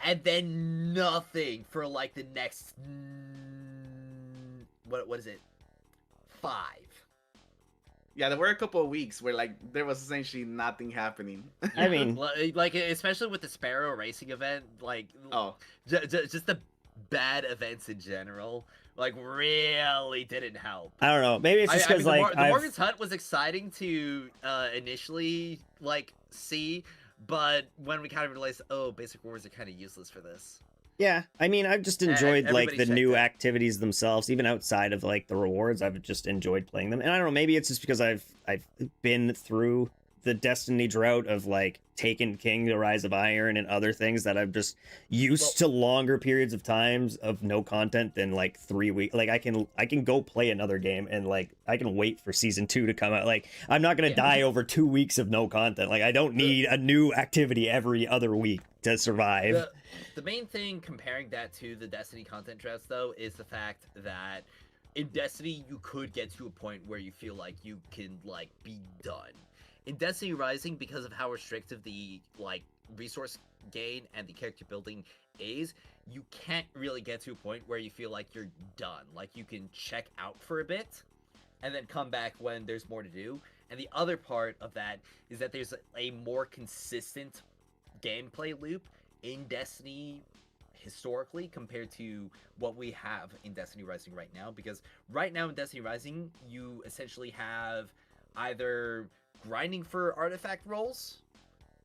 and then nothing for like the next what is it, 5. Yeah, there were a couple of weeks where like there was essentially nothing happening. I mean, like especially with the Sparrow racing event, like just the bad events in general, like really didn't help. I don't know. Maybe it's just because like the Morgan's Hunt was exciting to initially like see, but when we kind of realized, oh, basic rewards are kind of useless for this. Yeah, I mean, I've just enjoyed like the new it. activities themselves, even outside of like the rewards. I've just enjoyed playing them, and I don't know. Maybe it's just because I've been through the Destiny drought of like Taken King, The Rise of Iron, and other things that I'm just used to longer periods of times of no content than like 3 weeks. Like I can go play another game, and like I can wait for season 2 to come out. Like I'm not gonna die over 2 weeks of no content. Like I don't need a new activity every other week to survive. The main thing comparing that to the Destiny content droughts, though, is the fact that in Destiny you could get to a point where you feel like you can like be done. In Destiny Rising, because of how restrictive the like resource gain and the character building is, you can't really get to a point where you feel like you're done. Like you can check out for a bit and then come back when there's more to do. And the other part of that is that there's a more consistent gameplay loop in Destiny historically compared to what we have in Destiny Rising right now, because right now in Destiny Rising you essentially have either grinding for artifact rolls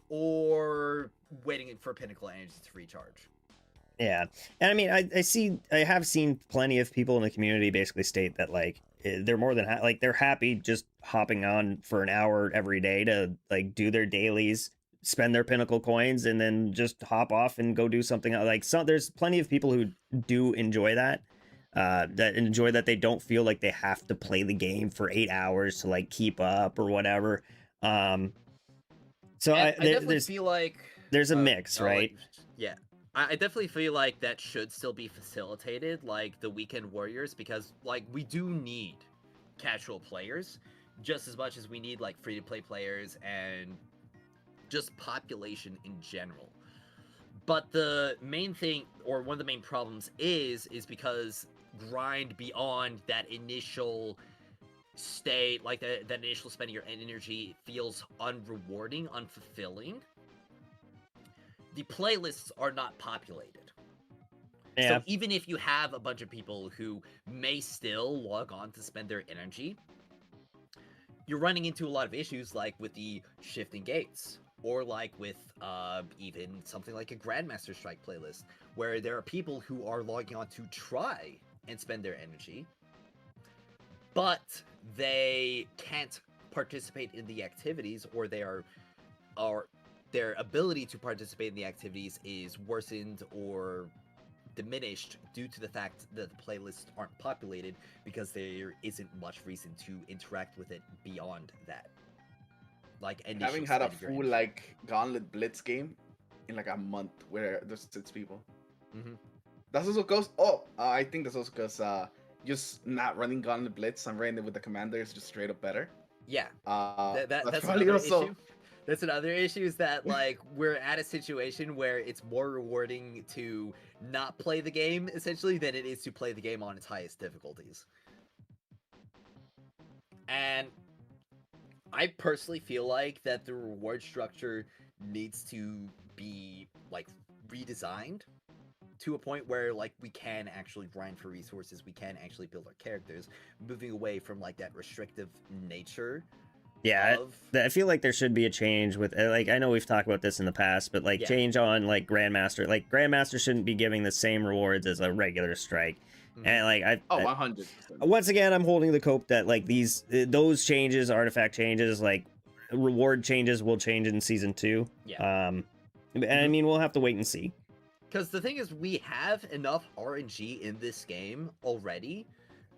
or waiting for pinnacle energy to recharge. Yeah, and I mean, I have seen plenty of people in the community basically state that like they're more than like they're happy just hopping on for an hour every day to like do their dailies, spend their pinnacle coins, and then just hop off and go do something like there's plenty of people who do enjoy that. That enjoy that they don't feel like they have to play the game for 8 hours to like keep up or whatever. So I definitely feel like there's a mix, right? Yeah, I definitely feel like that should still be facilitated, like the weekend warriors, because like we do need casual players just as much as we need like free-to-play players and just population in general. But the main thing, or one of the main problems is because grind beyond that initial state, like that initial spending your energy feels unrewarding, unfulfilling. The playlists are not populated. Yeah. So even if you have a bunch of people who may still log on to spend their energy, you're running into a lot of issues like with the shifting gates, or like with even something like a Grandmaster Strike playlist, where there are people who are logging on to try and spend their energy, but they can't participate in the activities, or their ability to participate in the activities is worsened or diminished due to the fact that the playlists aren't populated, because there isn't much reason to interact with it beyond that. Like Having had a full like Gauntlet Blitz game in like a month where there's 6 people. That's also because I think that's also because just not running Gauntlet Blitz and running it with the commander is just straight up better. Yeah, that's probably another also issue. That's another issue, is that like we're at a situation where it's more rewarding to not play the game essentially than it is to play the game on its highest difficulties. And I personally feel like that the reward structure needs to be like redesigned to a point where like we can actually grind for resources, we can actually build our characters, moving away from like that restrictive nature. Yeah, I feel like there should be a change with, like, I know we've talked about this in the past, but like change on like Grandmaster. Like Grandmaster shouldn't be giving the same rewards as a regular strike. And like 100%. Once again, I'm holding the cope that like those changes, artifact changes, like reward changes will change in season 2. And I mean, we'll have to wait and see. Because the thing is, we have enough RNG in this game already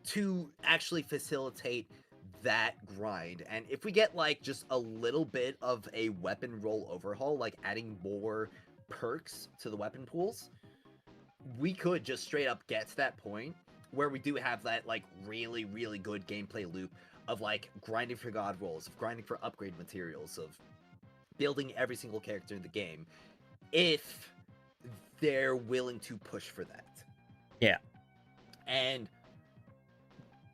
to actually facilitate that grind. And if we get like just a little bit of a weapon roll overhaul, like adding more perks to the weapon pools, we could just straight up get to that point where we do have that like really, really good gameplay loop of like grinding for god rolls, of grinding for upgrade materials, of building every single character in the game, if they're willing to push for that. Yeah. And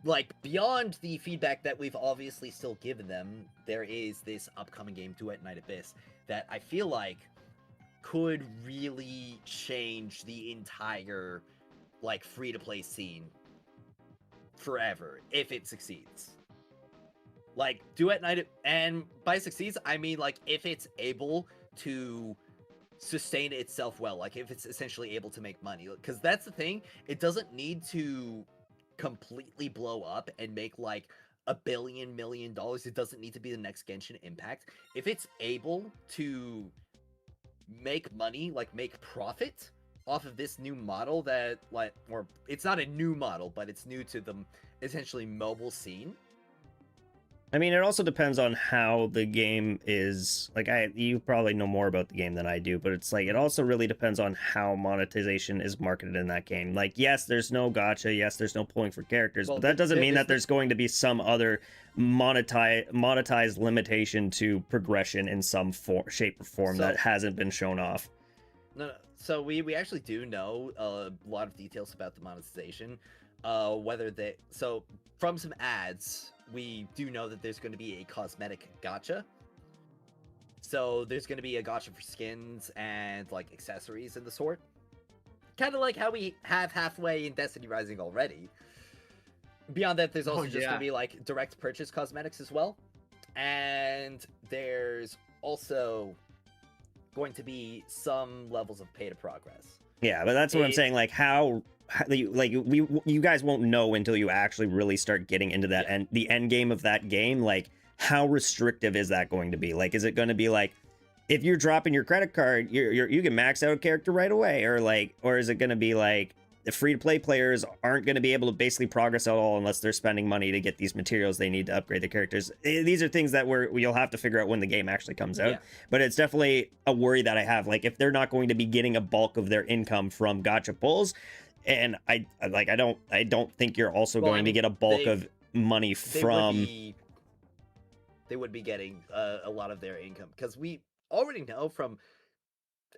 like beyond the feedback that we've obviously still given them, there is this upcoming game, Duet Night Abyss, that I feel like could really change the entire like free-to-play scene forever if it succeeds. Like Duet Night, and by succeeds I mean like if it's able to sustain itself well, like if it's essentially able to make money, because that's the thing, it doesn't need to completely blow up and make like $1 billion. It doesn't need to be the next Genshin Impact. If it's able to make money, like make profit off of this new model that like, or it's not a new model, but it's new to the essentially mobile scene. I mean, it also depends on how the game is. Like, you probably know more about the game than I do, but it's like, it also really depends on how monetization is marketed in that game. Like, yes, there's no gacha, yes, there's no pulling for characters, but that doesn't mean that there's going to be some other monetized limitation to progression in some shape or form that hasn't been shown off. No. So we actually do know a lot of details about the monetization. So from some ads, we do know that there's going to be a cosmetic gacha. So there's going to be a gacha for skins and like accessories and the sort. Kind of like how we have halfway in Destiny Rising already. Beyond that, there's also just going to be like direct purchase cosmetics as well. And there's also going to be some levels of pay to progress. Yeah, but that's what I'm saying. Like you guys won't know until you actually really start getting into that and the end game of that game. Like, how restrictive is that going to be? Like, is it going to be like, if you're dropping your credit card, you can max out a character right away, or is it going to be like the free-to-play players aren't going to be able to basically progress at all unless they're spending money to get these materials they need to upgrade the characters? These are things that you'll have to figure out when the game actually comes out. But it's definitely a worry that I have. Like, if they're not going to be getting a bulk of their income from gacha pulls, and I don't think you're also going to get a bulk of money from. They would be getting a lot of their income, because we already know from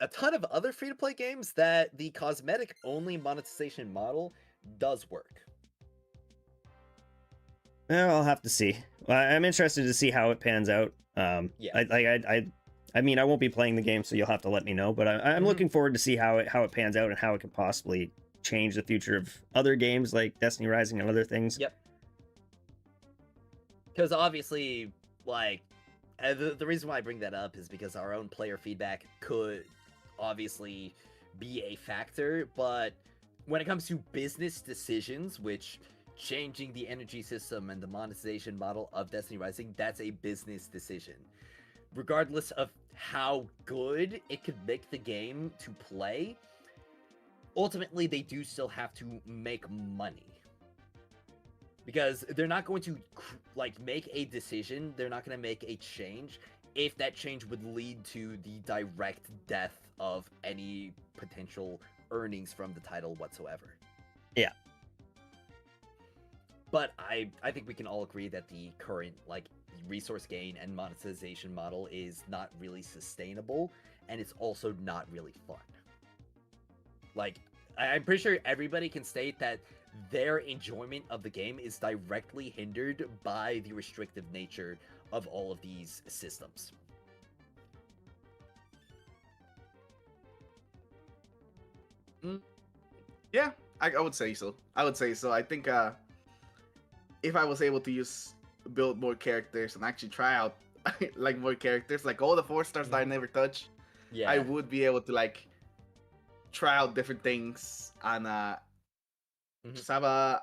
a ton of other free-to-play games that the cosmetic-only monetization model does work. I'll have to see. I'm interested to see how it pans out. I mean, I won't be playing the game, so you'll have to let me know. But I'm looking forward to see how it pans out and how it could possibly change the future of other games like Destiny Rising and other things. Yep. Because obviously, like, the reason why I bring that up is because our own player feedback could obviously be a factor, but when it comes to business decisions, which changing the energy system and the monetization model of Destiny Rising, that's a business decision. Regardless of how good it could make the game to play, ultimately they do still have to make money. Because they're not going to like make a decision, they're not going to make a change if that change would lead to the direct death of any potential earnings from the title whatsoever. Yeah. But I think we can all agree that the current like resource gain and monetization model is not really sustainable, and it's also not really fun. Like, I'm pretty sure everybody can state that their enjoyment of the game is directly hindered by the restrictive nature of all of these systems. Yeah, I would say so. I think if I was able to build more characters and actually try out like more characters, like all the 4 stars that I never touch, Yeah, I would be able to like try out different things and just have a,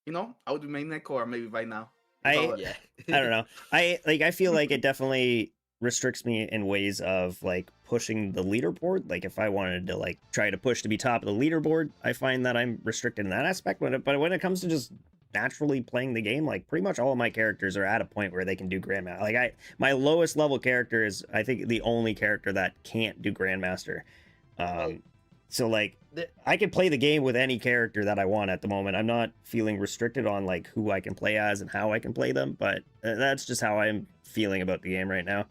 I would be main neck core maybe by now. yeah. I don't know. I feel like it definitely restricts me in ways of like pushing the leaderboard. Like if I wanted to like try to push to be top of the leaderboard, I find that I'm restricted in that aspect. But when it comes to just naturally playing the game, like pretty much all of my characters are at a point where they can do grandmaster. Like my lowest level character is I think the only character that can't do grandmaster. So like I could play the game with any character that I want at the moment. I'm not feeling restricted on like who I can play as and how I can play them, but that's just how I'm feeling about the game right now.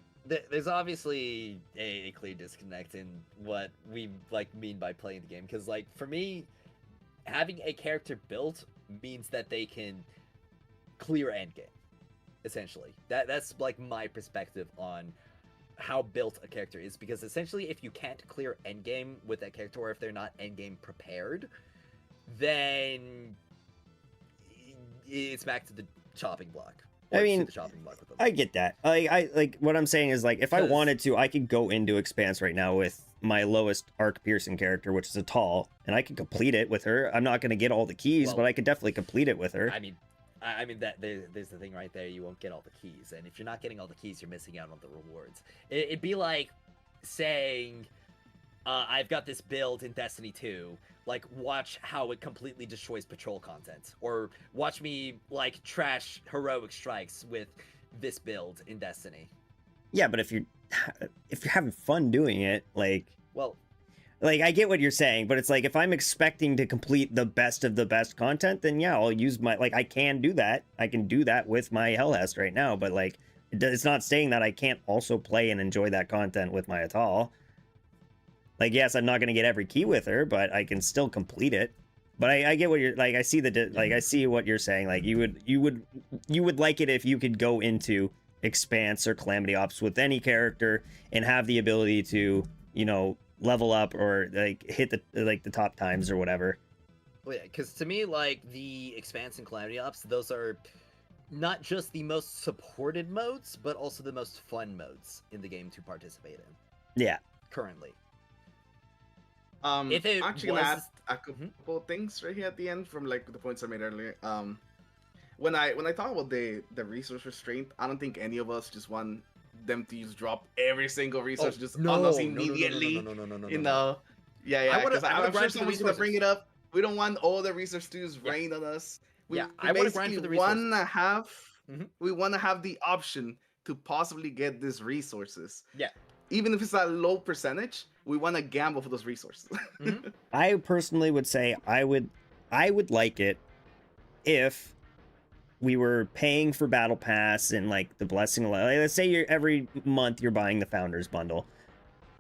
There's obviously a clear disconnect in what we like mean by playing the game, because like for me, having a character built means that they can clear endgame, essentially. That's like my perspective on how built a character is, because essentially if you can't clear endgame with that character, or if they're not endgame prepared, then it's back to the chopping block. I mean, the chopping block with them. I get that. I like what I'm saying is like if I wanted to, I could go into Expanse right now with my lowest arc piercing character, which is a tall, and I could complete it with her. I'm not going to get all the keys, but I could definitely complete it with her. I mean that there's the thing right there. You won't get all the keys, and if you're not getting all the keys, you're missing out on the rewards. It'd be like saying, "I've got this build in Destiny 2. Like, watch how it completely destroys patrol content, or watch me like trash heroic strikes with this build in Destiny." Yeah, but if you're having fun doing it, like, well, like I get what you're saying, but it's like if I'm expecting to complete the best of the best content, then yeah, I'll use my I can do that. I can do that with my Hellhest right now, but like it's not saying that I can't also play and enjoy that content with my Atal. Like, yes, I'm not going to get every key with her, but I can still complete it. But I get what you're like. I see I see what you're saying. Like you would like it if you could go into Expanse or Calamity Ops with any character and have the ability to, level up or like hit the top times or whatever. Well, yeah, because to me, like the Expanse and Calamity Ops, those are not just the most supported modes, but also the most fun modes in the game to participate in. Yeah. Currently. If it actually gonna add a couple things right here at the end from like the points I made earlier. When I talk about the resource restraint, I don't think any of us just want them to just drop every single resource on us immediately. No. Yeah. Because I'm sure someone's gonna bring it up. We don't want all the resource to just rain on us. I want to grind for the resources. We want to have the option to possibly get these resources. Yeah. Even if it's a low percentage, we want to gamble for those resources. I personally would say I would like it if we were paying for Battle Pass and like the Blessing. Like, let's say every month you're buying the Founders Bundle.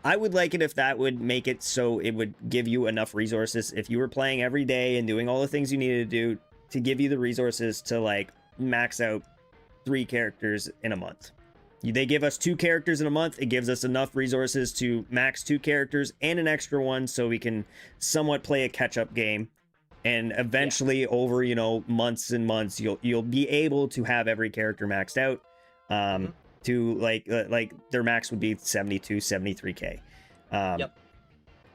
I would like it if that would make it so it would give you enough resources if you were playing every day and doing all the things you needed to do to give you the resources to like max out 3 characters in a month. They give us 2 characters in a month. It gives us enough resources to max 2 characters and an extra one so we can somewhat play a catch-up game. And eventually over, months and months, you'll be able to have every character maxed out. to like their max would be 72, 73K. Yep.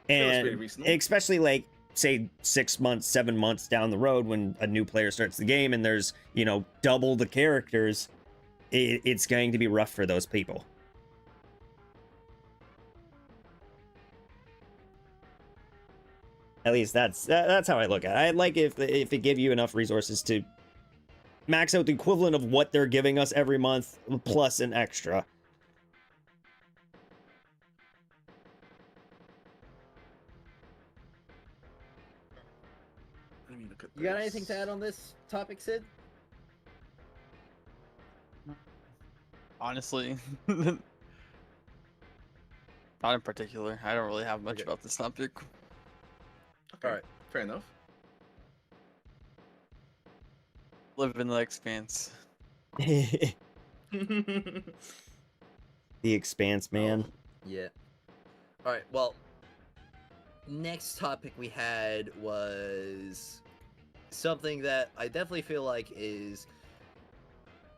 Pretty And reasonable. especially like say 6 months, 7 months down the road when a new player starts the game and there's, you know, double the characters, it's going to be rough for those people. At least that's how I look at it. I'd like if it give you enough resources to max out the equivalent of what they're giving us every month plus an extra. Let me look at You got anything this. to add on this topic, Sid? Honestly, not in particular. I don't really have much Okay. about this topic. Okay, Alright. fair enough. Live in the expanse. The Expanse, man. Yeah. All right. Well, next topic we had was something that I definitely feel like is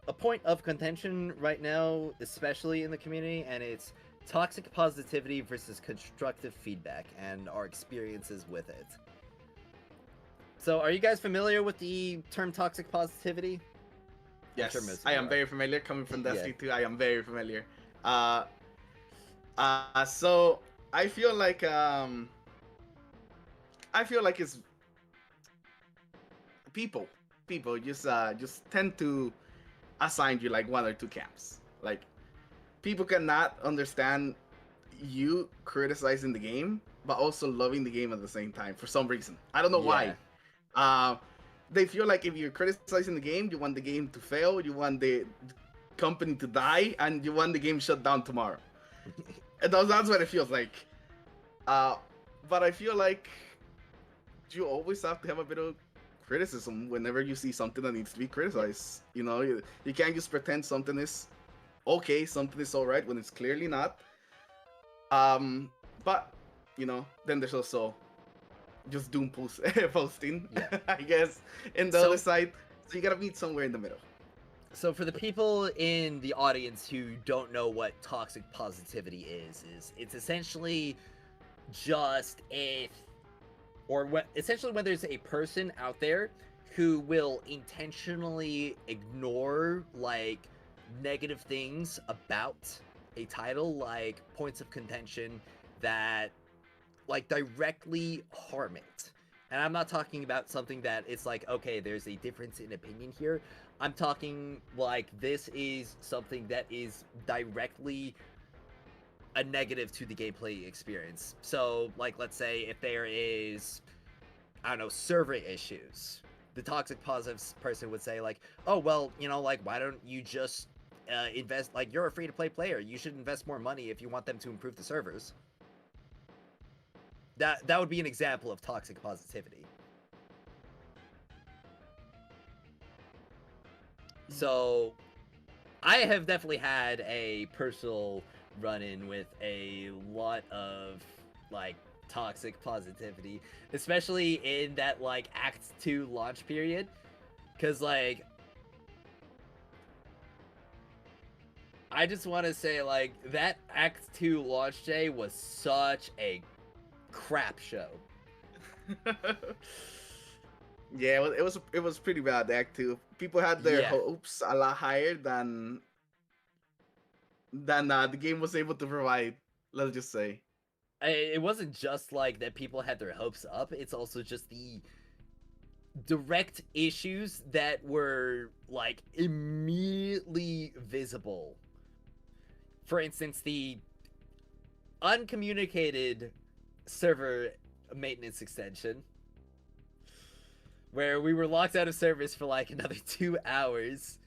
a point of contention right now, especially in the community, and it's toxic positivity versus constructive feedback and our experiences with it. So, are you guys familiar with the term toxic positivity? Yes, sure most of I you am are. very familiar. Coming from Yeah. Destiny 2, I am very familiar. So I feel like it's people just tend to assign you like one or two camps. Like people cannot understand you criticizing the game, but also loving the game at the same time for some reason. I don't know why. They feel like if you're criticizing the game, you want the game to fail, you want the company to die, and you want the game shut down tomorrow. And that's what it feels like. But I feel like you always have to have a bit of criticism whenever you see something that needs to be criticized. You know, you can't just pretend something is okay, something is alright when it's clearly not. But you know, then there's also just doom posting, Yeah. I guess, in the So- other side. So you gotta meet somewhere in the middle. So for the people in the audience who don't know what toxic positivity is it's essentially just essentially when there's a person out there who will intentionally ignore like negative things about a title, like points of contention that like directly harm it. And I'm not talking about something that it's like, okay, there's a difference in opinion here. I'm talking like this is something that is directly a negative to the gameplay experience. So, like, let's say if there is, I don't know, server issues, the toxic positive person would say like, oh, well, you know, like, why don't you just invest, like, you're a free-to-play player. You should invest more money if you want them to improve the servers. That would be an example of toxic positivity. So, I have definitely had a personal run-in with a lot of, like, toxic positivity, especially in that, like, Act 2 launch period. Because, like, I just want to say, like, that Act 2 launch day was such a crap show. Yeah, it was pretty bad, Act 2. People had their Yeah. hopes a lot higher than the game was able to provide. Let's just say. It wasn't just like that people had their hopes up, it's also just the direct issues that were like immediately visible. For instance, the uncommunicated server maintenance extension, where we were locked out of service for like another 2 hours.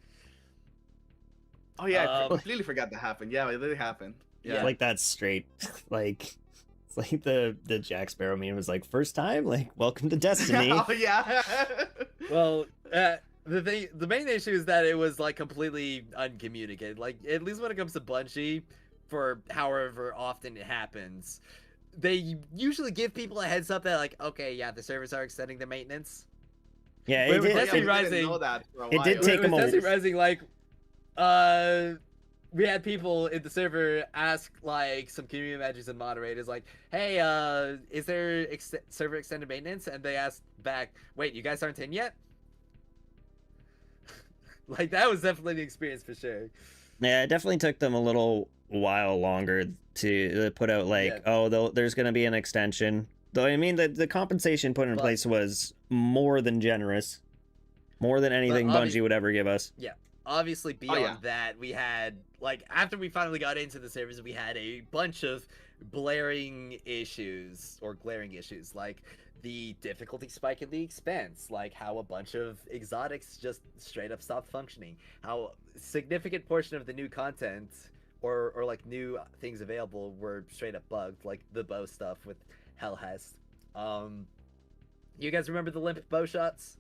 Oh yeah, I Um, completely forgot that happened. Yeah, it did happen. Yeah. Like that's straight. Like it's like the Jack Sparrow meme was like, first time, like welcome to Destiny. Oh yeah. Well, the main issue is that it was like completely uncommunicated. Like, at least when it comes to Bungie, for however often it happens, they usually give people a heads up that like, okay, yeah, the servers are extending the maintenance. Yeah, Wait, it with did. Destiny we didn't Rising- know that for a it did while. take With them a- Destiny Rising, like, we had people in the server ask like some community managers and moderators like, hey, is there server extended maintenance? And they asked back, wait, you guys aren't in yet? Like, that was definitely the experience for sure. Yeah, it definitely took them a little while longer to put out like, Yeah. oh, there's going to be an extension. Though I mean, the compensation put in But- place was more than generous, more than anything Bungie would ever give us. Obviously, beyond yeah. that, we had, like, after we finally got into the servers, we had a bunch of glaring issues, like the difficulty spike in the expense, like how a bunch of exotics just straight up stopped functioning, how a significant portion of the new content or like new things available were straight up bugged, like the bow stuff with Hellhest. You guys remember the limp bow shots?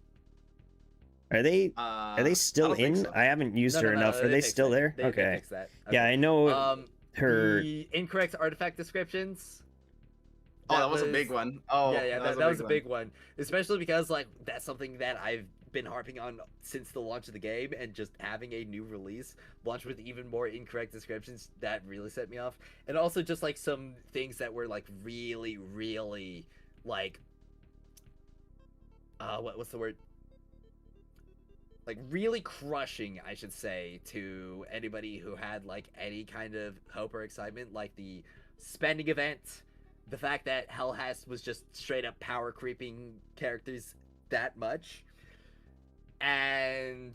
Are they still I don't think in? so. I haven't used her enough. Are they fixed still it. there? They Okay. fixed that. Yeah, Okay. I know her. The incorrect artifact descriptions. Oh, that was a big one. Oh, Yeah, that was a big one. Especially because, like, that's something that I've been harping on since the launch of the game, and just having a new release launch with even more incorrect descriptions, that really set me off. And also just, like, some things that were, like, really, really, like, what's the word? Like, really crushing, I should say, to anybody who had, like, any kind of hope or excitement, like the spending event, the fact that Hellhast was just straight up power creeping characters that much, and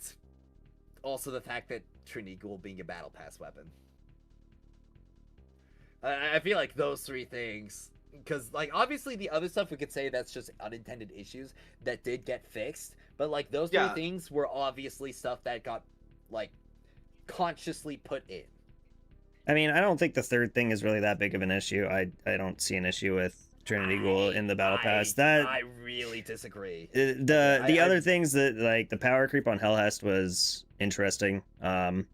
also the fact that Trinity Ghoul being a battle pass weapon. I feel like those three things, because, like, obviously the other stuff we could say that's just unintended issues that did get fixed, but, like, those three things were obviously stuff that got, like, consciously put in. I mean, I don't think the third thing is really that big of an issue. I don't see an issue with Trinity Ghoul in the battle pass. I really disagree. The other things that, like, the power creep on Hellhest was interesting. And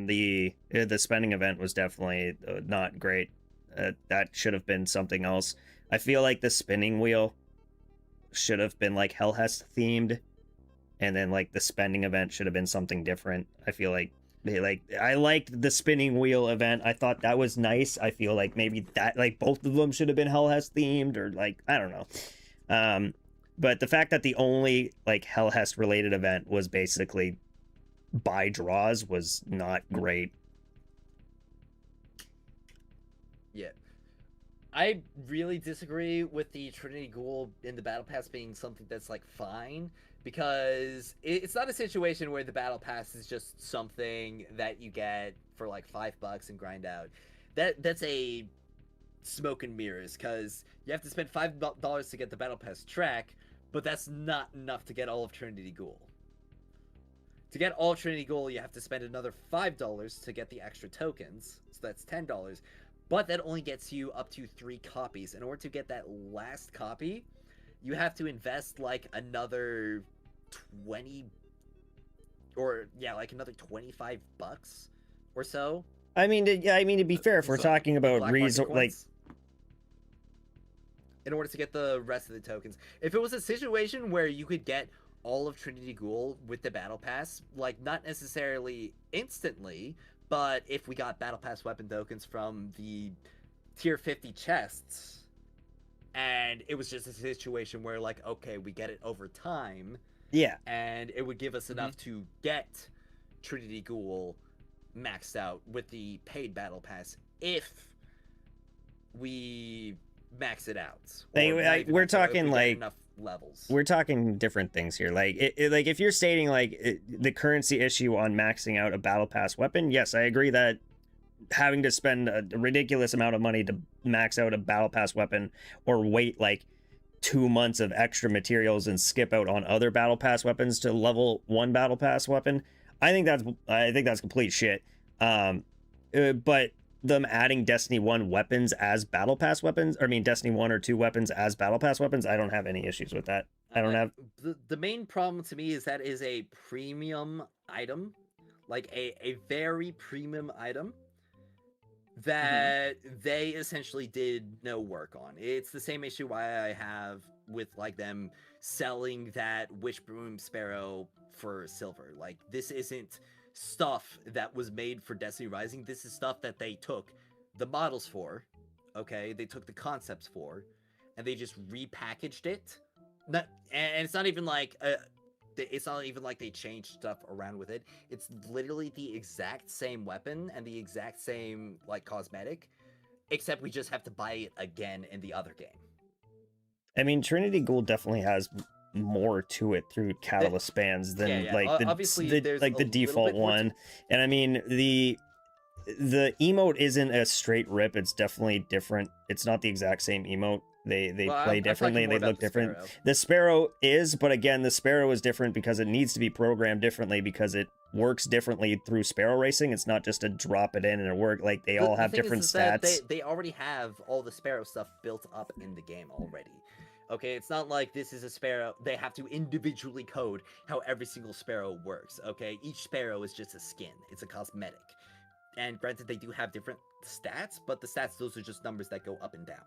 the spending event was definitely not great. That should have been something else. I feel like the spinning wheel should have been like Hellhest themed, and then like the spending event should have been something different. I feel like I liked the spinning wheel event. I thought that was nice. I feel like maybe that, like, both of them should have been Hellhest themed, or, like, I don't know. But the fact that the only, like, Hellhest related event was basically buy draws was not great. Yeah. I really disagree with the Trinity Ghoul in the Battle Pass being something that's, like, fine, because it's not a situation where the Battle Pass is just something that you get for, like, $5 and grind out. That's a smoke and mirrors, because you have to spend $5 to get the Battle Pass track, but that's not enough to get all of Trinity Ghoul. To get all Trinity Ghoul, you have to spend another $5 to get the extra tokens, so that's $10. But that only gets you up to 3 copies. In order to get that last copy, you have to invest, like, another 20... Or, yeah, like, another $25 or so. I mean, to be fair, if we're talking about Black market like, coins, in order to get the rest of the tokens. If it was a situation where you could get all of Trinity Ghoul with the Battle Pass, like, not necessarily instantly, but if we got Battle Pass weapon tokens from the tier 50 chests, and it was just a situation where, like, okay, we get it over time, yeah, and it would give us enough to get Trinity Ghoul maxed out with the paid Battle Pass if we max it out. We're talking, like, enough levels. we're talking different things here. Like, like, if you're stating, like, the currency issue on maxing out a battle pass weapon, yes, I agree that having to spend a ridiculous amount of money to max out a battle pass weapon, or wait like 2 months of extra materials and skip out on other battle pass weapons to level 1 battle pass weapon, I think that's complete shit. But them adding Destiny 1 weapons as battle pass weapons, or, I mean, Destiny 1 or 2 weapons as battle pass weapons, I don't have any issues with that. I don't have... The main problem to me is that is a premium item, like a very premium item that they essentially did no work on. It's the same issue why I have with, like, them selling that Wishbone Sparrow for silver. Like, this isn't stuff that was made for Destiny Rising. This is stuff that they took the models for, okay? They took the concepts for, and they just repackaged it. And it's not even like they changed stuff around with it. It's literally the exact same weapon and the exact same like cosmetic, except we just have to buy it again in the other game. I mean, Trinity Gold definitely has more to it through catalyst spans than like obviously there's like the a default little bit more one. And I mean, the emote isn't a straight rip. It's definitely different. It's not the exact same emote. They play differently and they look different. The Sparrow is, but again, the Sparrow is different because it needs to be programmed differently because it works differently through Sparrow Racing. It's not just a drop it in and it work. Like they all have different stats. They already have all the Sparrow stuff built up in the game already. Okay, it's not like this is a Sparrow. They have to individually code how every single Sparrow works. Okay, each Sparrow is just a skin. It's a cosmetic. And granted, they do have different stats, but the stats, those are just numbers that go up and down.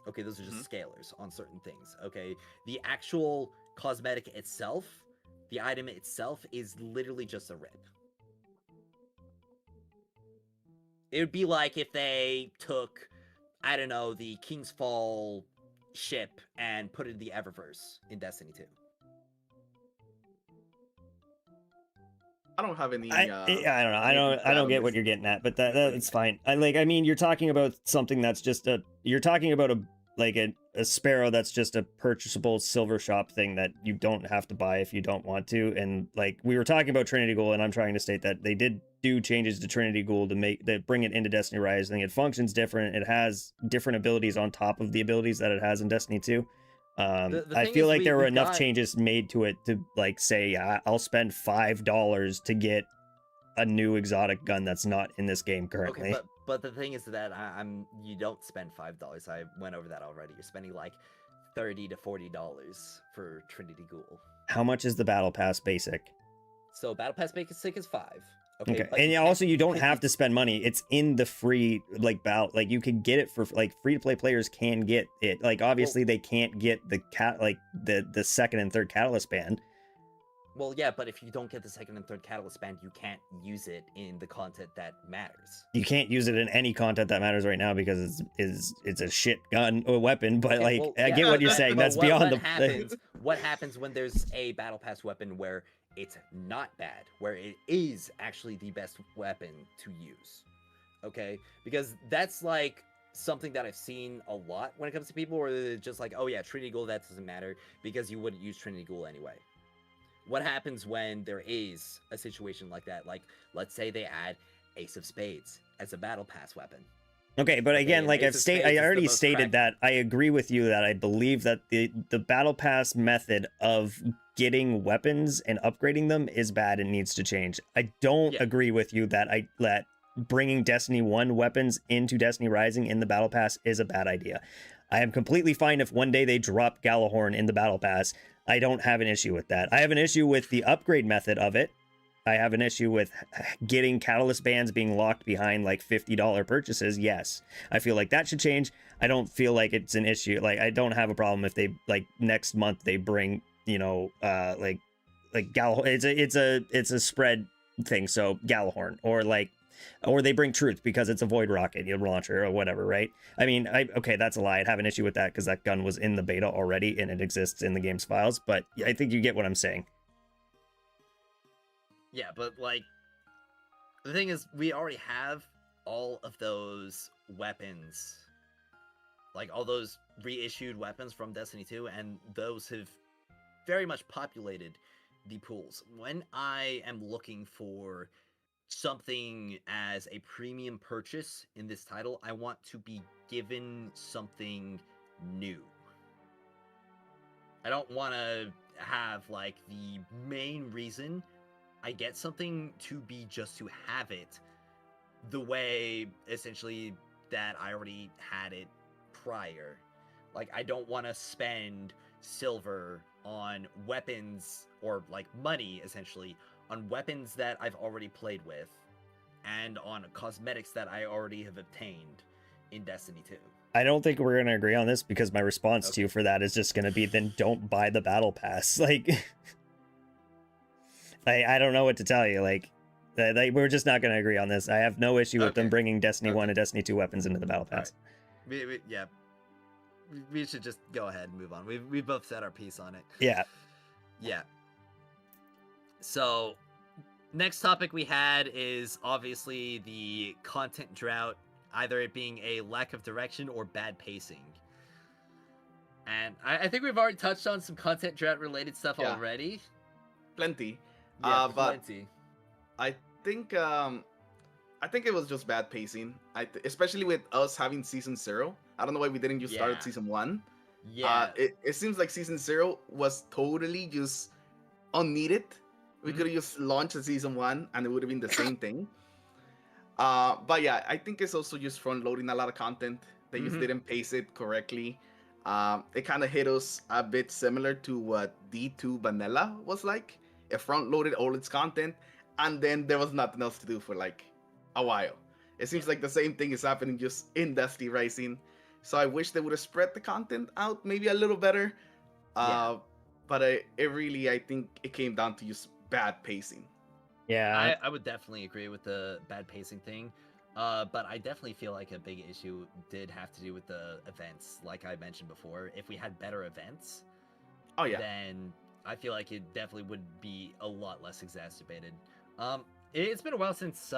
Okay, those are just scalars on certain things. Okay, the actual cosmetic itself, the item itself, is literally just a rip. It would be like if they took, I don't know, the King's Fall ship and put it in the Eververse in Destiny 2. I don't have any. I don't know. I don't get what you're getting at, but that's fine. I mean, you're talking about something that's just you're talking about a Sparrow that's just a purchasable silver shop thing that you don't have to buy if you don't want to. And like we were talking about Trinity Gold, and I'm trying to state that they did do changes to Trinity Gold to bring it into Destiny Rising. It functions different. It has different abilities on top of the abilities that it has in Destiny 2. I feel like there were enough changes made to it to like say I'll spend $5 to get a new exotic gun that's not in this game currently. Okay, but the thing is that you don't spend $5. I went over that already. You're spending like $30 to $40 for Trinity Ghoul. How much is the Battle Pass basic? So Battle Pass basic is $5. Okay. And also you don't have to spend money. It's in the free like you can get it for like free to play players can get it. Like obviously they can't get the second and third catalyst band. Well, yeah, but if you don't get the second and third catalyst band, you can't use it in the content that matters. You can't use it in any content that matters right now because it's a shit gun or weapon. But okay, I get what you're saying. That's beyond what happens when there's a battle pass weapon where it's not bad, where it is actually the best weapon to use. Okay, because that's like something that I've seen a lot when it comes to people where they're just like, oh yeah, Trinity Ghoul, that doesn't matter because you wouldn't use Trinity Ghoul anyway. What happens when there is a situation like that? Like, let's say they add Ace of Spades as a battle pass weapon. Okay, but again, like I already stated that I agree with you that I believe that the battle pass method of getting weapons and upgrading them is bad and needs to change. I don't agree with you that bringing Destiny 1 weapons into Destiny Rising in the battle pass is a bad idea. I am completely fine if one day they drop Galahorn in the battle pass. I don't have an issue with that. I have an issue with the upgrade method of it. I have an issue with getting catalyst bands being locked behind like $50 purchases. Yes, I feel like that should change. I don't feel like it's an issue. Like I don't have a problem if they like next month they bring like Galahorn. It's a spread thing. So Galahorn or they bring Truth because it's a Void Rocket launcher or whatever, right? I mean, okay, that's a lie. I'd have an issue with that because that gun was in the beta already and it exists in the game's files. But I think you get what I'm saying. Yeah, but like the thing is, we already have all of those weapons, like all those reissued weapons from Destiny 2, and those have very much populated the pools. When I am looking for something as a premium purchase in this title, I want to be given something new. I don't want to have like the main reason I get something to be just to have it the way essentially that I already had it prior. Like I don't want to spend silver on weapons or like money essentially on weapons that I've already played with and on cosmetics that I already have obtained in Destiny 2. I don't think we're going to agree on this because my response to you for that is just going to be then don't buy the battle pass. Like I don't know what to tell you. Like We're just not going to agree on this. I have no issue with them Okay. bringing Destiny 1 Okay. and Destiny 2 weapons into the Battle All right. Pass. Yeah. We should just go ahead and move on. We both said our piece on it. Yeah. Yeah. So, next topic we had is obviously the content drought, either it being a lack of direction or bad pacing. And I think we've already touched on some content drought related stuff Yeah. already. Plenty. Yeah, But plenty. I think it was just bad pacing. Especially with us having season 0. I don't know why we didn't just start Yeah. at season 1. Yeah. It seems like season 0 was totally just unneeded. We Mhm. could have just launched a season 1 and it would have been the same thing. But yeah, I think it's also just front loading a lot of content. They just Mhm. didn't pace it correctly. It kind of hit us a bit similar to what D2 Vanilla was like. It front loaded all its content and then there was nothing else to do for like a while. It seems like the same thing is happening just in Destiny Rising. So I wish they would have spread the content out maybe a little better. Yeah. But it really, I think it came down to just bad pacing. Yeah. I would definitely agree with the bad pacing thing. But I definitely feel like a big issue did have to do with the events, like I mentioned before. If we had better events, Oh yeah. then I feel like it definitely would be a lot less exacerbated. It's been a while since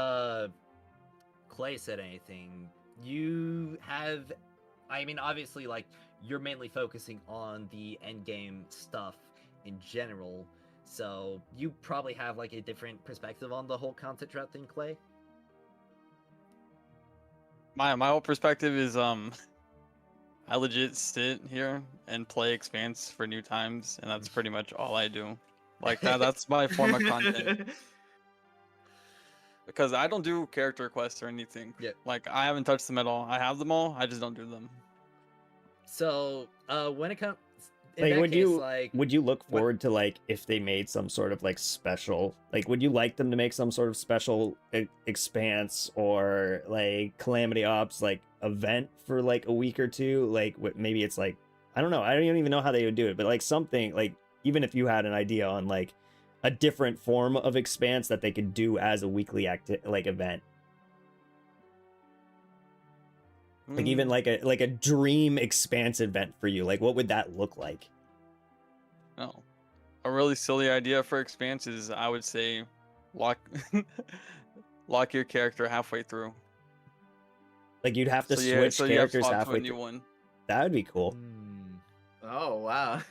Clay said anything. You have, I mean, obviously, like, you're mainly focusing on the end game stuff in general, so you probably have like a different perspective on the whole content drought thing, Clay. My whole perspective is I legit sit here and play Expanse for new times, and that's pretty much all I do. Like that's my form of content. Because I don't do character quests or anything. Yeah. Like I haven't touched them at all. I have them all, I just don't do them. So, when it comes, in Like, that would case, you like, would you look what- forward to like if they made some sort of like special, like would you like them to make some sort of special expanse or like Calamity Ops like event for like a week or two? Like maybe it's like, I don't know, I don't even know how they would do it, but like something like, even if you had an idea on like a different form of expanse that they could do as a weekly like event. Like even like a dream expanse event for you, like what would that look like? No. A really silly idea for Expanse is, I would say, lock lock your character halfway through. Like you'd have to you switch have characters swap to halfway a new through. one. That would be cool. Hmm. Oh wow.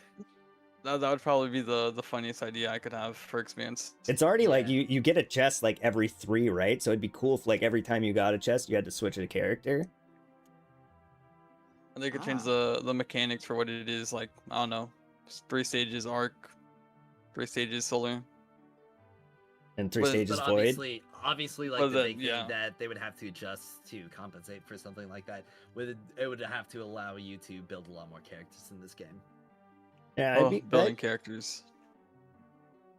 That would probably be the funniest idea I could have for Expanse. It's already like Yeah. you get a chest like every 3, right? So it'd be cool if like every time you got a chest you had to switch a character. And they could change the mechanics for what it is. Like, I don't know, 3 stages arc, 3 stages solar. And 3 But- stages But void. obviously, like Well, the then, big thing yeah. that they would have to adjust to compensate for something like that, it would have to allow you to build a lot more characters in this game. Yeah, Oh, building characters.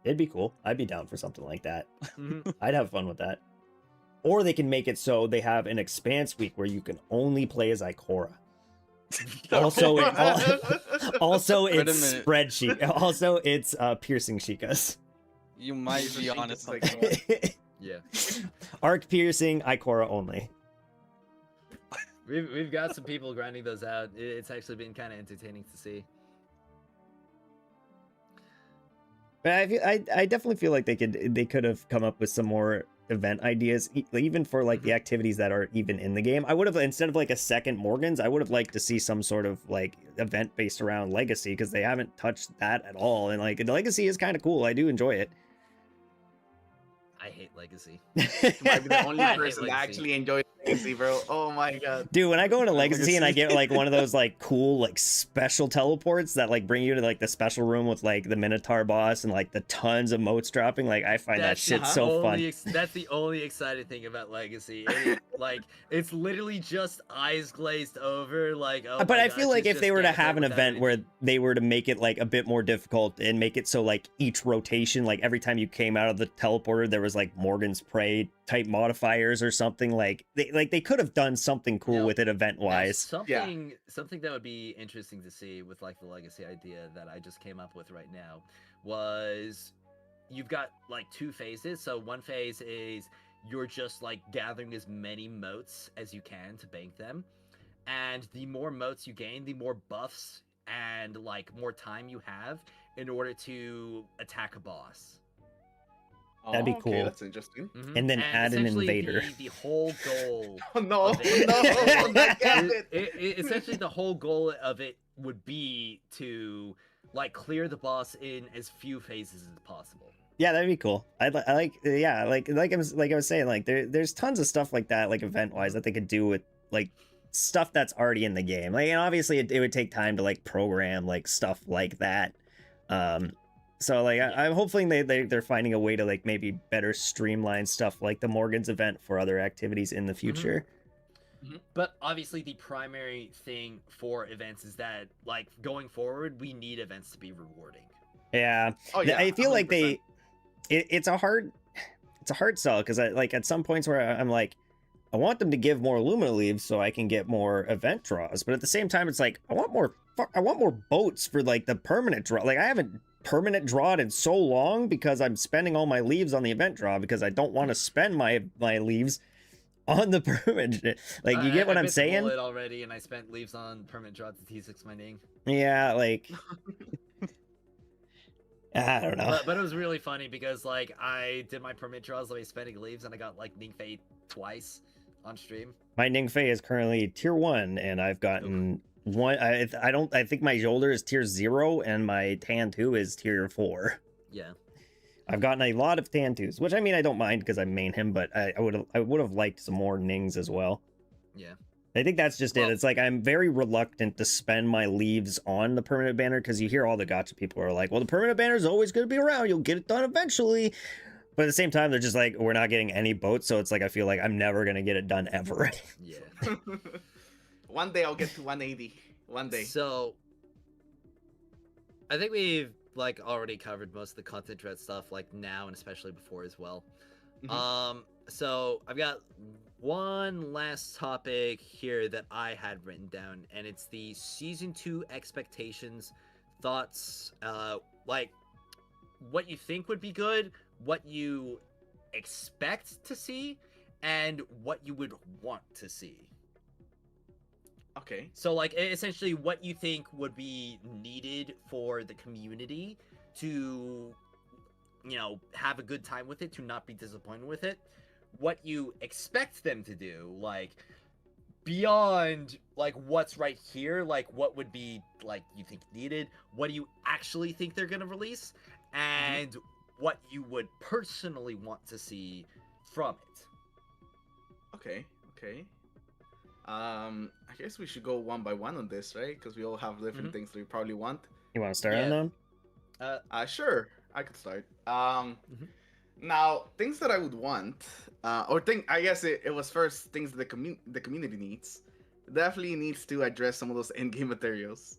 it'd be cool. I'd be down for something like that. Mhm. I'd have fun with that. Or they can make it so they have an expanse week where you can only play as Ikora. Also, also Wait a it's minute. spreadsheet. Also, it's piercing Shikas. You might Jesus, be she onto gets, something. like, Yeah, Arc piercing, Ikora only. we've got some people grinding those out. It's actually been kind of entertaining to see. But I definitely feel like they could have come up with some more event ideas, even for like the activities that are even in the game. I would have, instead of like a second Morgan's, I would have liked to see some sort of like event based around Legacy, because they haven't touched that at all. And like Legacy is kind of cool. I do enjoy it. I hate Legacy. You might be the only I hate person that Legacy. actually enjoys Legacy, bro. Oh my god. Dude, when I go into Legacy and I Legacy. get like one of those like cool like special teleports that like bring you to like the special room with like the Minotaur boss and like the tons of motes dropping, like I find that That's shit the so fun. only that's the only exciting thing about Legacy. Like, it's literally just eyes glazed over. Like, oh, But my I feel gosh, like it's if they just were to gameplay have an without event where anything. they were to make it like a bit more difficult and make it so like each rotation, like every time you came out of the teleporter, there was like Morgan's Prey type modifiers or something, like they could have done something cool Now- with it event Now, wise. something that would be interesting to see with like the Legacy idea that I just came up with right now was you've got like 2 phases. So one phase is you're just like gathering as many motes as you can to bank them, and the more motes you gain, the more buffs and like more time you have in order to attack a boss. That'd be Okay, cool. that's interesting. And then add an essentially invader. The whole goal. Oh no, of it- no, not get it. Essentially, the whole goal of it would be to like clear the boss in as few phases as possible. Yeah, that'd be cool. I like, yeah, like I was saying, like there's tons of stuff like that, like event wise, that they could do with like stuff that's already in the game. Like, and obviously it would take time to like program like stuff like that. So like I'm hoping they're finding a way to like maybe better streamline stuff like the Morgan's event for other activities in the future. But obviously, the primary thing for events is that like going forward, we need events to be rewarding. Yeah. Oh yeah, I feel like 100%. it's a hard sell, because I like at some points where I'm like, I want them to give more Lumina leaves so I can get more event draws, but at the same time it's like I want more boats for like the permanent draw. Like I haven't permanent drawed in so long because I'm spending all my leaves on the event draw because I don't want to spend my leaves on the permanent. Like you get what I I'm bit the saying? bullet already, and I spent leaves on permanent draw to T6 mining. Yeah, like I don't know. But it was really funny because like I did my permit draws like spending leaves, and I got like Ningfei twice on stream. My Ningfei is currently tier 1, and I've gotten one. I think my shoulder is tier 0, and my Tan 2 is tier 4. Yeah. I've gotten a lot of Tan 2s, which I mean I don't mind because I main him, but I would have liked some more Nings as well. Yeah. I think that's just it. It's like I'm very reluctant to spend my leaves on the permanent banner, because you hear all the gacha people are like, well, the permanent banner is always going to be around. You'll get it done eventually. But at the same time, they're just like, we're not getting any boats. So it's like, I feel like I'm never going to get it done ever. Yeah. One day I'll get to 180. One day. So I think we've like already covered most of the content dread stuff like now and especially before as well. So I've got one last topic here that I had written down, and it's the season 2 expectations, thoughts, like what you think would be good, what you expect to see, and what you would want to see. Okay. So like essentially what you think would be needed for the community to, you know, have a good time with it, to not be disappointed with it, what you expect them to do, like beyond like what's right here, like what would be like you think needed, what do you actually think they're going to release, and what you would personally want to see from it. Okay. I guess we should go one by one on this, right? Because we all have different things that we probably want. You want to start on them? Sure, I could start. Now, things that I would want, I guess it was first things that the community needs. Definitely needs to address some of those in-game materials.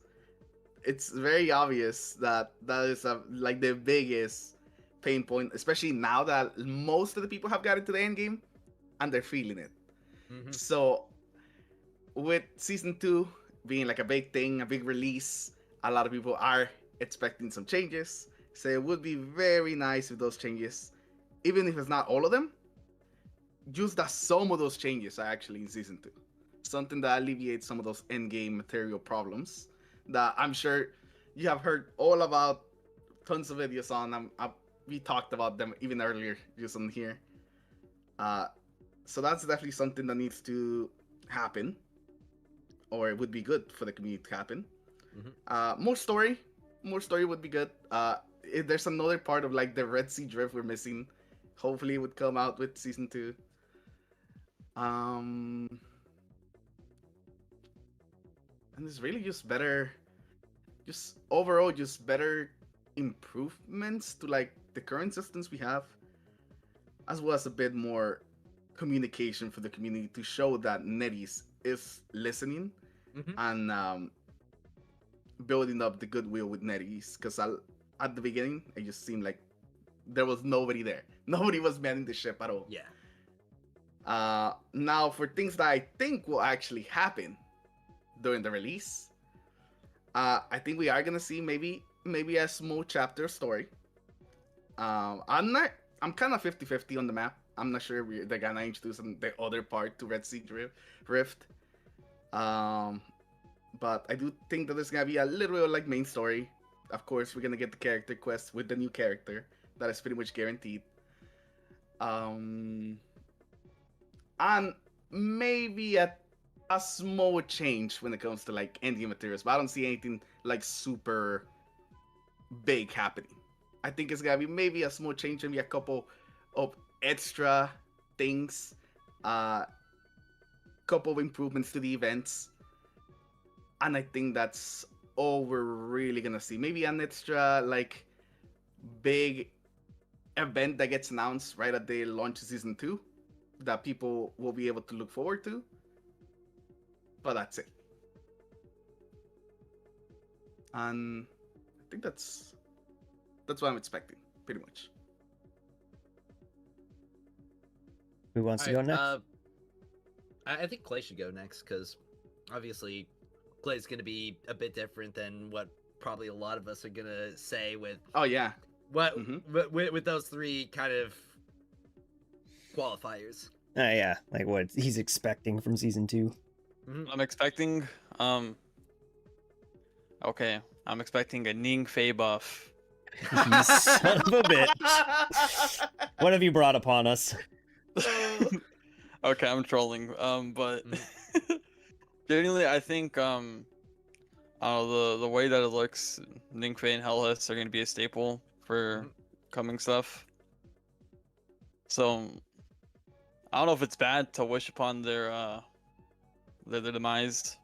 It's very obvious that is like the biggest pain point, especially now that most of the people have got into the end game and they're feeling it. So with season 2 being like a big thing, a big release, a lot of people are expecting some changes. So it would be very nice if those changes, even if it's not all of them, just that some of those changes are actually in season 2. Something that alleviates some of those end-game material problems that I'm sure you have heard all about, tons of videos on. We talked about them even earlier, just on here. So that's definitely something that needs to happen, or it would be good for the community to happen. More story would be good. If there's another part of like the Red Sea Drift we're missing, hopefully it would come out with season 2. And it's really just better, just overall just better improvements to like the current systems we have, as well as a bit more communication for the community to show that NetEase is listening and building up the goodwill with NetEase. Because at the beginning, it just seemed like there was nobody there. Nobody was manning the ship at all. Yeah. Now, for things that I think will actually happen during the release, I think we are gonna see maybe a small chapter story. I'm kind of 50-50 on the map. I'm not sure they're gonna introduce the other part to Red Sea Rift. But I do think that there's gonna be a little bit of like main story. Of course, we're gonna get the character quest with the new character. That is pretty much guaranteed. And maybe a small change when it comes to like endgame materials, but I don't see anything like super big happening. I think it's gonna be maybe a small change, maybe a couple of extra things, couple of improvements to the events, and I think that's all we're really gonna see. Maybe an extra like big event that gets announced right at the launch of season 2 that people will be able to look forward to. But that's it. And I think that's what I'm expecting, pretty much. Who wants to go next? I think Clay should go next because obviously Clay's going to be a bit different than what probably a lot of us are going to say with. Oh yeah. What with those three kind of qualifiers. Yeah, like what he's expecting from season 2. I'm expecting okay, I'm expecting a Ningfei buff. You son of a bitch. What have you brought upon us? Okay, I'm trolling. But genuinely, I think the way that it looks, Ningfei and Hellhest are gonna be a staple for coming stuff. So I don't know if it's bad to wish upon their demise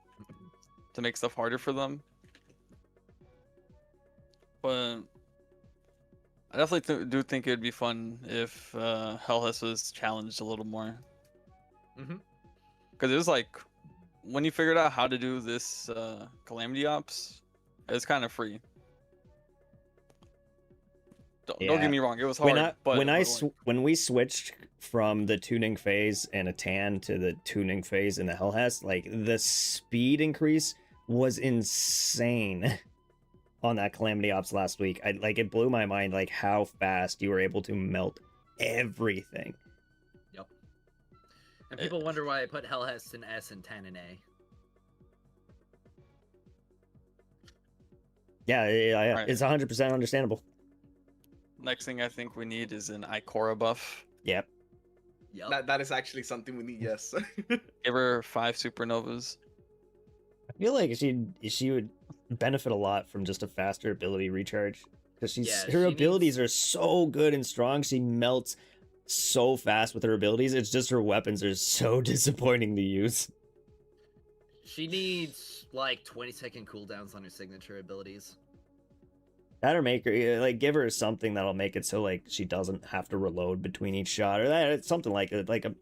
to make stuff harder for them, but I definitely do think it would be fun if Hellhest was challenged a little more. Because it was like, when you figured out how to do this Calamity Ops, it's kind of free. Don't get me wrong, it was hard. When we switched from the tuning phase and a tan to the tuning phase in the Hellhest, like the speed increase was insane on that Calamity Ops last week. It blew my mind like how fast you were able to melt everything. Yep. And people wonder why I put Hellhest in S and Tan in A. Yeah, Right. It's 100% understandable. Next thing I think we need is an Ikora buff. Yep. That is actually something we need, yes. Give her 5 supernovas. I feel like she would benefit a lot from just a faster ability recharge, because her abilities are so good and strong. She melts so fast with her abilities. It's just her weapons are so disappointing to use. She needs like 20-second cooldowns on her signature abilities. That or make her like give her something that'll make it so like she doesn't have to reload between each shot, or that something like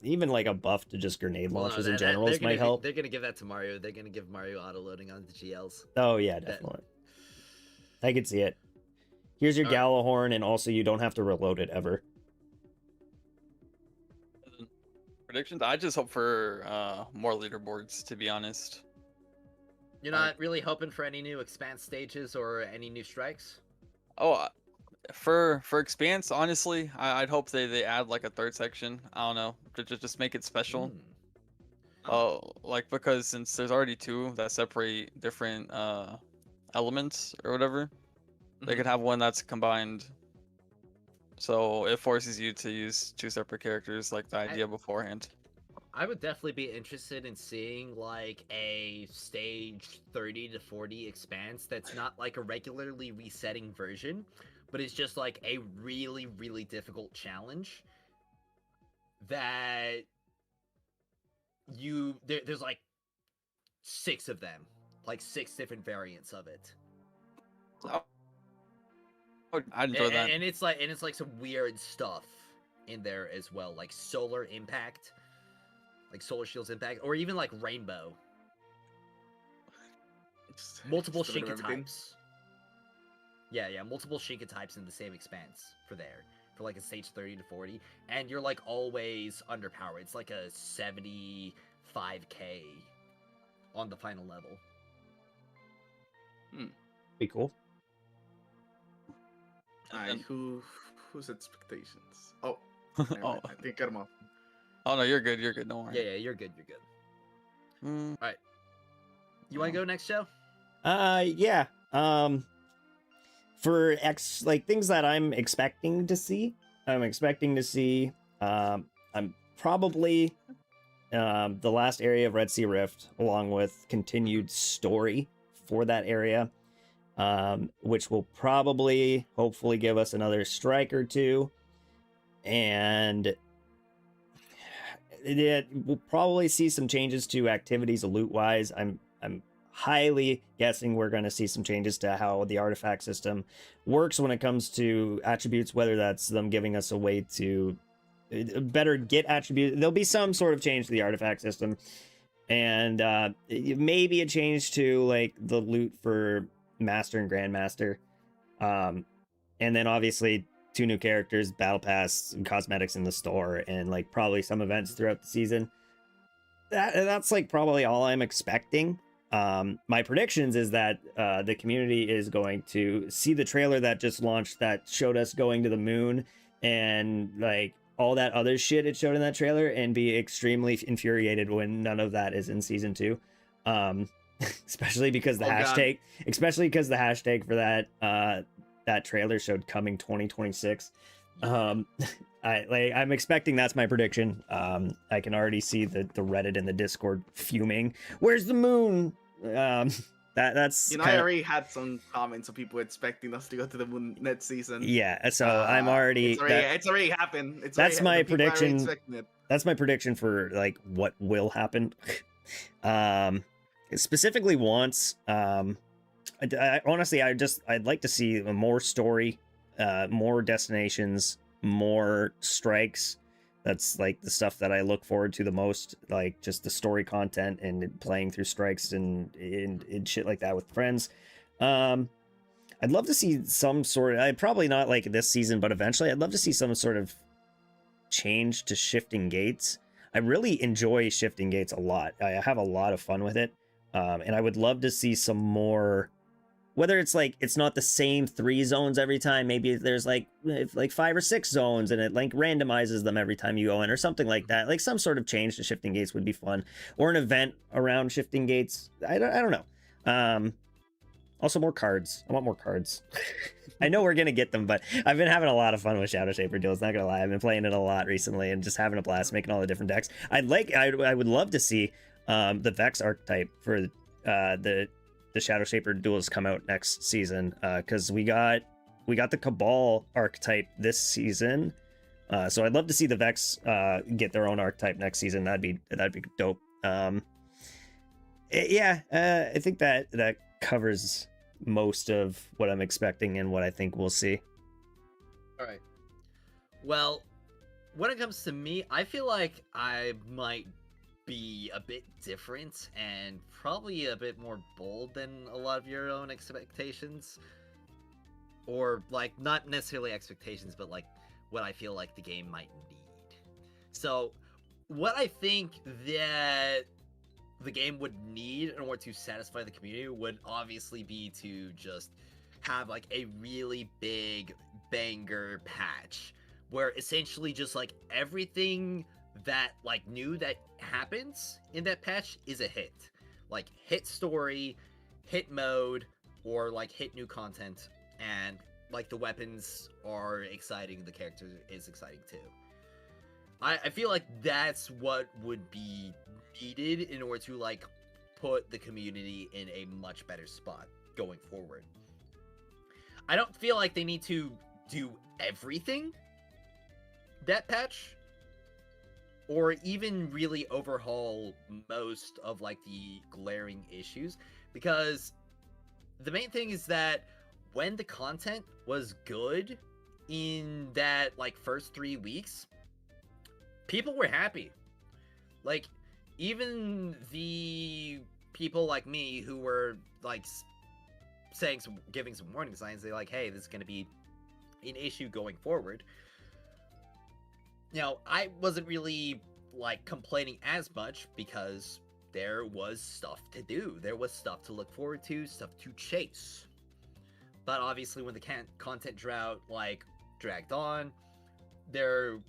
even like a buff to just grenade launchers in general might help. They're gonna give that to Mario. They're gonna give Mario auto loading on the GLs. Oh yeah, definitely. I could see it. Here's your Galahorn, and also you don't have to reload it ever. Predictions? I just hope for more leaderboards, to be honest. You're not really hoping for any new Expanse stages or any new strikes? Oh, for Expanse, honestly, I'd hope they add like a third section. I don't know, to just make it special. Like, because since there's already 2 that separate different elements or whatever, they could have one that's combined. So it forces you to use 2 separate characters, like the idea beforehand. I would definitely be interested in seeing like a stage 30 to 40 Expanse that's not like a regularly resetting version, but it's just like a really, really difficult challenge that there's like 6 of them, like 6 different variants of it. Oh, I'd enjoy that. And it's like some weird stuff in there as well, like solar impact. Like Solar Shield's impact, or even like Rainbow. Multiple Shinka types. Yeah, multiple Shinka types in the same Expanse for like a stage 30 to 40. And you're like always underpowered. It's like a 75k on the final level. Be cool. Alright, who whose expectations? Oh, never Oh, mind. I think cut him off. oh no, you're good. You're good. Don't worry. Yeah, you're good. You're good. Mm, All right. You want to go next, Joe? Yeah. For like things that I'm expecting to see, I'm probably the last area of Red Sea Rift, along with continued story for that area, which will probably, hopefully, give us another strike or two, and we'll probably see some changes to activities loot wise. I'm highly guessing we're going to see some changes to how the artifact system works when it comes to attributes, whether that's them giving us a way to better get attributes. There'll be some sort of change to the artifact system, and maybe a change to like the loot for Master and Grandmaster, and then obviously 2 new characters, battle pass, and cosmetics in the store, and like probably some events throughout the season. That's like probably all I'm expecting. My predictions is that the community is going to see the trailer that just launched that showed us going to the moon and like all that other shit it showed in that trailer and be extremely infuriated when none of that is in season 2. Especially because the hashtag for that trailer showed coming 2026. I'm expecting that's my prediction. I can already see the Reddit and the Discord fuming. Where's the moon? That's I already had some comments of people expecting us to go to the moon next season. Yeah, so I'm already it's already happened. That's my prediction. That's my prediction for like what will happen. Specifically once honestly I'd like to see more story, more destinations, more strikes. That's like the stuff that I look forward to the most, like just the story content and playing through strikes and shit like that with friends. I'd love to see some sort of, probably not like this season, but eventually I'd love to see some sort of change to shifting gates. I really enjoy shifting gates a lot. I have a lot of fun with it. And I would love to see some more, whether it's like it's not the same 3 zones every time, maybe there's like 5 or 6 zones and it like randomizes them every time you go in or something like that. Like some sort of change to shifting gates would be fun, or an event around shifting gates. I don't know. Also more cards. I want more cards. I know we're gonna get them, but I've been having a lot of fun with Shadow Shaper duels, not gonna lie. I've been playing it a lot recently and just having a blast making all the different decks. I would love to see the Vex archetype for the Shadow Shaper duels come out next season, because we got the Cabal archetype this season, so I'd love to see the Vex get their own archetype next season. That'd be dope. I think that covers most of what I'm expecting and what I think we'll see. All right. Well, when it comes to me, I feel like I might be a bit different and probably a bit more bold than a lot of your own expectations, or like not necessarily expectations, but like what I feel like the game might need. So what I think that the game would need in order to satisfy the community would obviously be to just have like a really big banger patch where essentially just like everything that like new that happens in that patch is a hit. Like hit story, hit mode, or like hit new content, and like the weapons are exciting, the character is exciting too. I feel like that's what would be needed in order to like put the community in a much better spot going forward. I don't feel like they need to do everything that patch, or even really overhaul most of like the glaring issues, because the main thing is that when the content was good in that like first 3 weeks, people were happy. Like even the people like me who were like giving some warning signs, they're like, hey, this is going to be an issue going forward. Now, I wasn't really like complaining as much because there was stuff to do. There was stuff to look forward to, stuff to chase. But obviously when the content drought like dragged on, the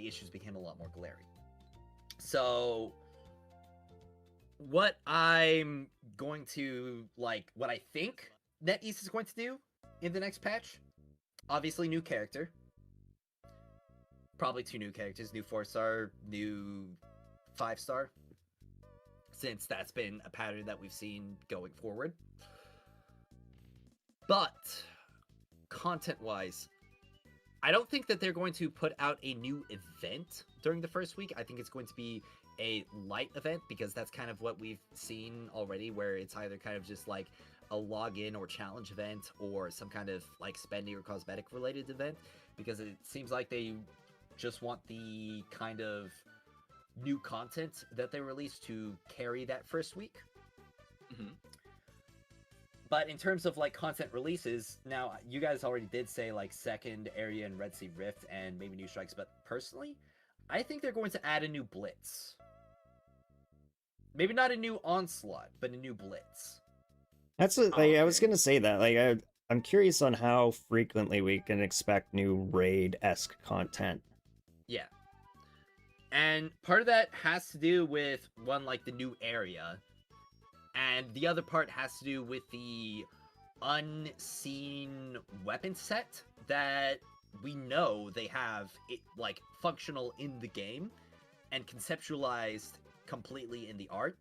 issues became a lot more glaring. So what I'm going to, what I think NetEase is going to do in the next patch, obviously new character. Probably 2 new characters, new 4-star, new 5-star, since that's been a pattern that we've seen going forward. But content-wise, I don't think that they're going to put out a new event during the first week. I think it's going to be a light event, because that's kind of what we've seen already, where it's either kind of just like a login or challenge event, or some kind of like spending or cosmetic related event, because it seems like they just want the kind of new content that they release to carry that first week. Mm-hmm. But in terms of like content releases, now you guys already did say like second area and Red Sea Rift and maybe new strikes, but personally, I think they're going to add a new blitz. Maybe not a new onslaught, but a new blitz. That's what, like, I was gonna say that. Like, I'm curious on how frequently we can expect new raid-esque content. Yeah. And part of that has to do with, one, like the new area, and the other part has to do with the unseen weapon set that we know they have it like functional in the game and conceptualized completely in the art.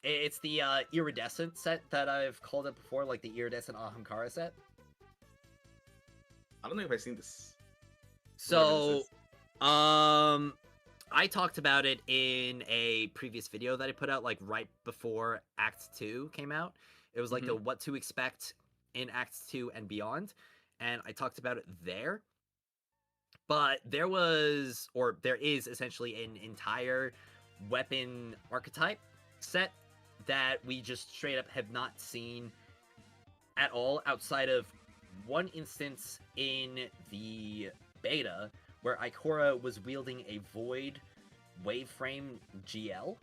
It's the iridescent set that I've called it before, like the iridescent Ahamkara set. I don't know if I've seen this. So, I talked about it in a previous video that I put out, like right before Act 2 came out. It was like the what to expect in Act 2 and beyond, and I talked about it there. But there is essentially an entire weapon archetype set that we just straight up have not seen at all, outside of one instance in the beta where Ikora was wielding a Void Waveframe GL.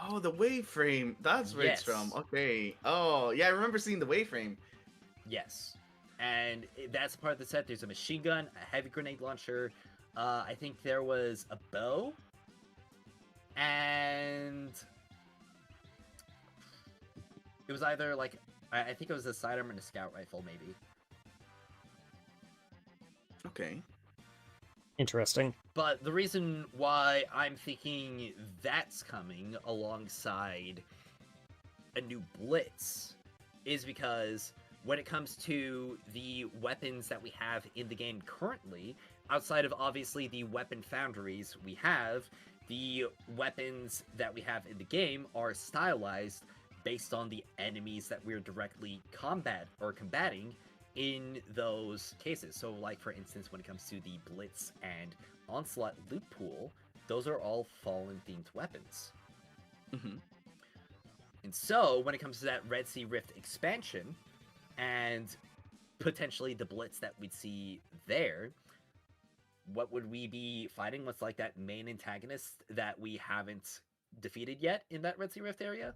Oh, the Waveframe. That's where it's from. Okay. Oh, yeah, I remember seeing the Waveframe. Yes. And that's part of the set. There's a machine gun, a heavy grenade launcher. I think there was a bow. And it was either like, I think it was a sidearm and a scout rifle, maybe. Okay. Interesting. But the reason why I'm thinking that's coming alongside a new blitz is because when it comes to the weapons that we have in the game currently, outside of obviously the weapon foundries we have, the weapons that we have in the game are stylized based on the enemies that we're directly combating in those cases. So like for instance, when it comes to the Blitz and Onslaught loot pool, those are all Fallen themed weapons. Mm-hmm. And so when it comes to that Red Sea Rift expansion and potentially the Blitz that we'd see there, what would we be fighting? What's like that main antagonist that we haven't defeated yet in that Red Sea Rift area?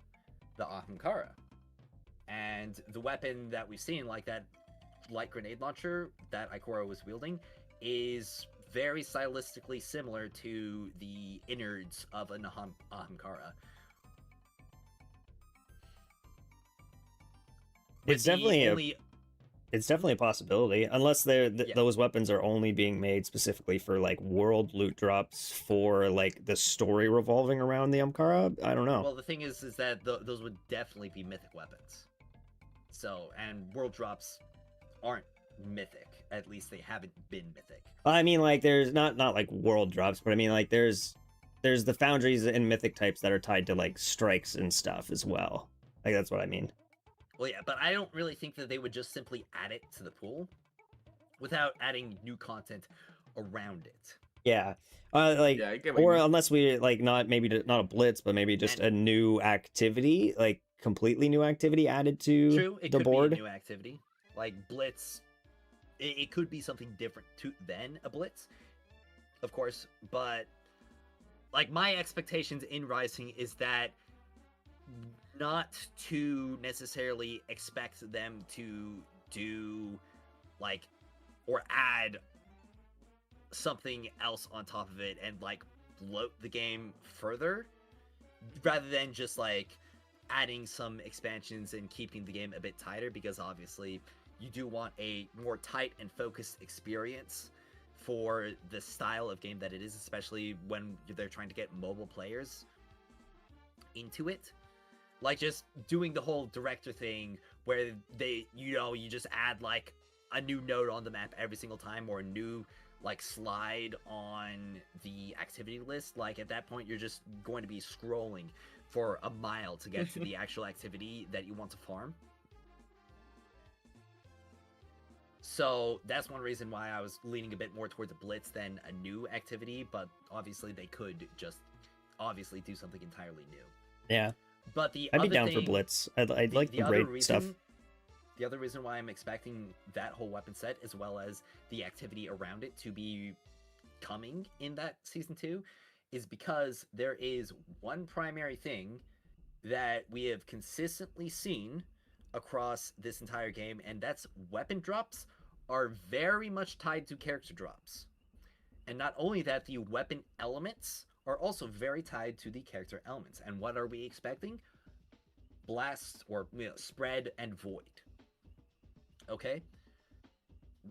The Ahamkara. And the weapon that we've seen, like that light grenade launcher that Ikora was wielding, is very stylistically similar to the innards of an Ahamkara. It's definitely a possibility, unless those weapons are only being made specifically for like world loot drops for like the story revolving around the Ahamkara. I don't know. Well, the thing is that those would definitely be mythic weapons. So, and world drops aren't mythic. At least they haven't been mythic. I mean, like there's not like world drops, but I mean like there's the foundries and mythic types that are tied to like strikes and stuff as well. Like that's what I mean. Well, yeah, but I don't really think that they would just simply add it to the pool without adding new content around it. Yeah, unless we like not a blitz, but maybe just a new activity, like completely new activity added to the board. Be a new activity, like blitz. It could be something different than a blitz, of course. But like my expectations in Rising is that not to necessarily expect them to do like, or add something else on top of it and like bloat the game further, rather than just like adding some expansions and keeping the game a bit tighter, because obviously you do want a more tight and focused experience for the style of game that it is, especially when they're trying to get mobile players into it. Like just doing the whole director thing where they, you just add like a new node on the map every single time, or a new like slide on the activity list. Like at that point, you're just going to be scrolling for a mile to get to the actual activity that you want to farm. So that's one reason why I was leaning a bit more towards a blitz than a new activity, but obviously they could just obviously do something entirely new. Yeah. But the I'd other be down thing, for blitz. I'd like the raid stuff. The other reason why I'm expecting that whole weapon set, as well as the activity around it, to be coming in that season 2, is because there is one primary thing that we have consistently seen across this entire game, and that's weapon drops are very much tied to character drops. And not only that, the weapon elements are also very tied to the character elements. And what are we expecting? Blast, or spread and void. Okay?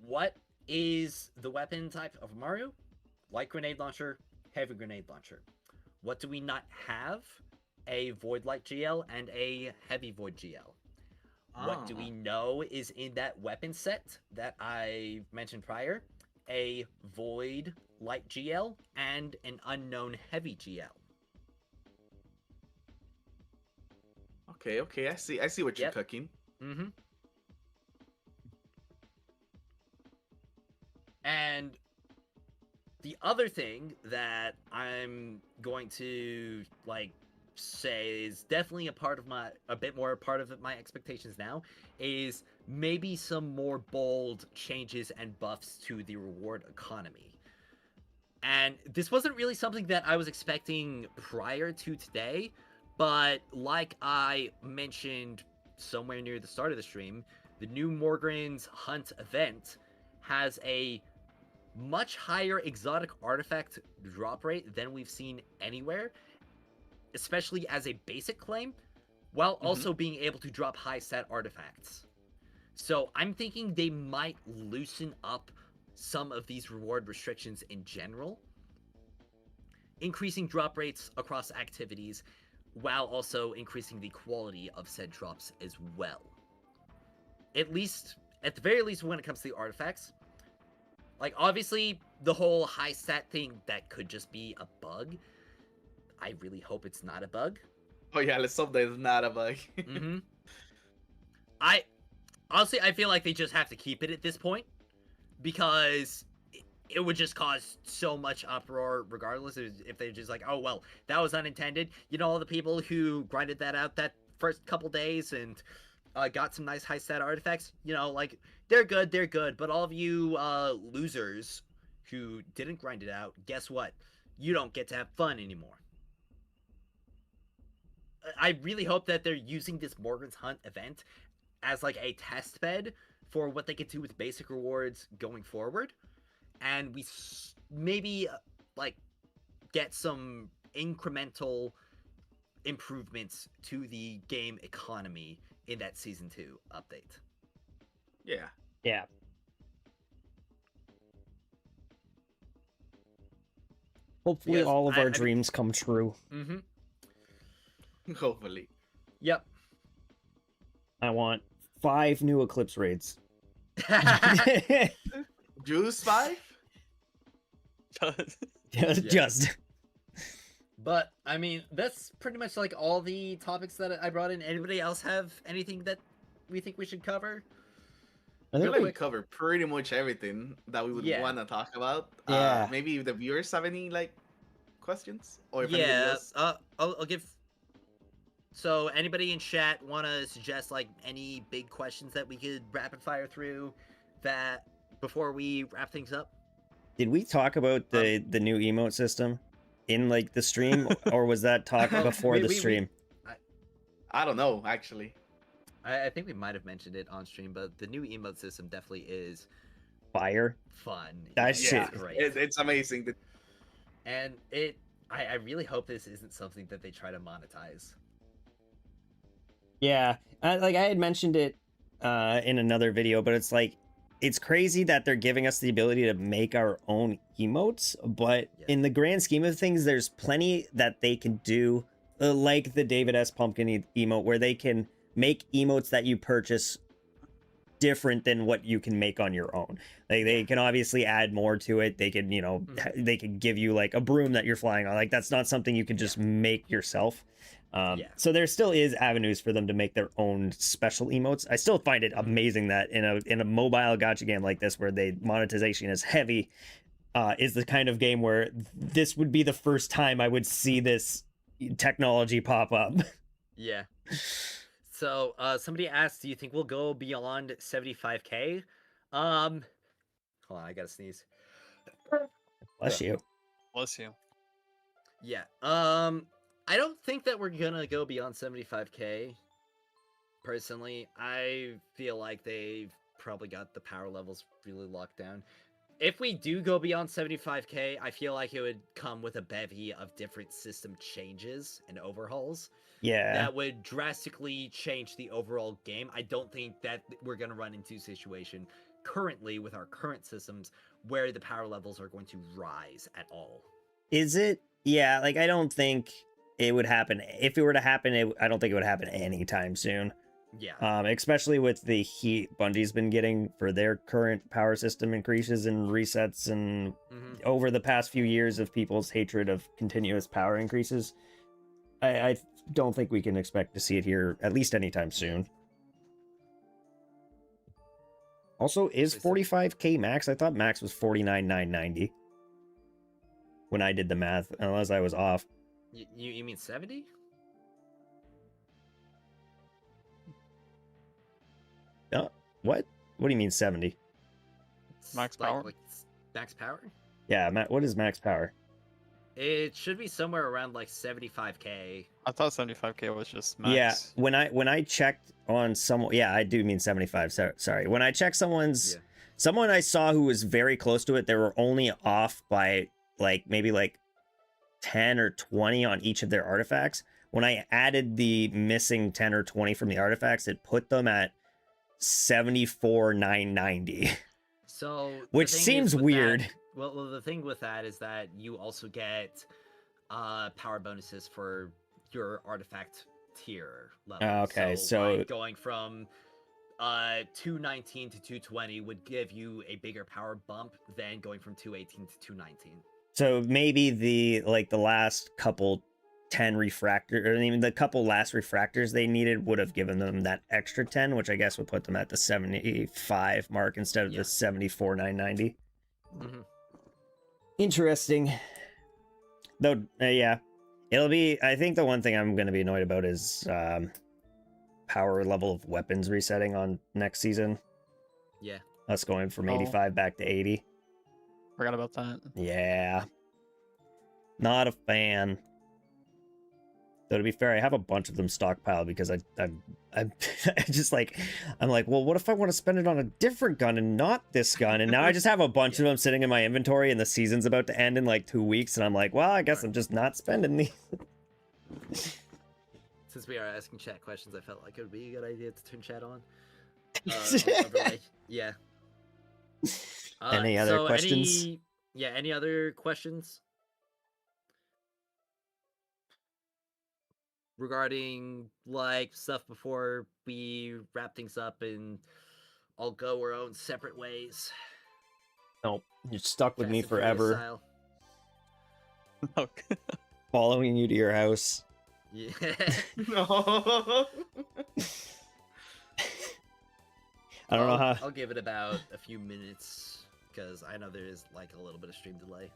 What is the weapon type of Mario? Light grenade launcher, heavy grenade launcher. What do we not have? A void light GL and a heavy void GL. What do we know is in that weapon set that I mentioned prior? A void light GL and an unknown heavy GL. Okay, I see what you're cooking. Mm-hmm. And the other thing that I'm going to like say is definitely a bit more part of my expectations now, is maybe some more bold changes and buffs to the reward economy. And this wasn't really something that I was expecting prior to today, but like I mentioned somewhere near the start of the stream, the new Morgren's Hunt event has a much higher exotic artifact drop rate than we've seen anywhere, especially as a basic claim, while also being able to drop high stat artifacts. So I'm thinking they might loosen up some of these reward restrictions in general, increasing drop rates across activities, while also increasing the quality of said drops as well. At the very least, when it comes to the artifacts. Like, obviously, the whole high stat thing, that could just be a bug. I really hope it's not a bug. Oh yeah, let's hope that it's not a bug. Mm-hmm. Honestly, I feel like they just have to keep it at this point, because it would just cause so much uproar regardless if they're just like, oh, well, that was unintended. You know, all the people who grinded that out that first couple days and got some nice high stat artifacts, like, they're good, but all of you losers who didn't grind it out, guess what? You don't get to have fun anymore. I really hope that they're using this Morgren's Hunt event as like a test bed for what they could do with basic rewards going forward, and we maybe like get some incremental improvements to the game economy in that season 2 update. Yeah. Hopefully Because all of our dreams come true. Mm-hmm. Hopefully. Yep. I want 5 new Eclipse raids. Juice 5? Just. But, I mean, that's pretty much like all the topics that I brought in. Anybody else have anything that we think we should cover? I feel like we covered pretty much everything that we would want to talk about. Yeah. Maybe if the viewers have any, questions? Or if I'll give... So, anybody in chat want to suggest, any big questions that we could rapid fire through that before we wrap things up? Did we talk about the new emote system in, the stream, or was that talk before the stream? I don't know, actually. I think we might have mentioned it on stream, but the new emote system definitely is Fire. fun. That Yeah, shit- it's great. It's amazing. And I really hope this isn't something that they try to monetize. Yeah, I had mentioned it in another video, but it's like it's crazy that they're giving us the ability to make our own emotes, but Yeah. in the grand scheme of things, there's plenty that they can do, like the David S. Pumpkin emote, where they can make emotes that you purchase different than what you can make on your own. Like they can obviously add more to it. They can, they could give you like a broom that you're flying on. Like that's not something you can just make yourself. So there still is avenues for them to make their own special emotes. I still find it amazing that in a mobile gacha game like this, where the monetization is heavy, is the kind of game where this would be the first time I would see this technology pop up. Yeah. So somebody asked, do you think we'll go beyond 75k? Hold on, I gotta sneeze. Bless you. Bless you. Yeah. I don't think that we're gonna go beyond 75k. Personally, I feel like they've probably got the power levels really locked down. If we do go beyond 75k, I feel like it would come with a bevy of different system changes and overhauls Yeah. that would drastically change the overall game. I don't think that we're going to run into a situation currently with our current systems where the power levels are going to rise at all. Is it? Yeah, like I don't think it would happen. If it were to happen, I don't think it would happen anytime soon. Yeah. Especially with the heat Bungie's been getting for their current power system increases and resets, and over the past few years of people's hatred of continuous power increases, I don't think we can expect to see it here at least anytime soon. Also, is 45k max? I thought max was 49,990 when I did the math, unless I was off. You mean 70? What? What do you mean 70? Max power? Like max power? Yeah, what is max power? It should be somewhere around like 75k. I thought 75k was just max. Yeah, when I checked on someone, yeah, I do mean 75. Sorry. When I checked someone I saw who was very close to it, they were only off by maybe 10 or 20 on each of their artifacts. When I added the missing 10 or 20 from the artifacts, it put them at 74,990. So which seems weird. Well, the thing with that is that you also get power bonuses for your artifact tier level. Okay, so like going from 219 to 220 would give you a bigger power bump than going from 218 to 219. So maybe the last couple 10 refractor, or even the couple last refractors they needed would have given them that extra 10, which I guess would put them at the 75 mark instead of the 74,990. Interesting. Though, yeah, it'll be. I think the one thing I'm going to be annoyed about is power level of weapons resetting on next season. Yeah, us going from 85 back to 80. Forgot about that. Yeah, not a fan. Though to be fair, I have a bunch of them stockpiled because I'm just I'm like, well, what if I want to spend it on a different gun and not this gun? And now I just have a bunch of them sitting in my inventory, and the season's about to end in 2 weeks, and I'm like, well, I guess I'm just not spending these. Since we are asking chat questions, I felt like it would be a good idea to turn chat on. Yeah. Any other questions? Any other questions? Regarding stuff before we wrap things up and all go our own separate ways. Nope, you're stuck with Fast me and Furious forever. style. Okay. Following you to your house. Yeah. No. I don't know how. I'll give it about a few minutes because I know there is a little bit of stream delay.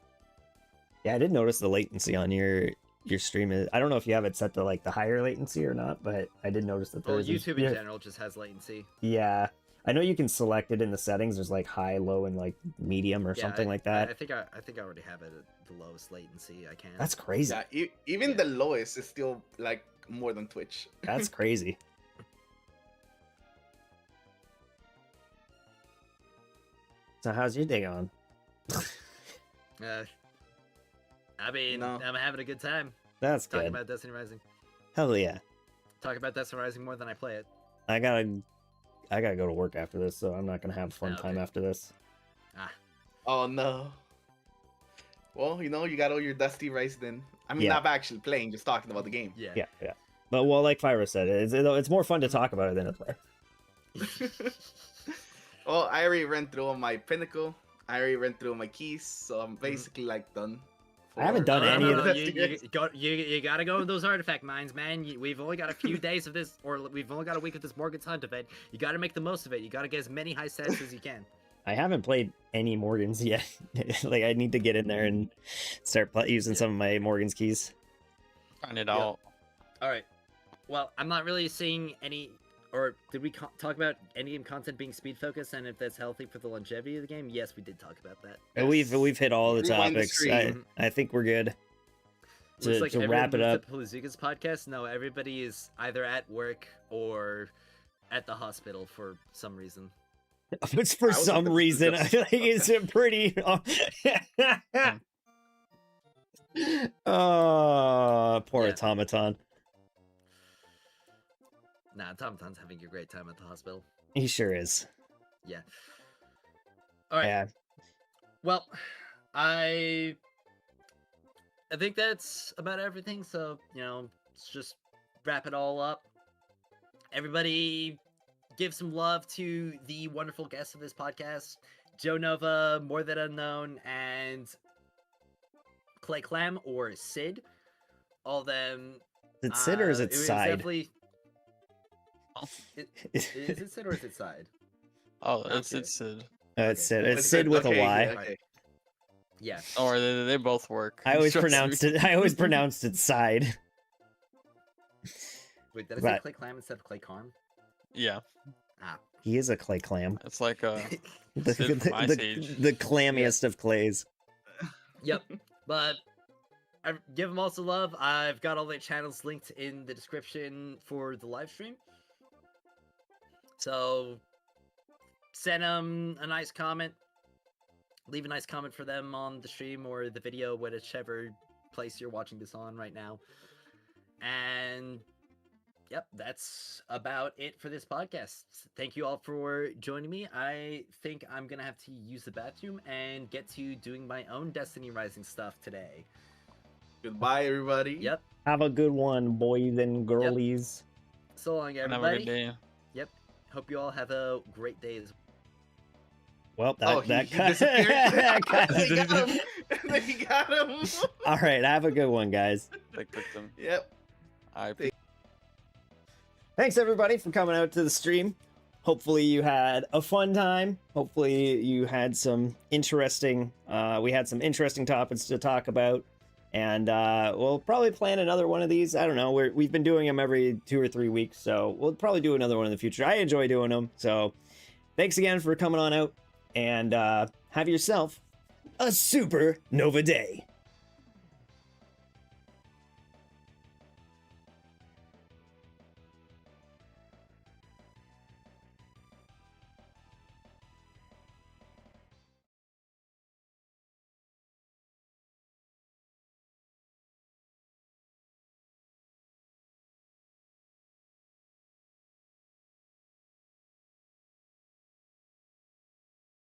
Yeah, I did notice the latency on your stream. I don't know if you have it set to the higher latency or not, but I did notice that there's YouTube in general just has latency. Yeah, I know you can select it in the settings. There's high, low, and medium or something like that. I think I already have it at the lowest latency I can. That's crazy. Yeah, even the lowest is still more than Twitch. That's crazy. So how's your day going? I mean, No. I'm having a good time That's talking good. about Destiny Rising. Hell yeah. Talk about Destiny Rising more than I play it. I gotta go to work after this, so I'm not gonna have a fun Oh, time okay. after this. Oh no. Well, you got all your Dusty Rice then. I mean, Yeah. not actually playing, just talking about the game. Yeah. Yeah. But well, like Fyra said, it's more fun to talk about it than to play. Well, I already ran through all my pinnacle. I already ran through all my keys, so I'm basically like done. I haven't done No, any no, of no, the- you gotta go with those artifact mines, man. We've only got a few days of this, or we've only got a week of this Morgan's Hunt event. You gotta make the most of it. You gotta get as many high stats as you can. I haven't played any Morgans yet. Like I need to get in there and start using some of my Morgan's keys. Find it Yeah. out. All right. Well, I'm not really seeing any. Or did we talk about endgame content being speed focused and if that's healthy for the longevity of the game? Yes, we did talk about that. And we've hit all the Rewind the topics. stream. I think we're good to, Looks like to everyone wrap it moved up. to Paloozuka's podcast. No, everybody is either at work or at the hospital for some reason. Which for I was some at the reason I Paloozuka's think it's a pretty. Oh, poor Yeah. automaton. Nah, Tom's having a great time at the hospital. He sure is. Yeah. All right. Yeah. Well, I think that's about everything. So, let's just wrap it all up. Everybody give some love to the wonderful guests of this podcast, JoeNova, More Than Unknown, and Clay Clam or Sid. All of them. Is it Sid or is it was Side? definitely... Is it Sid or is it Side? Oh, I'm it's Sid. It's Sid. Oh, It's Sid with a okay, Y. yeah, okay. Yeah. Or they both work. I always Trust me. pronounced it. I always pronounced it Side. Wait, did I say Right. Clay Clam instead of Clay Carm? Yeah, He is a clay clam. it's like The, Sid from Ice Age. the clammiest of clays. Yep. But I give them also love. I've got all their channels linked in the description for the live stream. So send them a nice comment. Leave a nice comment for them on the stream or the video, whichever place you're watching this on right now. And yep, that's about it for this podcast. Thank you all for joining me. I think I'm gonna have to use the bathroom and get to doing my own Destiny Rising stuff today. Goodbye, everybody. Yep. Have a good one, boys and girlies. So long, have a everybody. good day. Yep. Hope you all have a great day as Well, Oh, that he cut. disappeared. that cut- They got him. They got him. All right, have a good one, guys. They cooked them. Yep. Thanks everybody for coming out to the stream. Hopefully you had a fun time. Hopefully you had some interesting. We had some interesting topics to talk about, and we'll probably plan another one of these. I don't know. We've been doing them every 2 or 3 weeks, so we'll probably do another one in the future. I enjoy doing them. So thanks again for coming on out, and have yourself a super Nova day.